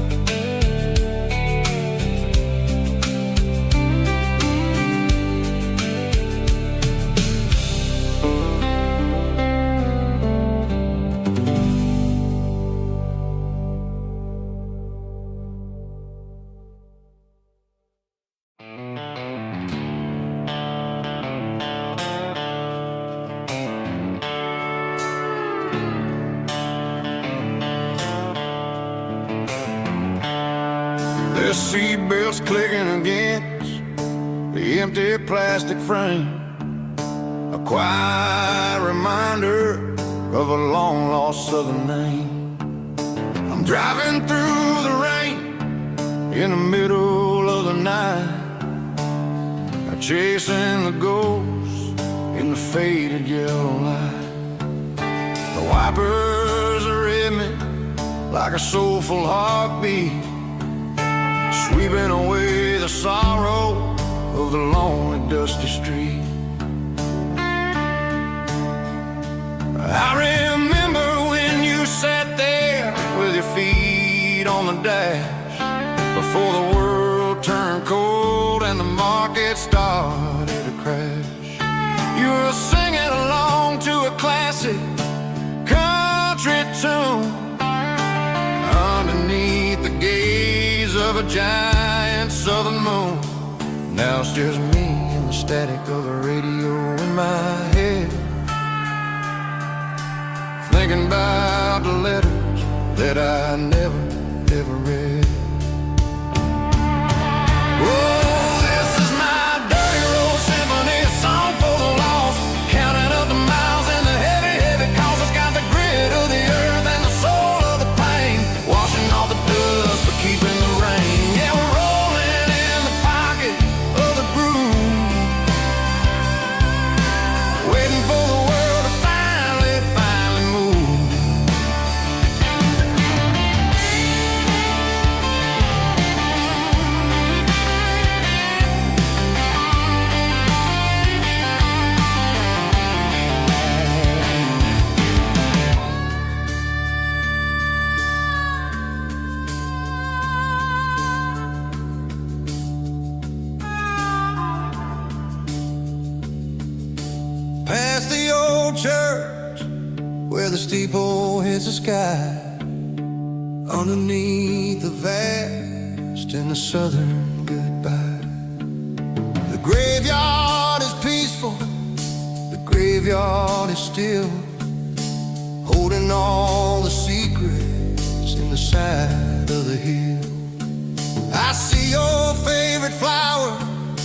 The seatbelts clicking against the empty plastic frame, a quiet reminder of a long-lost southern name. I'm driving through the rain in the middle of the night, chasing the ghosts in the faded yellow light. The wipers are in me like a soulful heartbeat, sweeping away the sorrow of the lonely, dusty street. I remember when you sat there with your feet on the dash, before the world turned cold and the market started to crash. You were singing along to a classic country tune underneath the gaze of of a giant southern moon. Now it's just me and the static of the radio in my head, thinking about the letters that I never, ever read. Oh, this is my dirty road symphony, a song for the lost, counting up the miles and the heavy, heavy calls. It's got the grit of the earth and the soul of the pain, washing off the dust but keeping the rain. Yeah, we're rolling in the pocket of the groove, waiting for the world to finally, finally move. Past the old church where the steeple hits the sky, underneath the vast and the southern goodbye. The graveyard is peaceful, the graveyard is still, holding all the secrets in the side of the hill. I see your favorite flower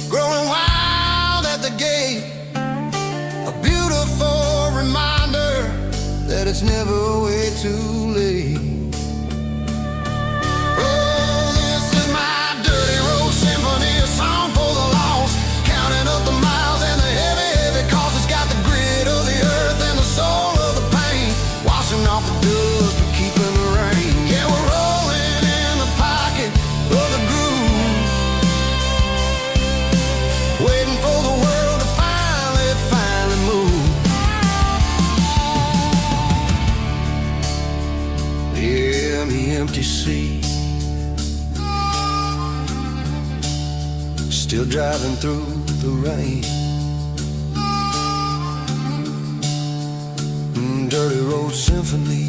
growing wild at the gate, a beautiful reminder that it's never way too late. Oh, this is my dirty road symphony, a song for the lost, counting up the miles and the heavy, heavy calls. It's got the grit of the earth and the soul of the pain, washing off the dust but keeping the rain. Yeah, we're rolling in the pocket of the groove, waiting for the world to finally, finally move. Yeah, the empty sea, still driving through the rain. Dirty road symphony.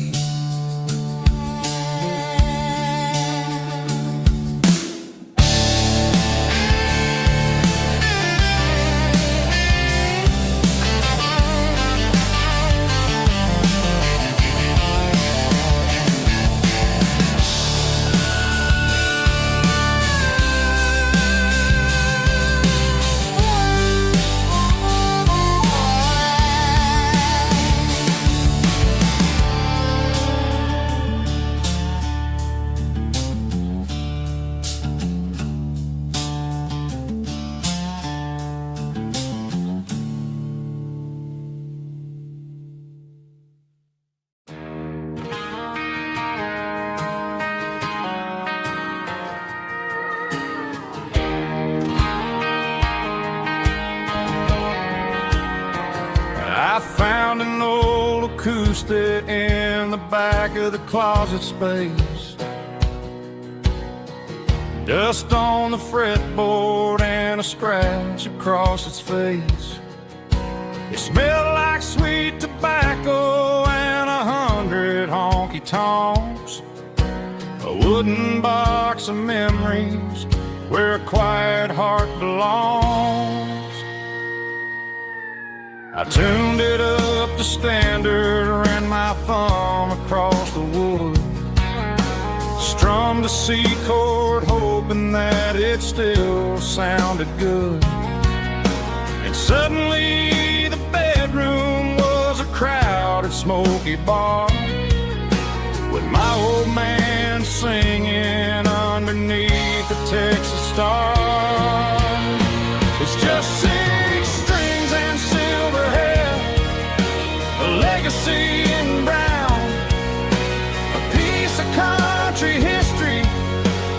I found an old acoustic in the back of the closet space, dust on the fretboard and a scratch across its face. It smelled like sweet tobacco and 100 honky-tonks, a wooden box of memories where a quiet heart belongs. I tuned it up to standard, ran my thumb across the wood, strummed a C chord hoping that it still sounded good. And suddenly the bedroom was a crowded smoky bar, with my old man singing underneath the Texas star. It's just 6 strings and silver hair, a legacy in brown, a piece of country history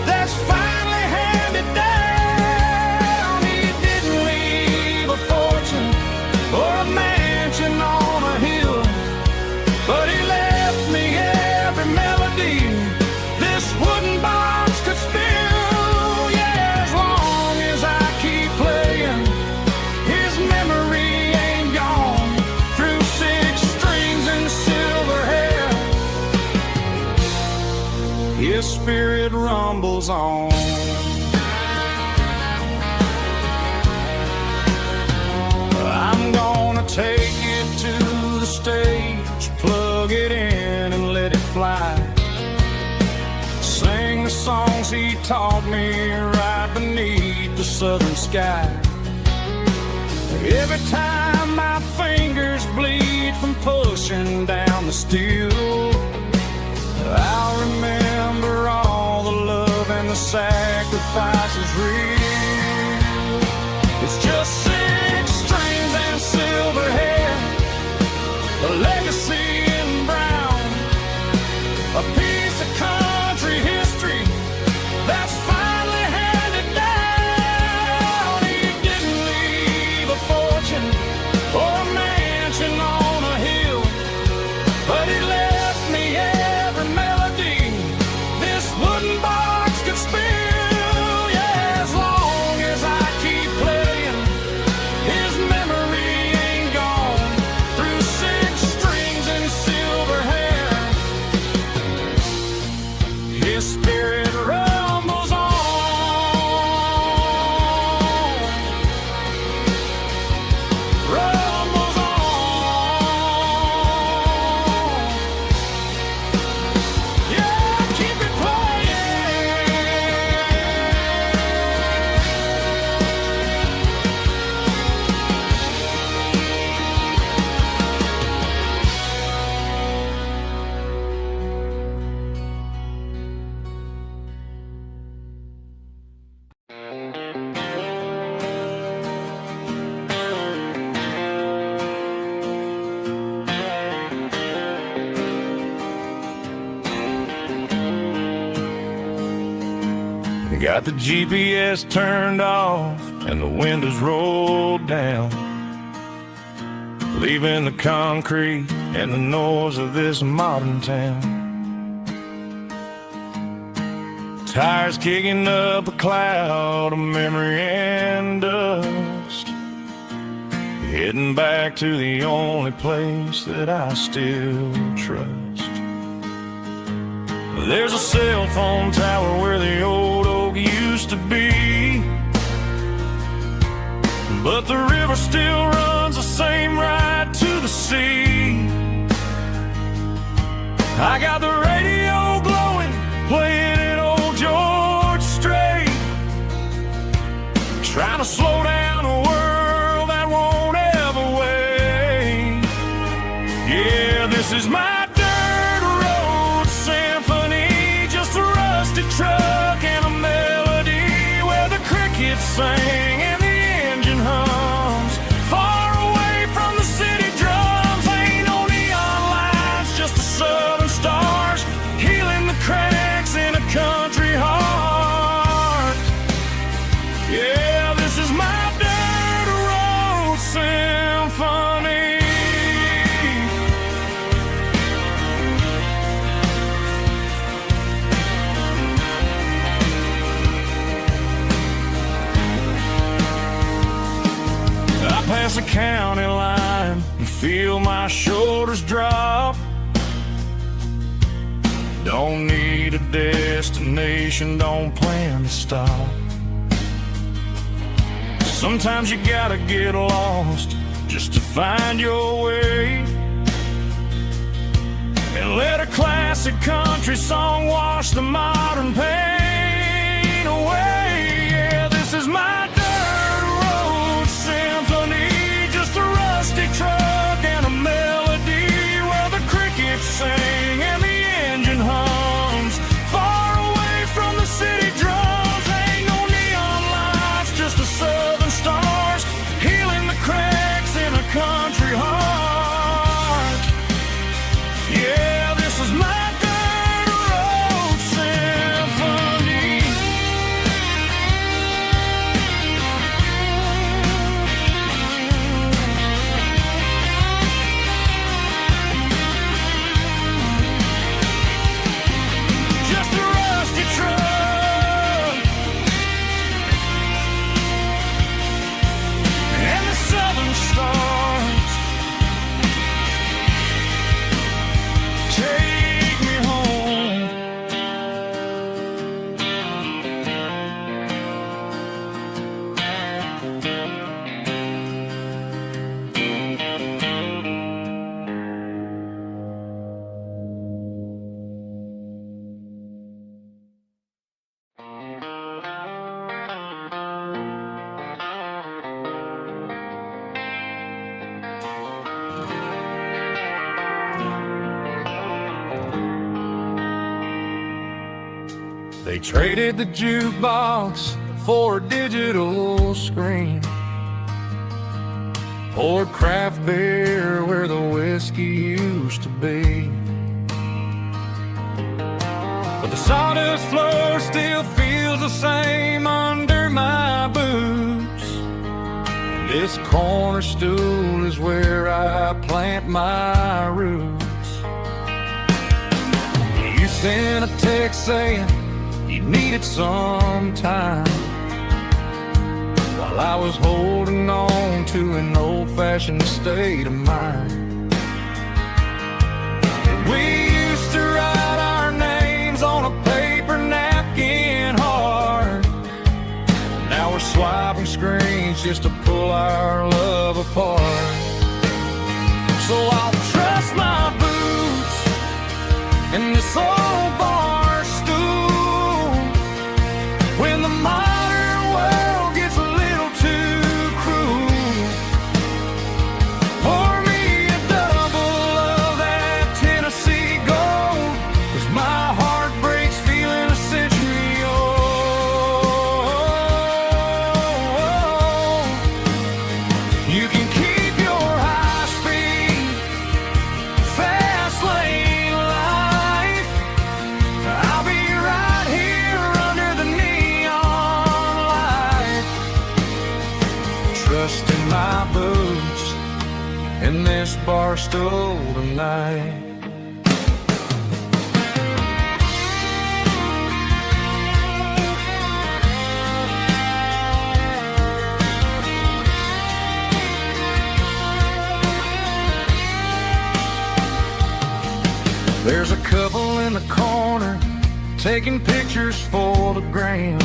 that's finally handed down. He didn't leave a fortune or a mansion on a hill, but he left me every melody this wooden box could spill. Yeah, as long as I spirit rumbles on. I'm gonna take it to the stage, plug it in and let it fly. Sing the songs he taught me right beneath the southern sky. Every time my fingers bleed from pushing down the steel, I'll remember all the love and the sacrifices real. It's just 6 strings and silver hair, a legacy in brown, a piece of country history that's finally handed down. He didn't leave a fortune or a mansion on a hill, but he left me every melody this wooden box could spill. Yeah, as long as I keep playing, his memory ain't gone. Through 6 strings and silver hair, his spirit rumbles on. Rumbles on. Yeah, keep it Got the GPS turned off and the windows rolled down, leaving the concrete and the noise of this modern town. Tires kicking up a cloud of memory and dust, heading back to the only place that I still trust. There's a cell phone tower where the old oak used to be, but the river still runs the same right to the sea. I got the radio glowing, playing an old George Strait, trying to slow down a world that won't ever wait. Yeah, this is my dirt road symphony, just a rusty truck and a melody where the crickets sing and the engine hums. Far away from the city drums, ain't no neon lights, just the southern stars healing the cracks in a country heart. Yeah, this is my dirt road symphony. I pass the county line and feel my shoulders drop. Don't need a destination, don't plan to stop. Sometimes you gotta get lost just to find your way, and let a classic country song wash the modern pain away. Yeah, this is my dirt road symphony, just a rusty truck and a melody where the crickets sing and the engine hums. Far away from the city drums, ain't no neon lights, just the southern stars healing the cracks in a country heart. Yeah, this is my dirt road symphony. They traded the jukebox for a digital screen, poured craft beer where the whiskey used to be. But the sawdust floor still feels the same under my boots. This corner stool is where I plant my roots. You sent a text saying you needed some time, while I was holding on to an old-fashioned state of mind. We used to write our names on a paper napkin hard. Now we're swiping screens just to pull our love apart. So I'll trust my boots and this old bar stool when the modern world gets a little too cruel. Pour me a double of that Tennessee Gold, 'cause my heart breaks feeling a century old. You can keep your high-speed, fast lane life. I'll be right here under the neon light, trusting my boots in this bar stool tonight. There's a couple in the corner taking pictures for the gram,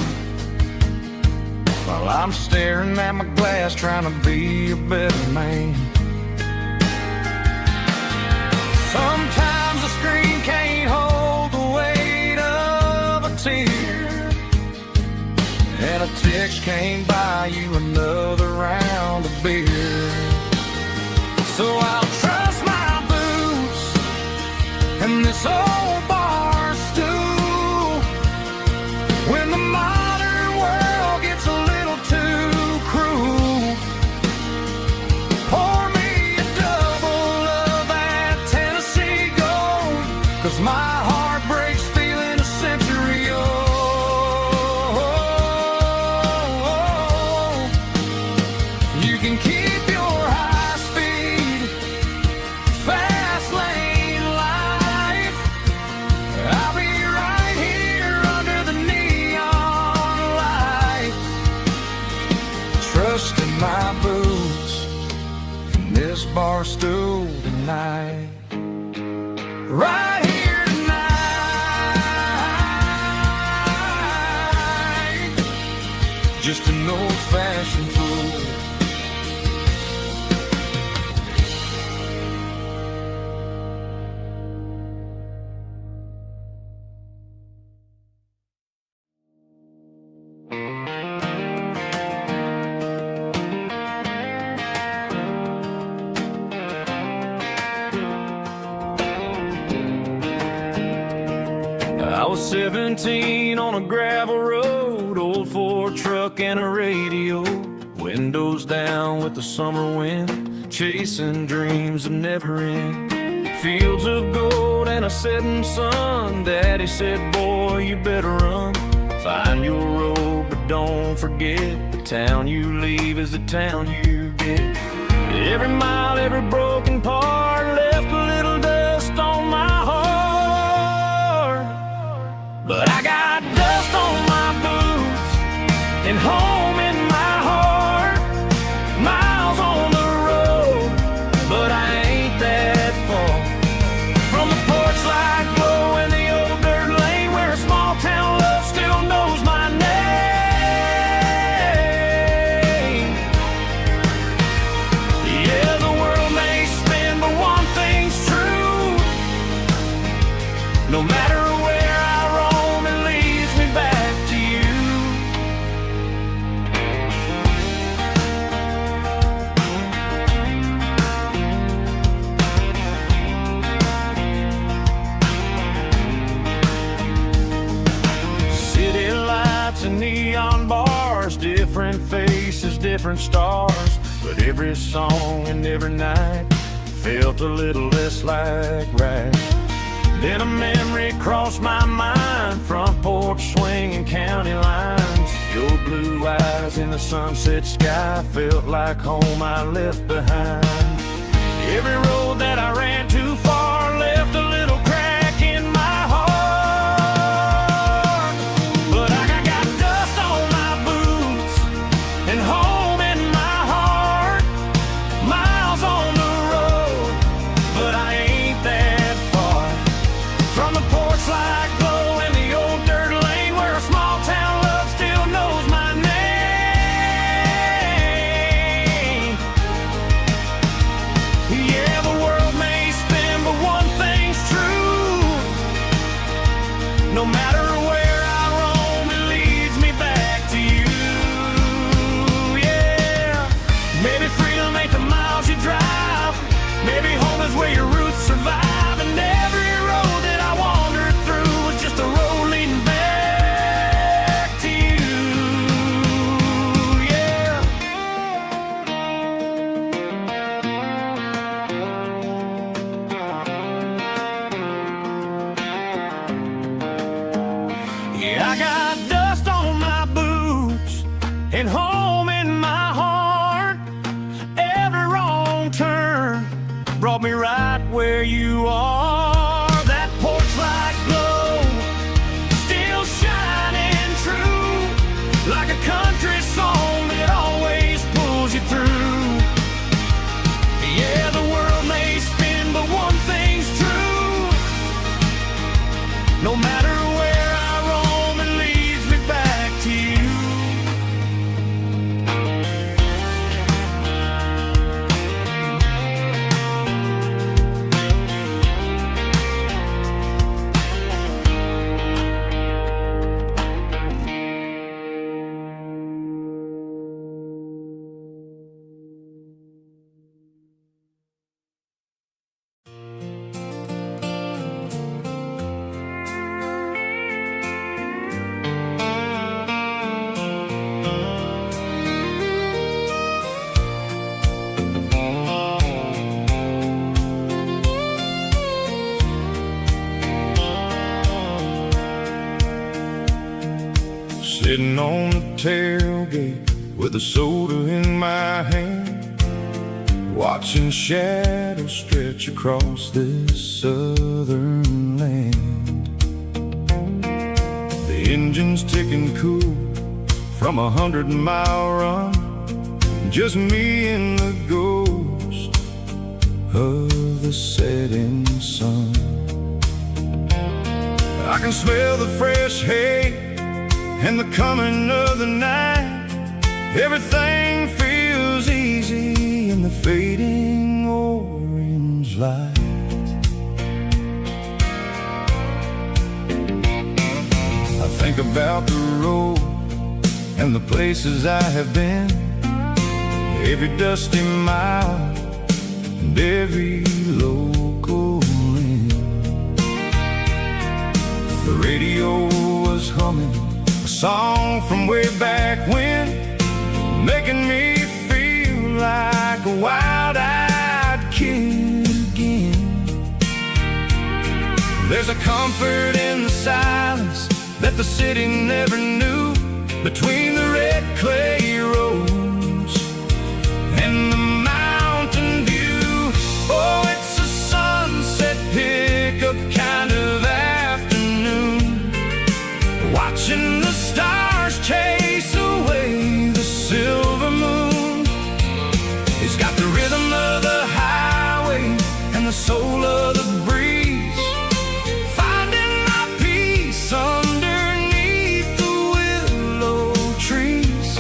while I'm staring at my glass trying to be a better man. Sometimes the screen can't hold the weight of a tear, and a text can't buy you another round of beer. So I'll trust my boots and this old bar stool when the modern world gets a little too cruel. Pour me a double of that Tennessee Gold, 'cause my heart breaks feeling a century old. You can keep your high-speed, fast lane life. I'll be right here under the neon light, trusting my boots in this bar stool tonight. Right here tonight, just an old-fashioned fool. I was 17 on a gravel road, old Ford truck and a radio, windows down with the summer wind, chasing dreams that never end. Fields of gold and a setting sun. Daddy said, boy, you better run. Find your road, but don't forget, the town you leave is the town you get. Every mile, every broken part left a little dust on my heart. But I got dust on my boots and home in my heart. Miles on the road, but I ain't that far from the porch light glow and the old dirt lane where a small town love still knows my name. Yeah, the world may different stars, but every song and every night felt a little less like right. Then a memory crossed my mind, front porch swinging county lines. Your blue eyes in the sunset sky felt like home I left behind. Every road that I ran too far left a little crack in my heart. But I got dust on my boots and home in my heart. Miles on the road, but I ain't that far from the porch light glow and the old dirt lane where a small town love still knows my name. Yeah, the world may spin, but one thing's true. No matter where I roam, it leads me back to you. Yeah, maybe freedom ain't the miles you drive. Maybe home is where your roots survive. And every road that I wandered through was just a road leading back to you. Yeah. Yeah, I got dust on my boots and home in my heart. Every wrong turn brought me right where you are. That porch light glow still shining true, like a country song that always pulls you through. Yeah, the world may spin, but one thing's true. No matter where I roam, it leads me back to you. Sitting on the tailgate with a soda in my hand, watching shadows stretch across this southern land. The engine's ticking cool from 100-mile run, just me and the ghost of the setting sun. I can smell the fresh hay and the coming of the night. Everything feels easy in the fading orange light. I think about the road and the places I have been, every dusty mile and every local inn. The radio was humming a song from way back when, making me feel like a wild-eyed kid again. There's a comfort in the silence that the city never knew, between the red clay roads and the mountain view. Oh, it's a sunset pickup kind of afternoon, watching the stars chase away the silver moon. It's got the rhythm of the highway and the soul of the breeze, finding my peace underneath the willow trees.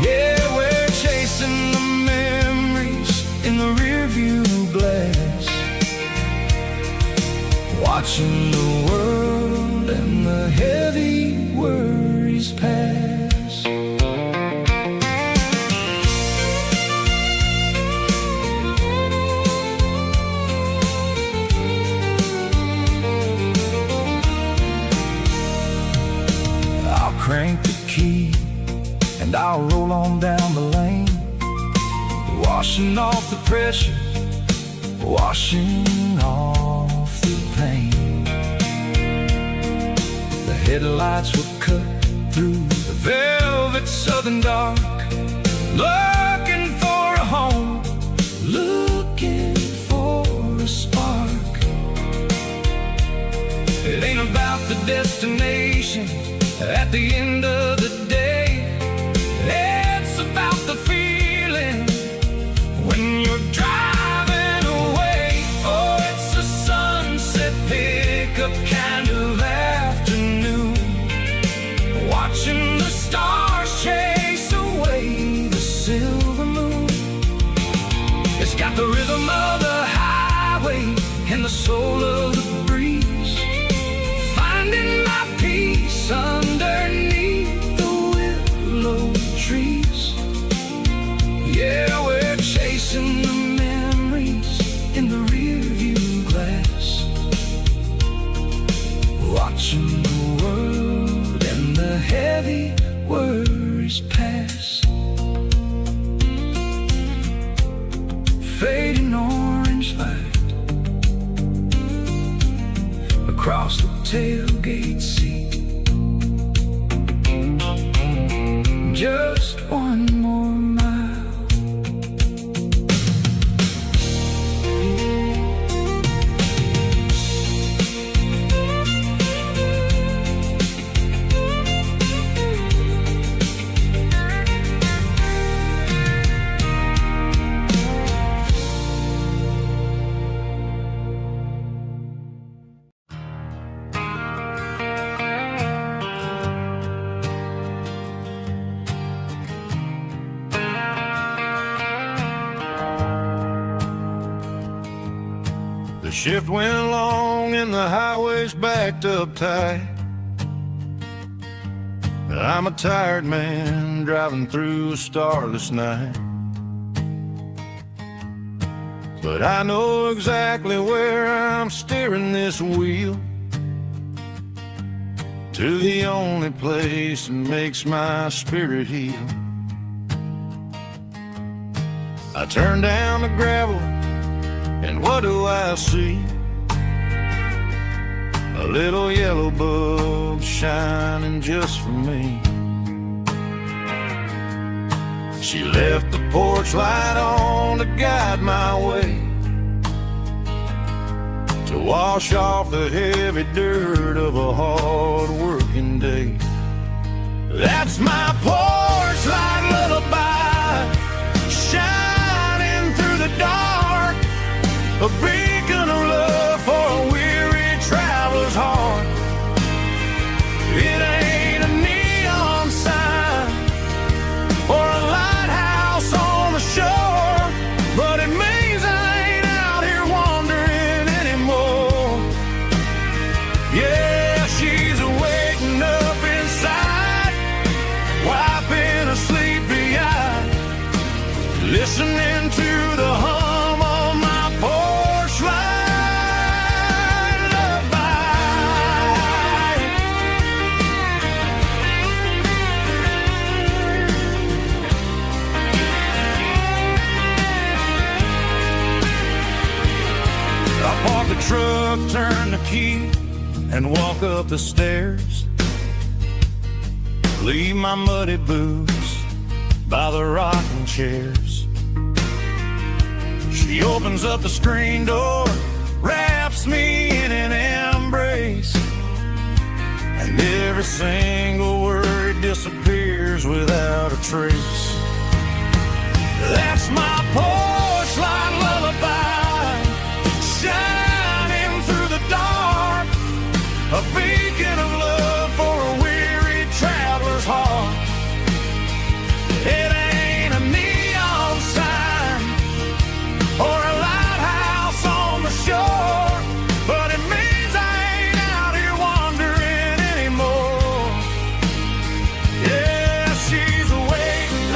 Yeah, we're chasing the memories in the rearview glass, watching the world and the heavy worries pass. I'll crank the key and I'll roll on down the washing off the pressure, washing off the pain. The headlights were cut through the velvet southern dark, looking for a home, looking for a spark. It ain't about the destination at the end of the day, it's about the feeling when you're driving away. Oh, it's a sunset pickup kind of afternoon, watching the stars chase away the silver moon. It's got the rhythm of the highway and the soul of the breeze, finding my peace underneath the willow trees. Yeah, we're chasing the memories in the rearview glass, watching the world and the heavy worries pass. Fading orange light across the tailgate seat. Just one more mile. The shift went along and the highway's backed up tight. I'm a tired man driving through a starless night, but I know exactly where I'm steering this wheel, to the only place that makes my spirit heal. I turn down the gravel, and what do I see? A little yellow bulb shining just for me. She left the porch light on to guide my way, to wash off the heavy dirt of a hard working day. That's my porch light lullaby, shining through the dark, a beacon of love for a weary traveler's heart. It ain't a neon sign or a lighthouse on the shore, but it means I ain't out here wandering anymore. Yeah, she's waking up inside, wiping a sleepy eye, listening to the hum of my porch light lullaby. I park the truck, turn the key, and walk up the stairs. Leave my muddy boots by the rocking chairs. She opens up the screen door, wraps me in an embrace, and every single word disappears without a trace. That's my porch light lullaby, shining through the dark, a beacon of love for a weary traveler's heart. It ain't a neon sign or a lighthouse on the shore, but it means I ain't out here wandering anymore. Yeah, she's waking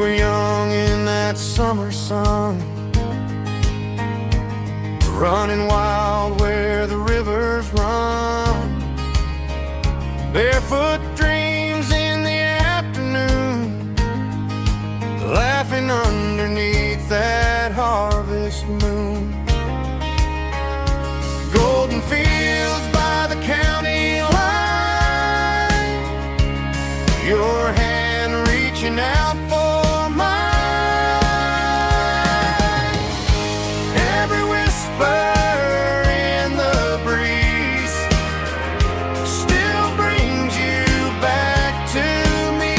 were young in that summer sun, running wild where the rivers run, barefoot dreams in the afternoon, laughing underneath that harvest moon. Golden fields by the county line, your hand reaching out for mine. Every whisper in the breeze still brings you back to me.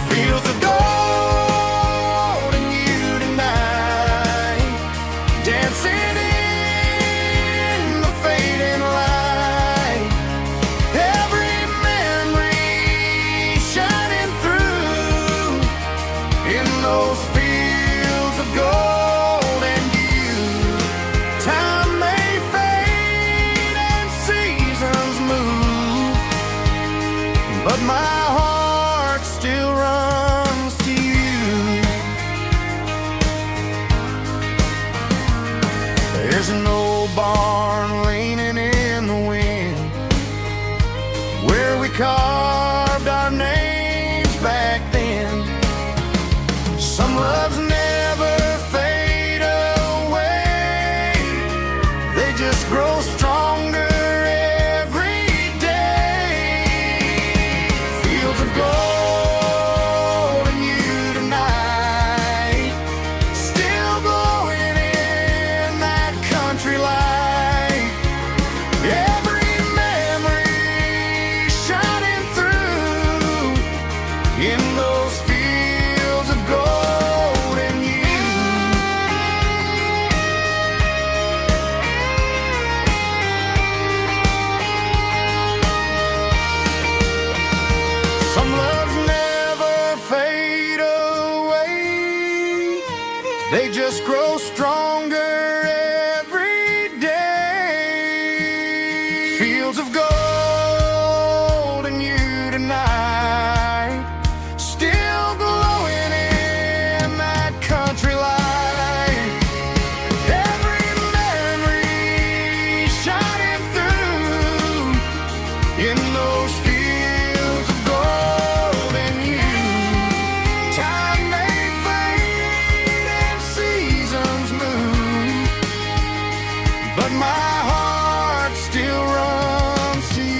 Fields of gold and you tonight, dancing in the fading light. Every memory shining through in those fields of gold and you. Time may fade and seasons move, but my heart still runs to you. There's an old barn leaning in the wind where we carved our names back then. Some loves never fade away, they just grow stronger every day. Fields of gold and you tonight, still glowing in that country light. Every memory shining through in those fields of gold and you. Some loves never fade away, they just grow stronger every day. Fields of gold and you tonight, still glowing in that country light. Every memory shining through in those fields of gold and you. Time may fade and seasons move, but my heart still runs to you.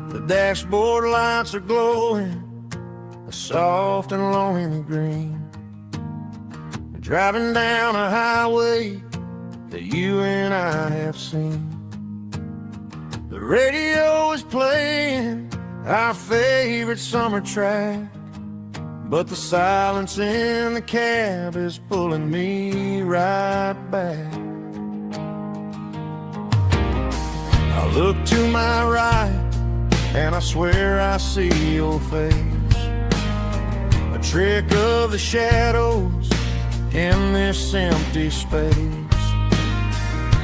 The dashboard lights are glowing a soft and lonely green. Driving down a highway that you and I have seen. The radio is playing our favorite summer track, but the silence in the cab is pulling me right back. I look to my right and I swear I see your face, a trick of the shadows in this empty space.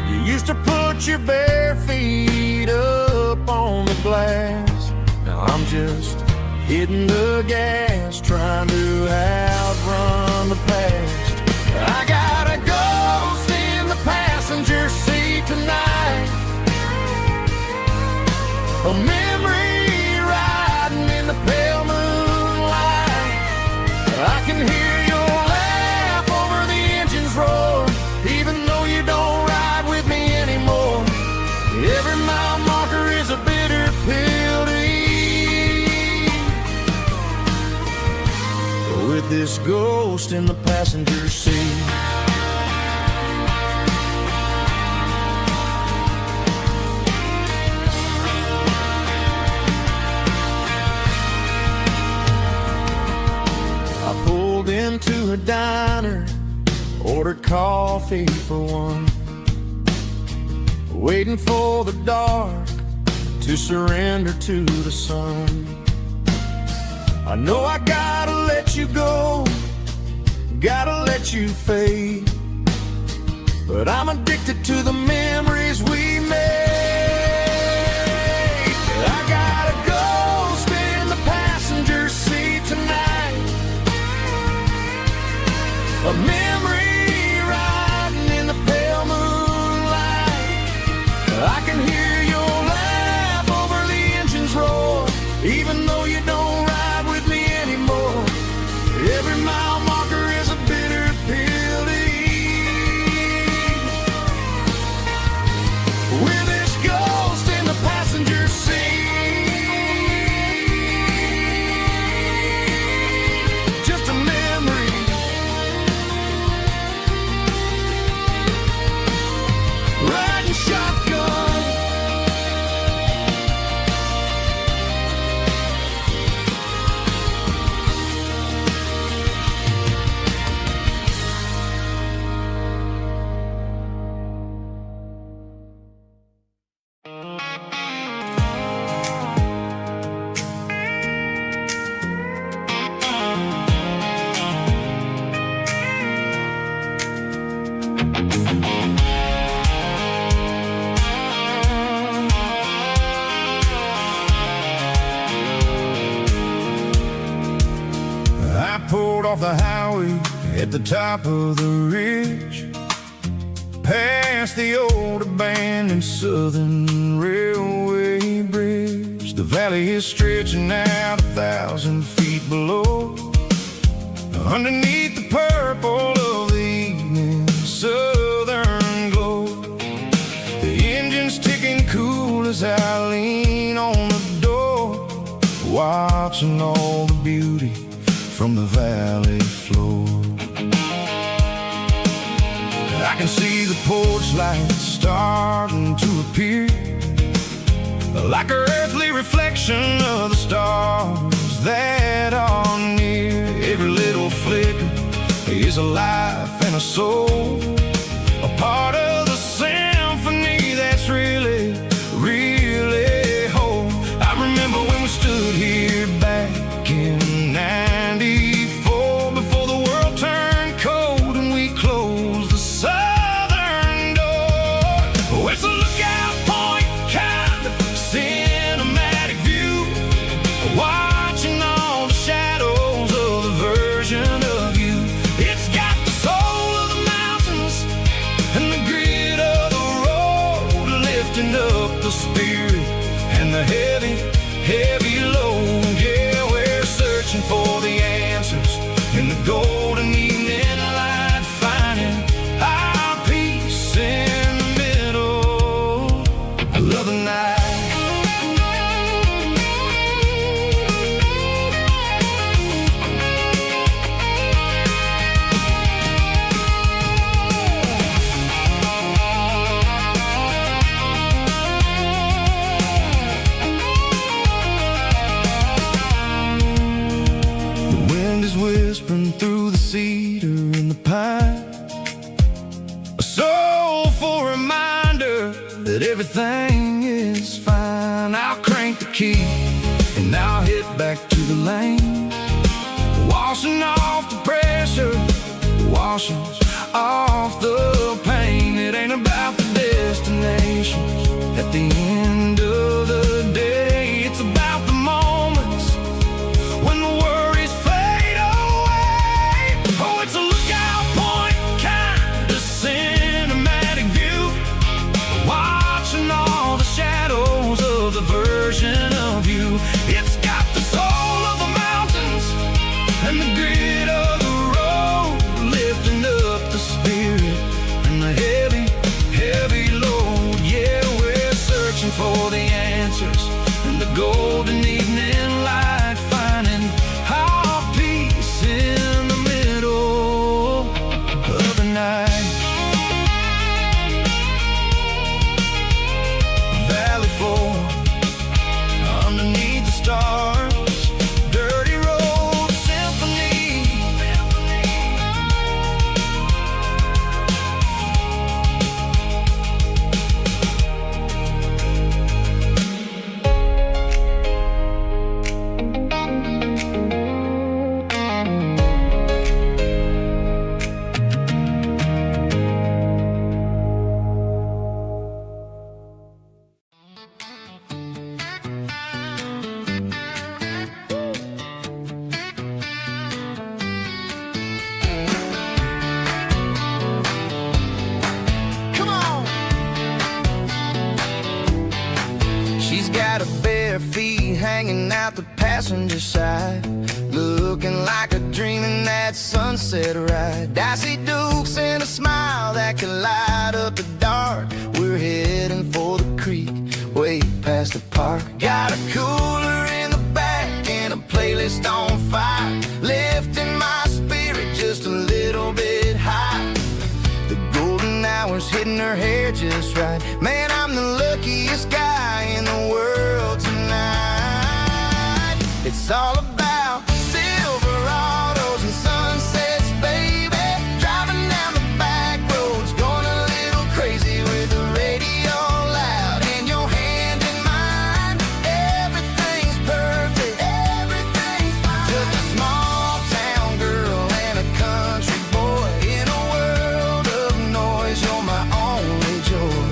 You used to put your bare feet up on the glass. Now I'm just hitting the gas, trying to outrun the past. I got a ghost in the passenger seat tonight, a memory riding in the pale moonlight. I can hear your laugh over the engine's roar, even though you don't ride with me anymore. Every mile marker is a bitter pill to eat, with this ghost in the passenger seat. ordered coffee for one, waiting for the dark to surrender to the sun. I know I gotta let you go, gotta let you fade, but I'm addicted to the memories we made. I gotta go spin the passenger seat tonight, a memory riding in the pale moonlight. I can hear your laugh over the engine's roar, even though you don't ride with me anymore. Every mile marker is a bitter pill to eat. With this ghost in the passenger seat, just a memory, riding shotgun. I pulled off the highway at the top of the ridge, past the old abandoned Southern Railway bridge. The valley is stretching out 1,000 feet below, underneath the purple of the evening southern glow. The engine's ticking cool as I lean on the door, watching all the beauty from the valley floor. I can see the porch lights starting to appear, like an earthly reflection of the stars that are near. Every little flicker is a life and a soul, a part of the symphony that's really, really whole. I remember when we stood here back in '94, before the world turned cold and we closed the southern door. Oh, it's a lookout point, kind of cinematic view, watching all the shadows of the version of you. It's got the soul of the mountains and the grit of the road, lifting up the spirit and the heavy, heavy load. Yeah, we're searching for the answers in the golden evening light, finding our peace in the middle of the night. The wind is whispering through the cedar and the pine, a soulful reminder that everything is fine. I'll crank the key and I'll hit back to the lane, washing off the pressure, washing off the pain. It ain't about the destinations at the end of the day, it's about the moments when the worries fade away. Oh, it's a lookout point, kind of cinematic view, watching all the shadows of the version of you. It's got the soul of the mountains and the grit of the road, lifting up the spirit and the heavy, heavy load. Yeah, we're searching for the answers sitting out the passenger side, looking like a dream in that sunset ride. I see Dukes and a smile that can light up the dark. We're heading for the creek, way past the park. Got a cooler in the back and a playlist on fire, lifting my spirit just a little bit high. The golden hours hitting her hair just right. Man, I'm the luckiest guy in the world tonight. It's all about Silverados and sunsets, baby. Driving down the back roads, going a little crazy with the radio loud and your hand in mine. Everything's perfect, everything's fine. Just a small town girl and a country boy in a world of noise. You're my only joy.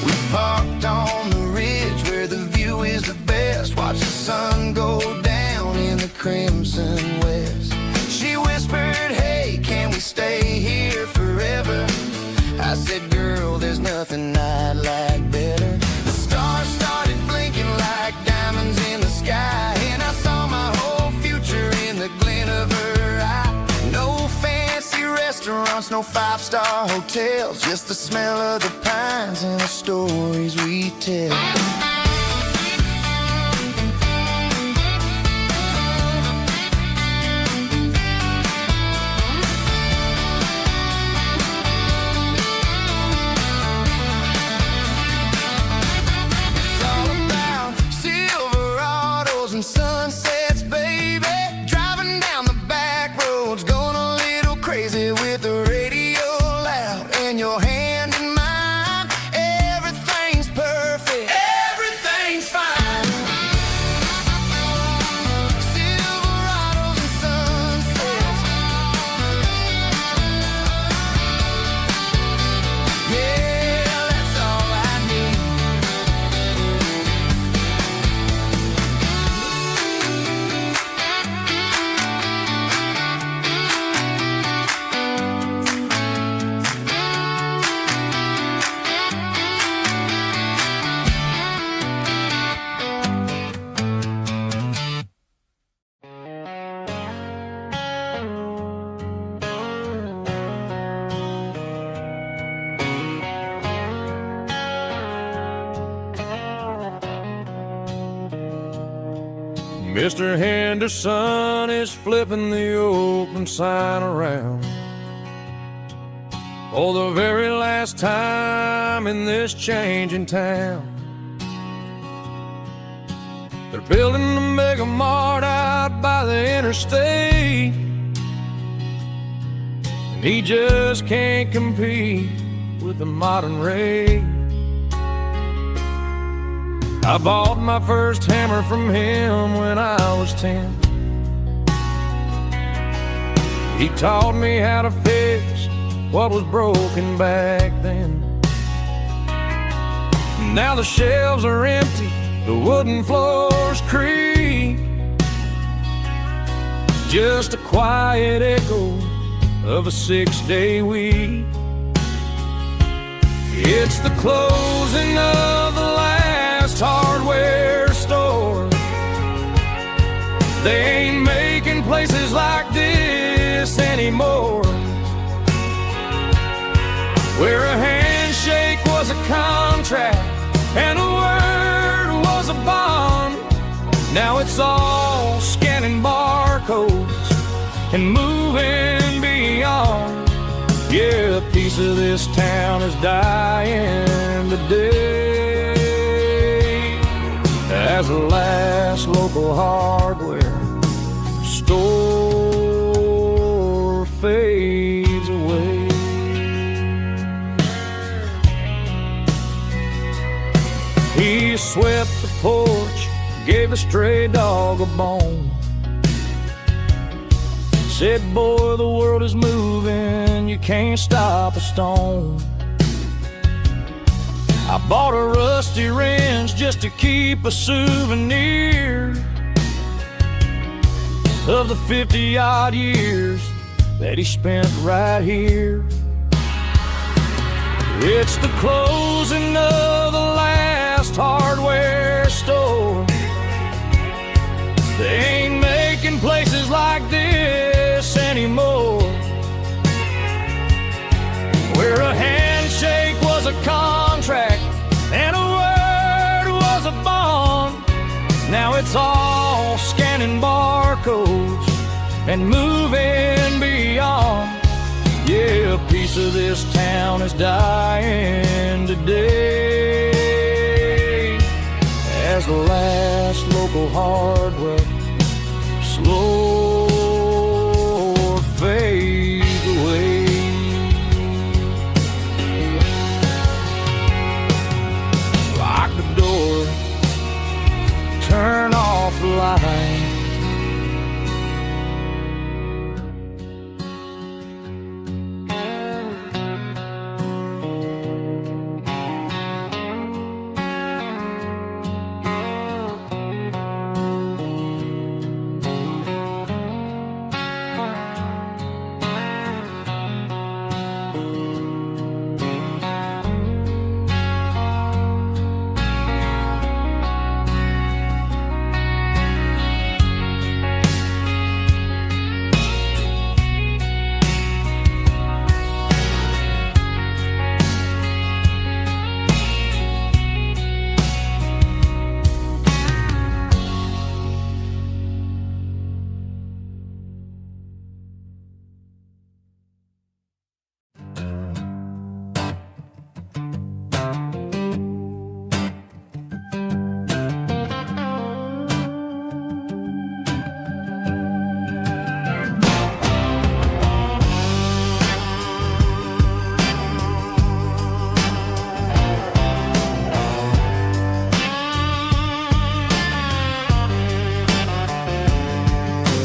We parked on the ridge where the view is the best. Watch the sun go down in the crimson west. She whispered, hey, can we stay here forever? I said, girl, there's nothing I'd like better. The stars started blinking like diamonds in the sky, and I saw my whole future in the glint of her eye. No fancy restaurants, no five-star hotels, just the smell of the pines and the stories we tell. It's all about Silverados and sunsets, baby. Driving down the back roads, going a little crazy with the radio loud and your hand in mine. Everything's perfect, everything's fine. Silverados and sunsets, yeah, that's all I need. Mr. Henderson is flipping the open sign around for the very last time in this changing town. They're building a mega mart out by the interstate, and he just can't compete with the modern rate. I bought my first hammer from him when I was 10. He taught me how to fix what was broken back then. Now the shelves are empty, the wooden floors creak, just a quiet echo of a 6-day week. It's the closing of the last hardware store. They ain't making places like this anymore, where a handshake was a contract and a word was a bond. Now it's all scanning barcodes and moving beyond. Yeah, a piece of this town is dying today as the last local hardware store fades away. He swept the porch, gave a stray dog a bone, said, boy, the world is moving, you can't stop a stone. I bought a rusty wrench just to keep a souvenir of the 50-odd years that he spent right here. It's the closing of the last just hardware store. They ain't making places like this anymore, where a handshake was a contract and a word was a bond. Now it's all scanning barcodes and moving beyond. Yeah, a piece of this town is dying today, as the last local hardware slow fades away. Lock the door, turn off the light.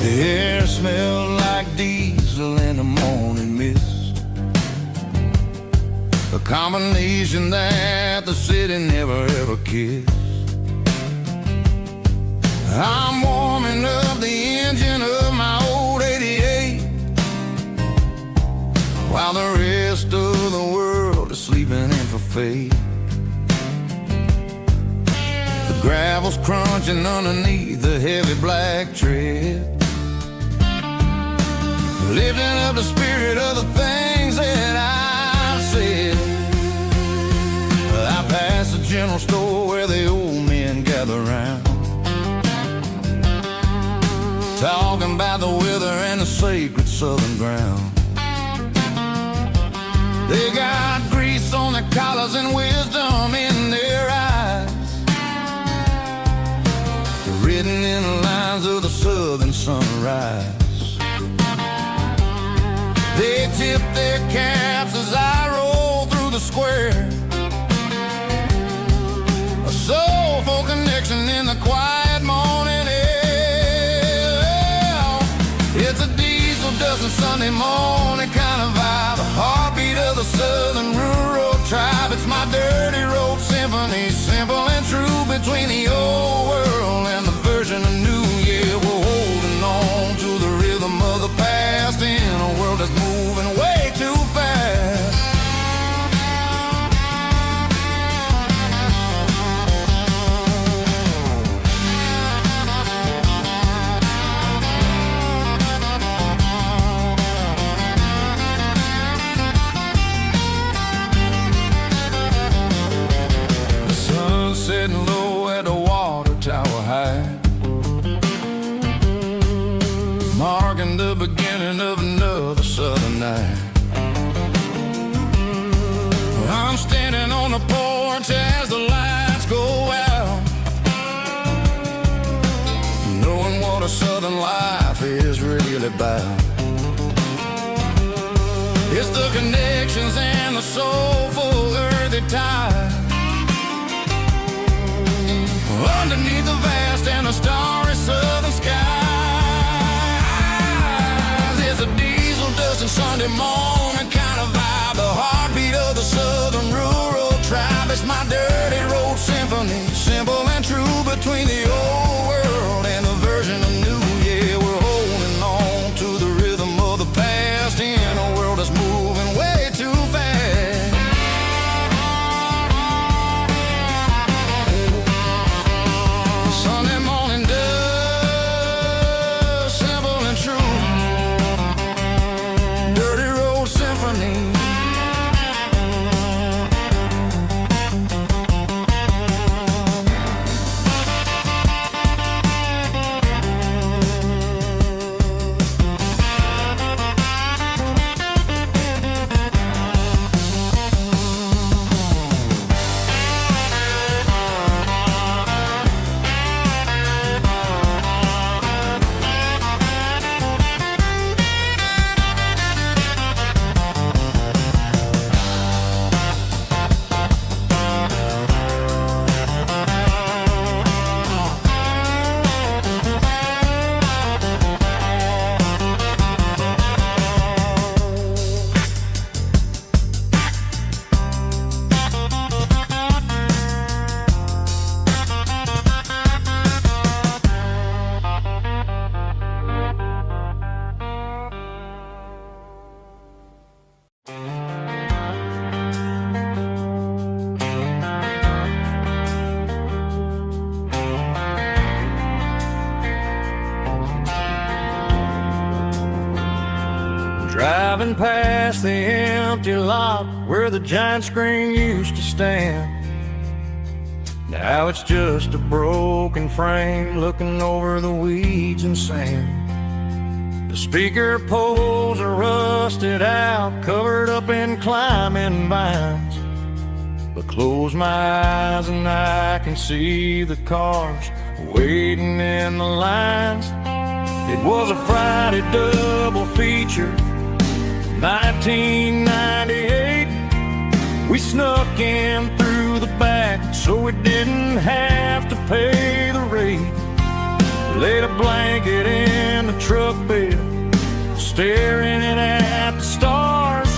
The air smelled like diesel in the morning mist, a combination that the city never ever kissed. I'm warming up the engine of my old 88, while the rest of the world is sleeping in for fate. The gravel's crunching underneath the heavy black tread, lifting up the spirit of the things that I've said. I pass the general store where the old men gather round, talking about the weather and the sacred southern ground. They got grease on their collars and wisdom in their eyes, written in the lines of the southern sunrise. They tip their caps as I roll through the square, a soulful connection in the quiet morning air. It's a diesel dusting Sunday morning kind of vibe, the heartbeat of the southern rural tribe. It's my dirty road symphony, simple and true, between the old world and the version of new. Yeah, we're holding on to the rhythm of the past in a world that's moving way too fast. The sun setting low at the water tower high, marking the beginning of another southern night. I'm standing on the porch as the lights go out, knowing what a southern life is really about. It's the connections and the soulful earthy ties, underneath the vast and the starry southern skies. It's a diesel dusting Sunday morning kind of vibe, the heartbeat of the southern rural tribe. It's my dirty road symphony, simple and true, between the old world and the version of new. Yeah, we're holding on to the rhythm of the past in a world that's moving way too fast. Driving past the empty lot where the giant screen used to stand. Now it's just a broken frame looking over the weeds and sand. The speaker poles are rusted out, covered up in climbing vines. But close my eyes and I can see the cars waiting in the lines. It was a Friday double feature, 1998. We snuck in through the back so we didn't have to pay the rate. Laid a blanket in the truck bed, staring at the stars,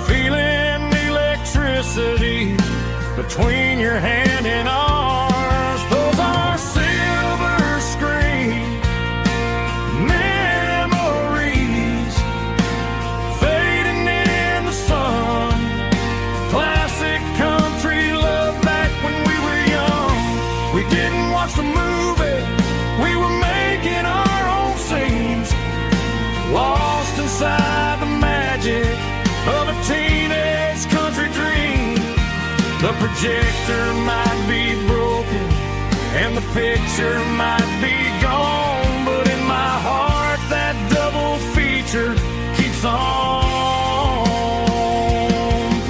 feeling the electricity between your hand and ours. Those are silver screen memories fading in the sun. Classic country love back when we were young. We didn't watch the movie, we were making our own scenes, lost inside the magic of a teenage country dream. The projector might be broken and the picture might be gone, but in my heart that double feature keeps on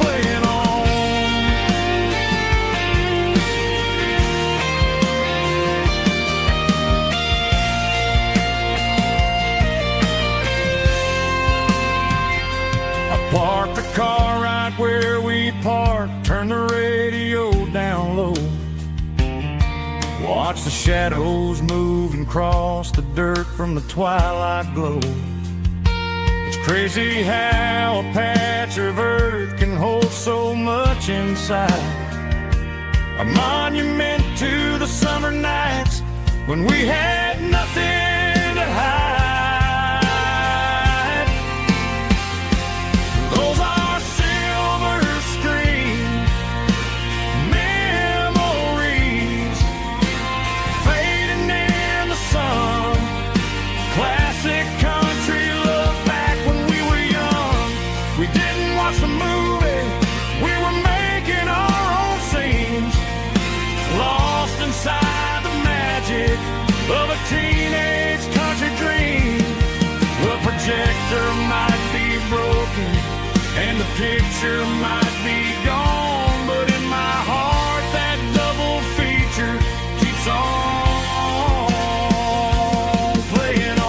playing on. I parked the car right where we parked, turned the radio down low, watch the shadows move and cross the dirt from the twilight glow. It's crazy how a patch of earth can hold so much inside. A monument to the summer nights when we had nothing to hide. Those are silver screen memories fading in the sun. Classic country love back when we were young. We didn't watch the movie, we were making our own scenes, lost inside the magic of a teenage country dream. The projector might be broken and the picture might be gone, but in my heart that double feature keeps on playing on.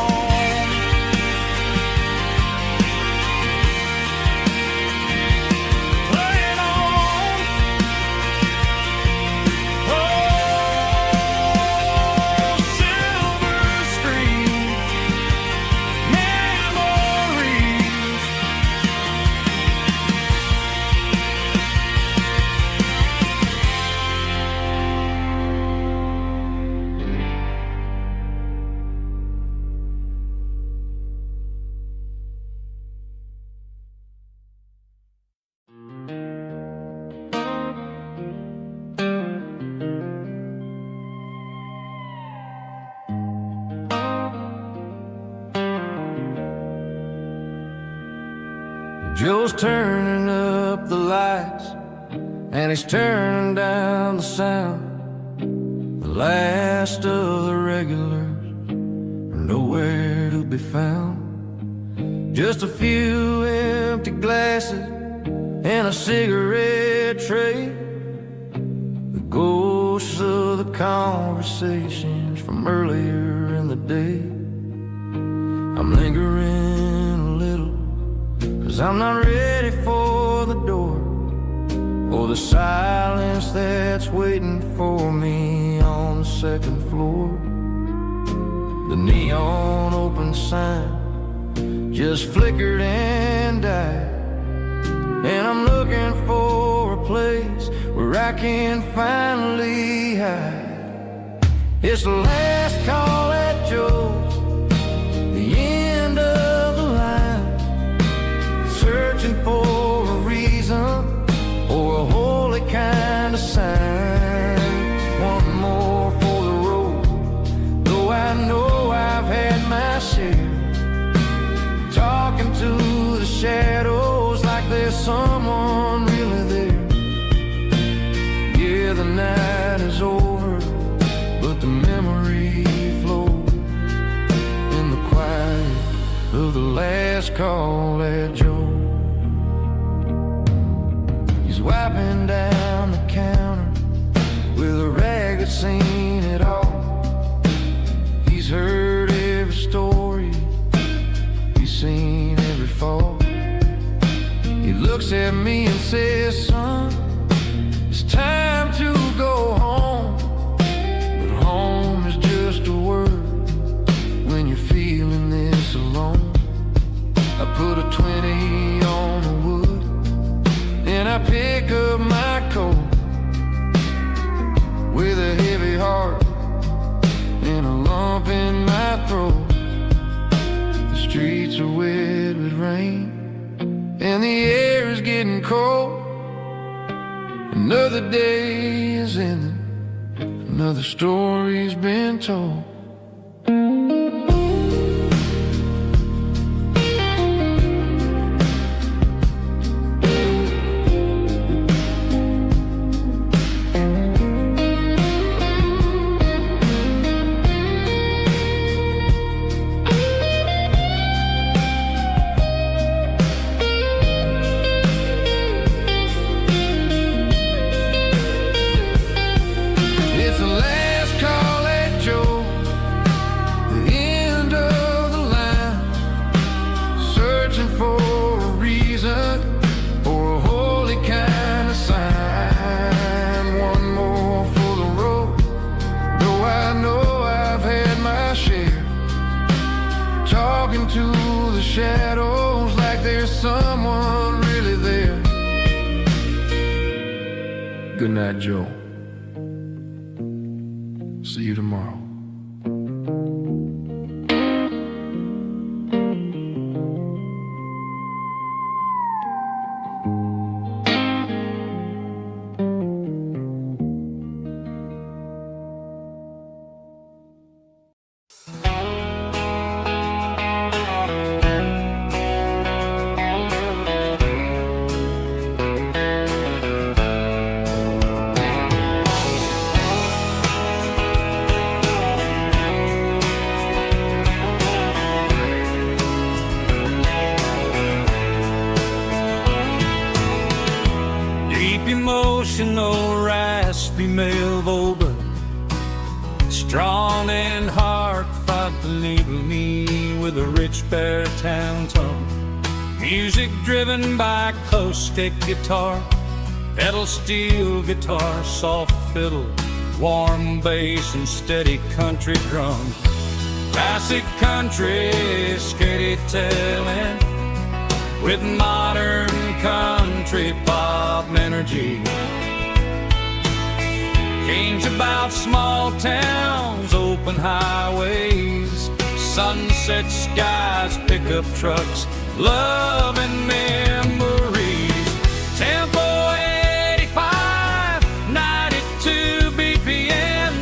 Playing on. Oh, silver screen memories. Joe's turning up the lights and he's turning down the sound. The last of the regulars are nowhere to be found. Just a few empty glasses and a cigarette tray, the ghosts of the conversations from earlier in the day. I'm lingering a little, 'cause I'm not ready for the door or the silence that's waiting for me on the second floor. The neon open sign just flickered and died, and I'm looking for a place where I can finally hide. It's the last call at Joe's, the end of the line, searching for a reason or a holy kind of sign. One more for the road, though I know I've had my share, talking to there's someone really there. Yeah, the night is over, but the memory flows in the quiet of the last call at Joe. He's wiping down the counter with a rag that's seen it all. He's heard every story, he's seen every fall. He looks at me and says, son, it's time to go home. But home is just a word when you're feeling this alone. I put a 20 on the wood and I pick up my coat with a heavy heart and a lump in my throat. The streets are wet with rain and the air is getting cold. Another day is ending, another story's been told. Shadows like there's someone really there. Good night, Joe. See you tomorrow. Emotional, raspy male vocal, strong and heartfelt, deliver me with a rich baritone tone. Music driven by acoustic guitar, pedal steel guitar, soft fiddle, warm bass and steady country drum. Classic country storytelling with modern country pop energy. Games about small towns, open highways, sunset skies, pickup trucks, love and memories. Tempo 85, 92 BPM,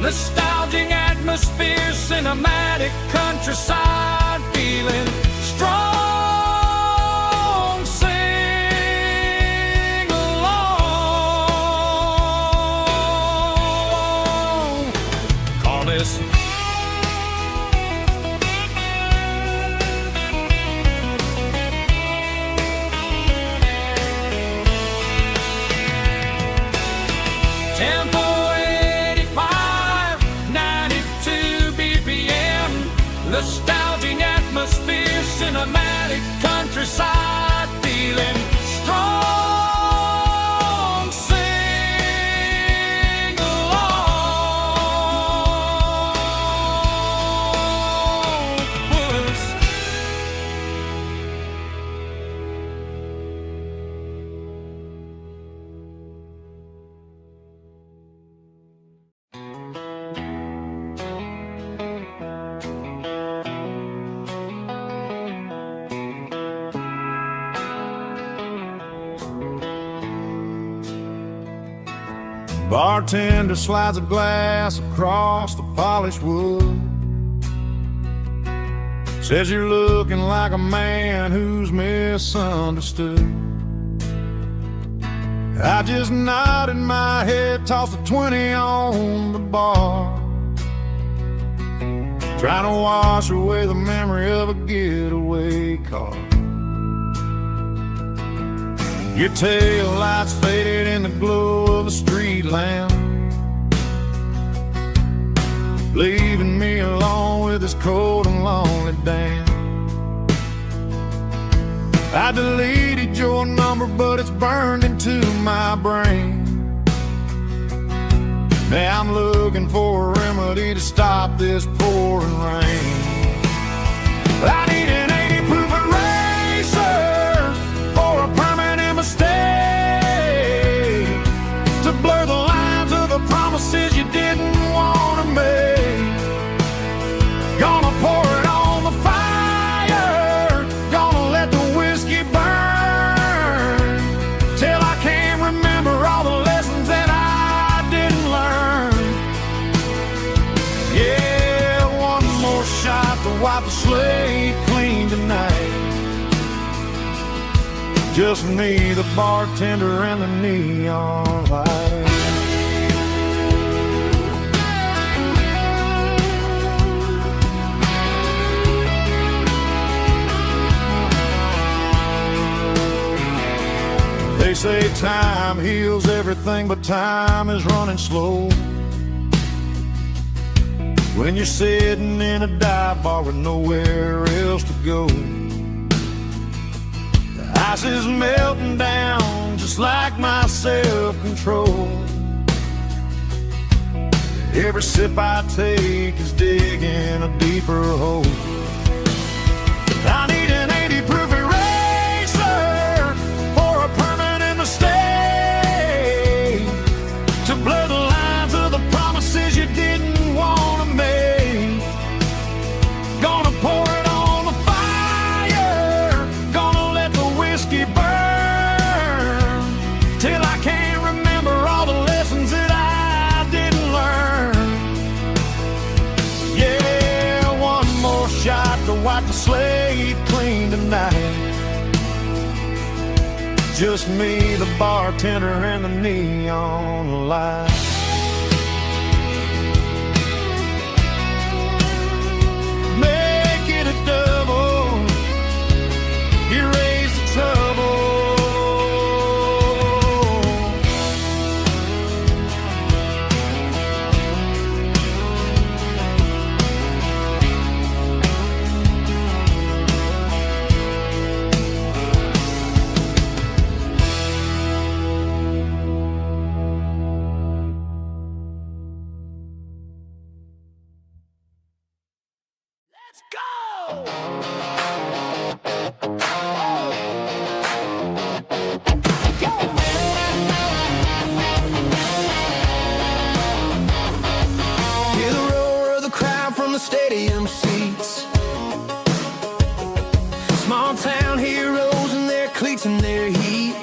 nostalgic atmosphere, cinematic countryside feeling, strong. Tempo 85, 92 BPM, nostalgic atmosphere, cinematic countryside feeling, strong, sing along with us. Bartender slides a glass across the polished wood. Says you're looking like a man who's misunderstood. I just nodded my head, tossed a 20 on the bar, trying to wash away the memory of a getaway car. Your tail lights faded in the glow of a street lamp, leaving me alone with this cold and lonely dance. I deleted your number, but it's burned into my brain. Now I'm looking for a remedy to stop this pouring rain. I need an 80 proof eraser for a permanent mistake, to blur the lines of the promises you didn't want to make. Gonna pour it on the fire, gonna let the whiskey burn, till I can't remember all the lessons that I didn't learn. Yeah, one more shot to wipe the slate clean tonight. Just me, the bartender, and the neon light. They say time heals everything, but time is running slow when you're sitting in a dive bar with nowhere else to go. The ice is melting down just like my self-control. Every sip I take is digging a deeper hole. I need an 80 proof eraser for a permanent mistake, to blur the lines of the promises you didn't want to make. Gonna pour it on the fire, gonna let the whiskey burn, till I can't remember all the lessons that I didn't learn. Yeah, one more shot to wipe the slate clean tonight. Just me, the bartender, and the neon light. Make it a double, erase the trouble. Let's go! Hear the roar of the crowd from the stadium seats. Small town heroes in their cleats and their heat.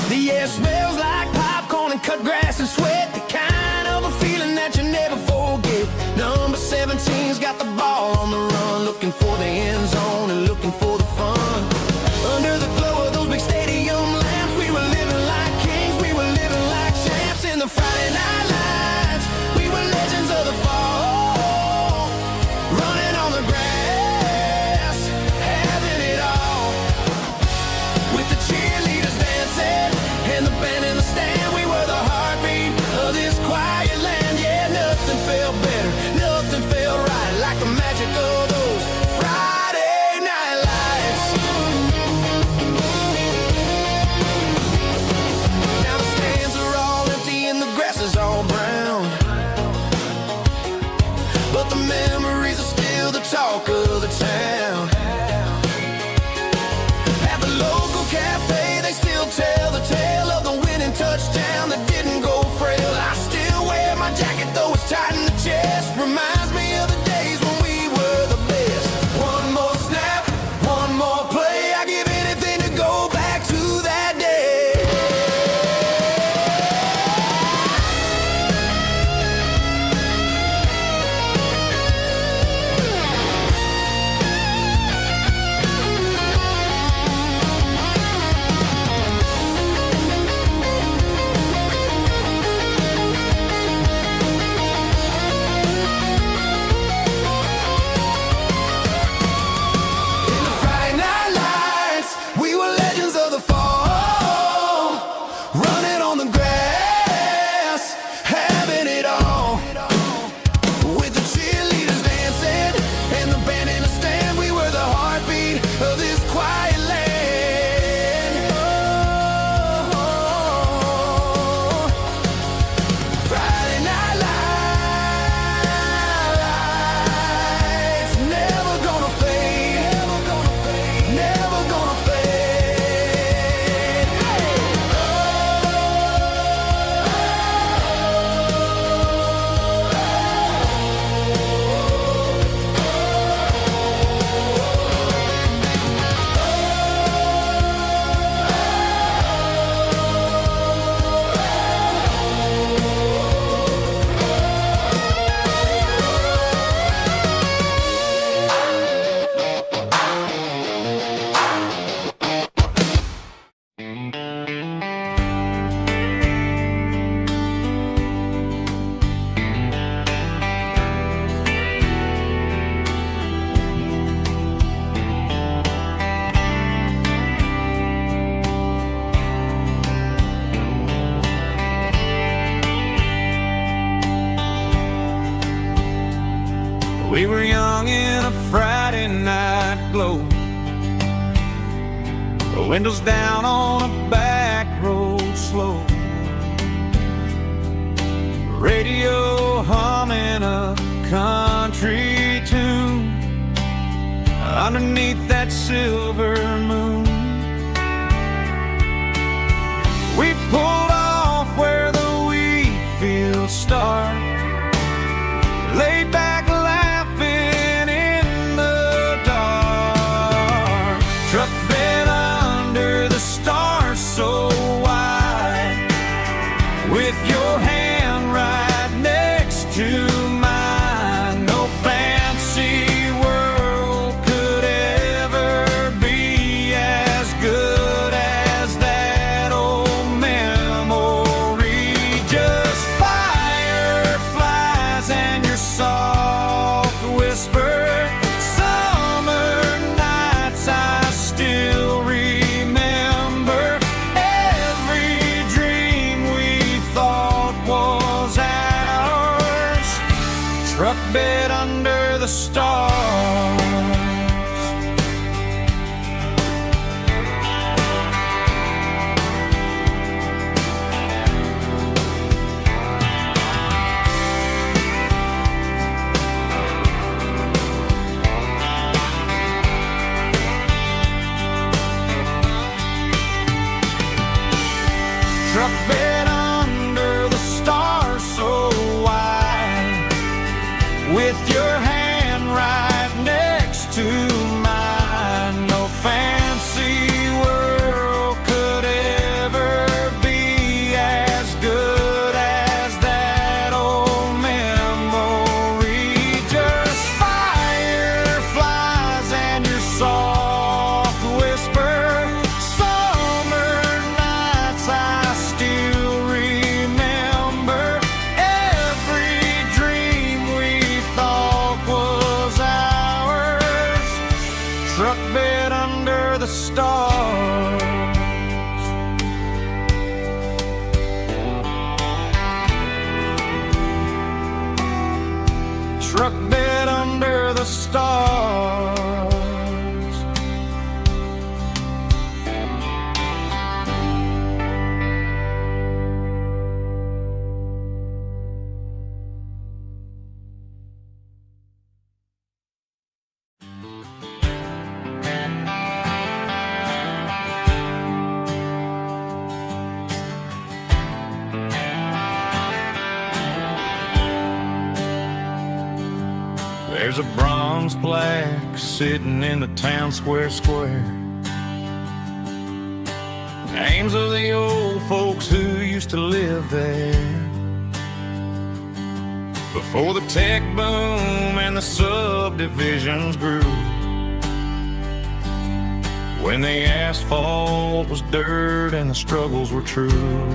The air smells like popcorn and cut grass and sweat, the kind of a feeling that you never forget. Number 17's got the ball on the run, looking for the end zone and looking for the fun. Under the glow of those big stadium lamps, we were living like kings, we were living like champs in the Friday night lights. We were legends of the fall, running on the grass, having it all. With the cheerleaders dancing and the band in the stand, we were the heartbeat of this quiet land. Yeah, nothing felt better, nothing felt right like the magic of those Friday windows down on a back road slow, radio humming a country tune underneath that silver moon. We pulled off where the wheat fields start, laid back laughing in the dark. Truck bed under the stars so wide, with your hand right next to mine. No fancy world could ever be as good as that old memory. Just fireflies and your soft whisper. Summer nights I still remember. Every dream we thought was ours. Truck bed under the stars. Truck bed under the stars so wide, with your hand right next to mine. No fancy world could ever be as good as that old memory. Just fireflies and your soft whisper. Summer nights I still remember. Every dream we thought was ours. Truck bed under the stars. Truck bed under the stars. There's a bronze plaque sitting in the town square. Names of the old folks who used to live there before the tech boom and the subdivisions grew, when the asphalt was dirt and the struggles were true.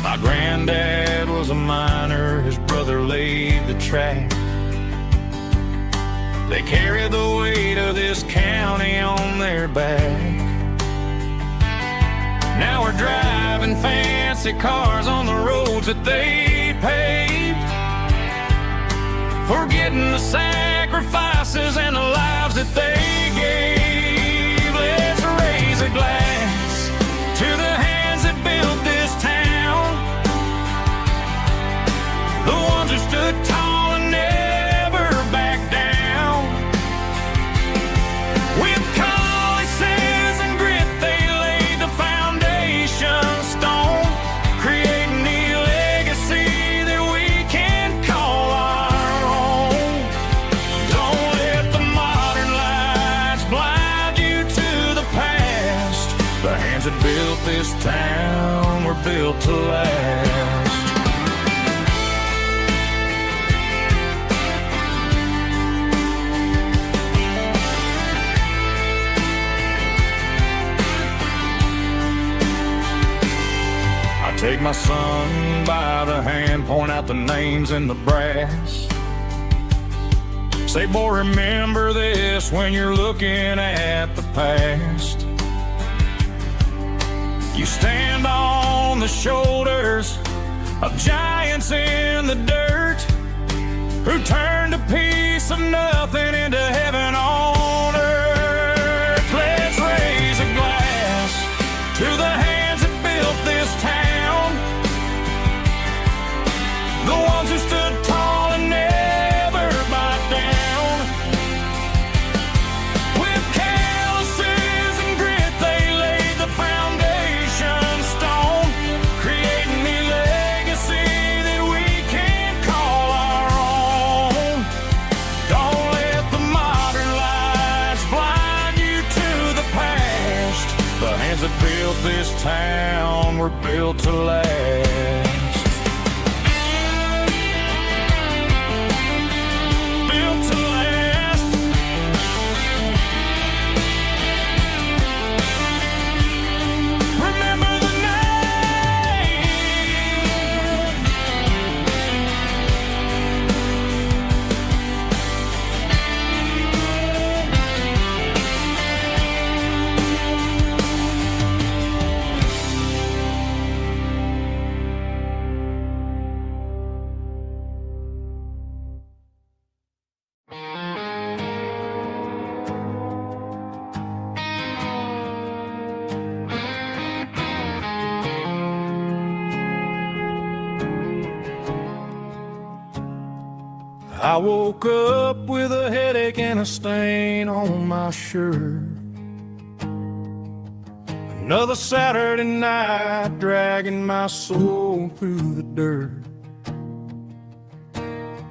My granddad was a miner, his brother laid the track. They carried the weight of this county on their back. Now we're driving fancy cars on the roads that they paved, forgetting the sacrifices and the lives that they gave. Let's raise a glass to the hands that built this town, the ones who stood tall and never backed down. With calluses and grit, they laid the foundation stone, creating the legacy that we can call our own. Don't let the modern lights blind you to the past. The hands that built this town were built to last. Take my son by the hand, point out the names in the brass. Say, boy, remember this when you're looking at the past. You stand on the shoulders of giants in the dirt, who turned a piece of nothing into heaven on earth. this town were built to last. Built to last. Remember the name. I woke up with a headache and a stain on my shirt. Another Saturday night dragging my soul through the dirt.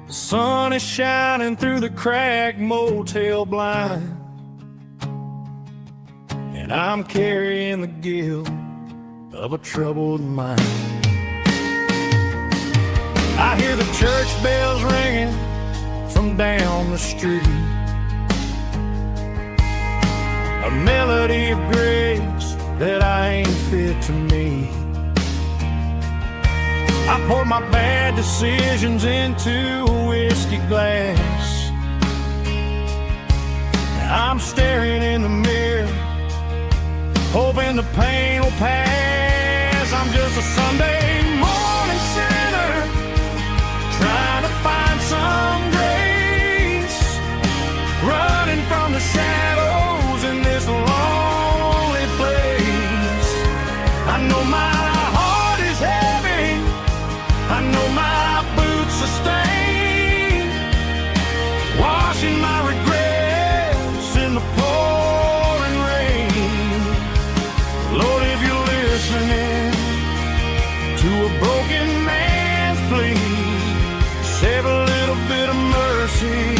The sun is shining through the cracked motel blind, and I'm carrying the guilt of a troubled mind. I hear the church bells ringing from down the street, a melody of grace that I ain't fit to meet. I poured my bad decisions into a whiskey glass. I'm staring in the mirror, hoping the pain will pass. I'm just a Sunday morning sinner, trying to find some grace, running from the shadows in this lonely place. I know my heart is heavy, I know my boots are stained, washing my regrets in the pouring rain. Lord, if you're listening to a broken man's plea, save a little bit of mercy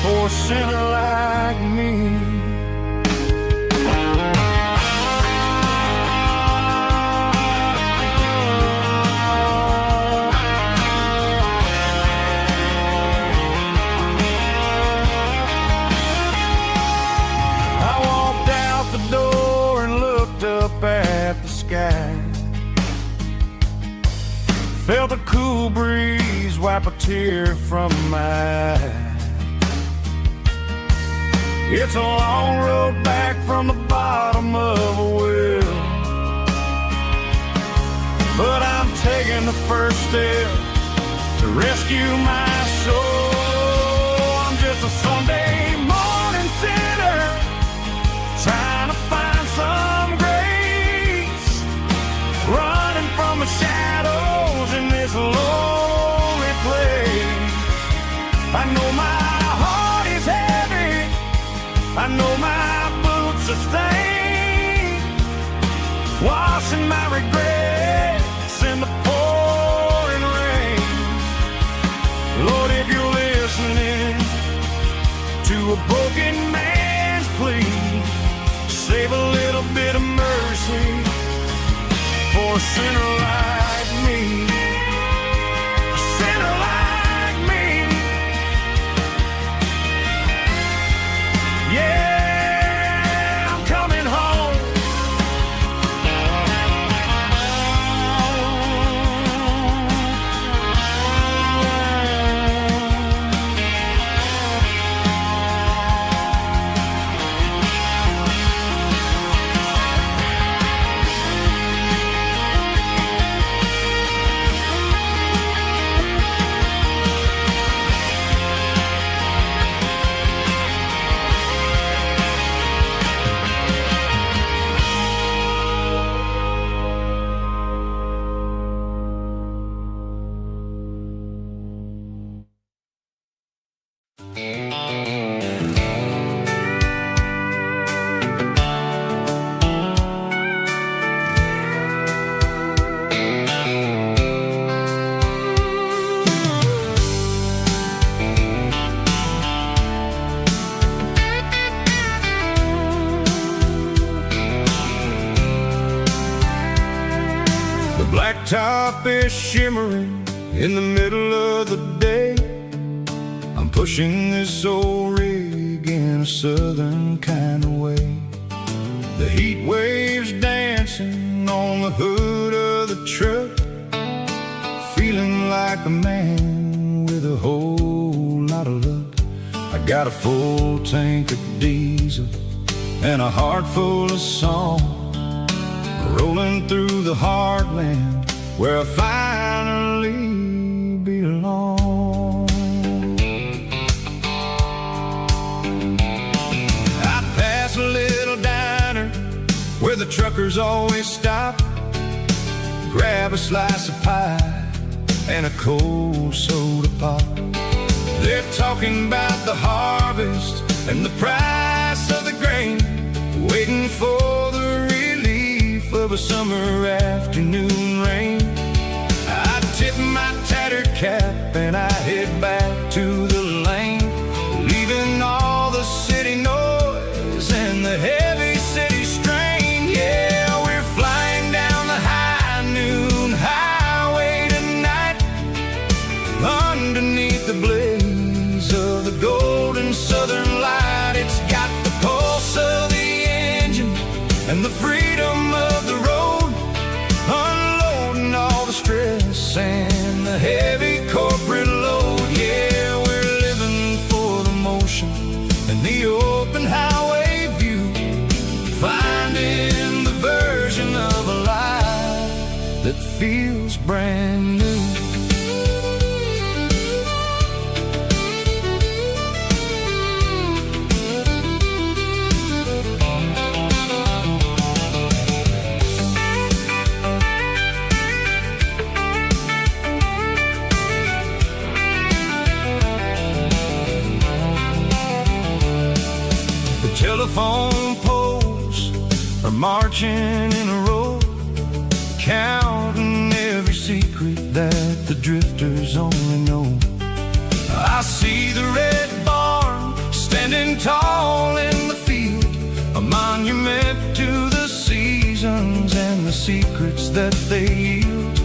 for a sinner like me. I walked out the door and looked up at the sky, felt a cool breeze wipe a tear from my eye. It's a long road back from the bottom of a well, but I'm taking the first step to rescue my soul. I'm just a Sunday morning sinner, trying to find some grace, running from the shadows in this lonely place. I know my heart is heavy, I know my boots are stained, washing my regrets in the pouring rain. Lord, if you're listening to a broken man's plea, save a little bit of mercy for a sinner like me. A sinner like me. Yeah, I'm coming home. top is shimmering in the middle of the day. I'm pushing this old rig in a southern kind of way. The heat waves dancing on the hood of the truck, feeling like a man with a whole lot of luck. I got a full tank of diesel and a heart full of song, rolling through the heartland where I finally belong. I pass a little diner where the truckers always stop, grab a slice of pie and a cold soda pop. They're talking about the harvest and the price of the grain, waiting for the relief of a summer afternoon rain. I tip my tattered cap and I head back to the lane, leaving all the city noise and the heavy city strain. Yeah, we're flying down the high noon highway tonight, underneath the blaze of the golden southern light. It's got the pulse of the engine and the freedom of the road, unloading all the stress and the heavy corporate load. Yeah, we're living for the motion and the open highway view, finding the version of a life that feels brand new. Telephone poles are marching in a row, counting every secret that the drifters only know. I see the red barn standing tall in the field, a monument to the seasons and the secrets that they yield.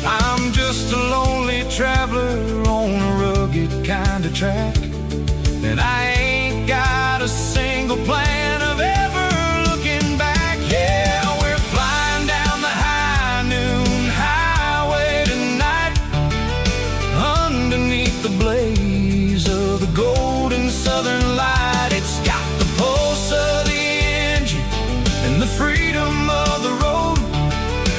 I'm just a lonely traveler on a rugged kind of track, and I ain't got a single plan of ever looking back. Yeah, we're flying down the high noon highway tonight, underneath the blaze of the golden southern light. It's got the pulse of the engine and the freedom of the road,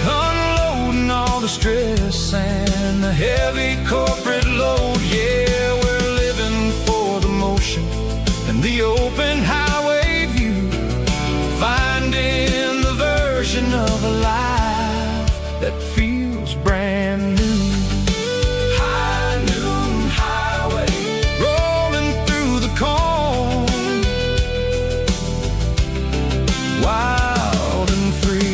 unloading all the stress and the heavy corporate load. Yeah, we're living for the motion and the open highway view, finding the version of a life that feels brand new. High noon highway, rolling through the corn, wild and free.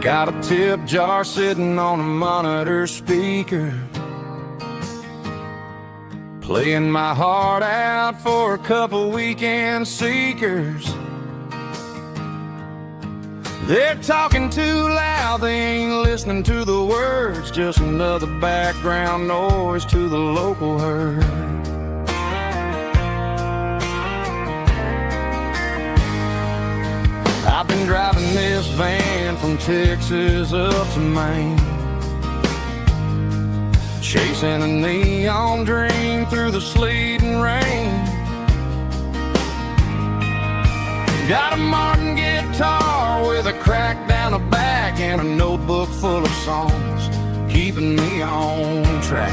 Got a tip jar sitting on a monitor speaker, playing my heart out for a couple weekend seekers. They're talking too loud, they ain't listening to the words, just another background noise to the local herd. I've been driving this van from Texas up to Maine, chasing a neon dream through the sleet and rain. Got a Martin guitar with a crack down the back and a notebook full of songs, keeping me on track.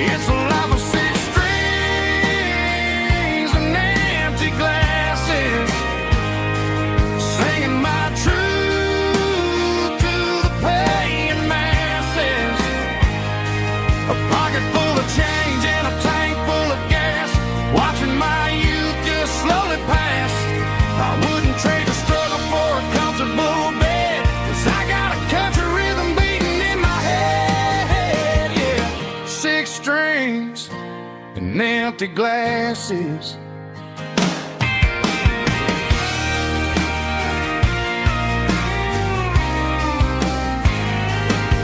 It's a life of six strings and empty glasses, singing my truth to the paying masses. A pocket full of change and a tank full of gas, watching my youth just slowly pass. I wouldn't trade the struggle for a comfortable bed, 'cause I got a country rhythm beating in my head, yeah. Six strings and empty glasses.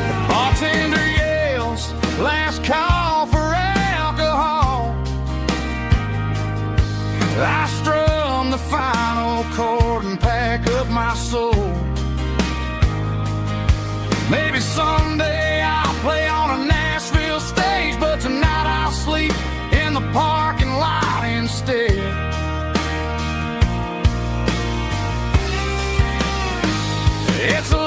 The bartender yells, last call for alcohol. I strum the final chord and pack up my soul. Maybe someday I'll play on a Nashville stage, but tonight I'll sleep in the parking lot instead. It's a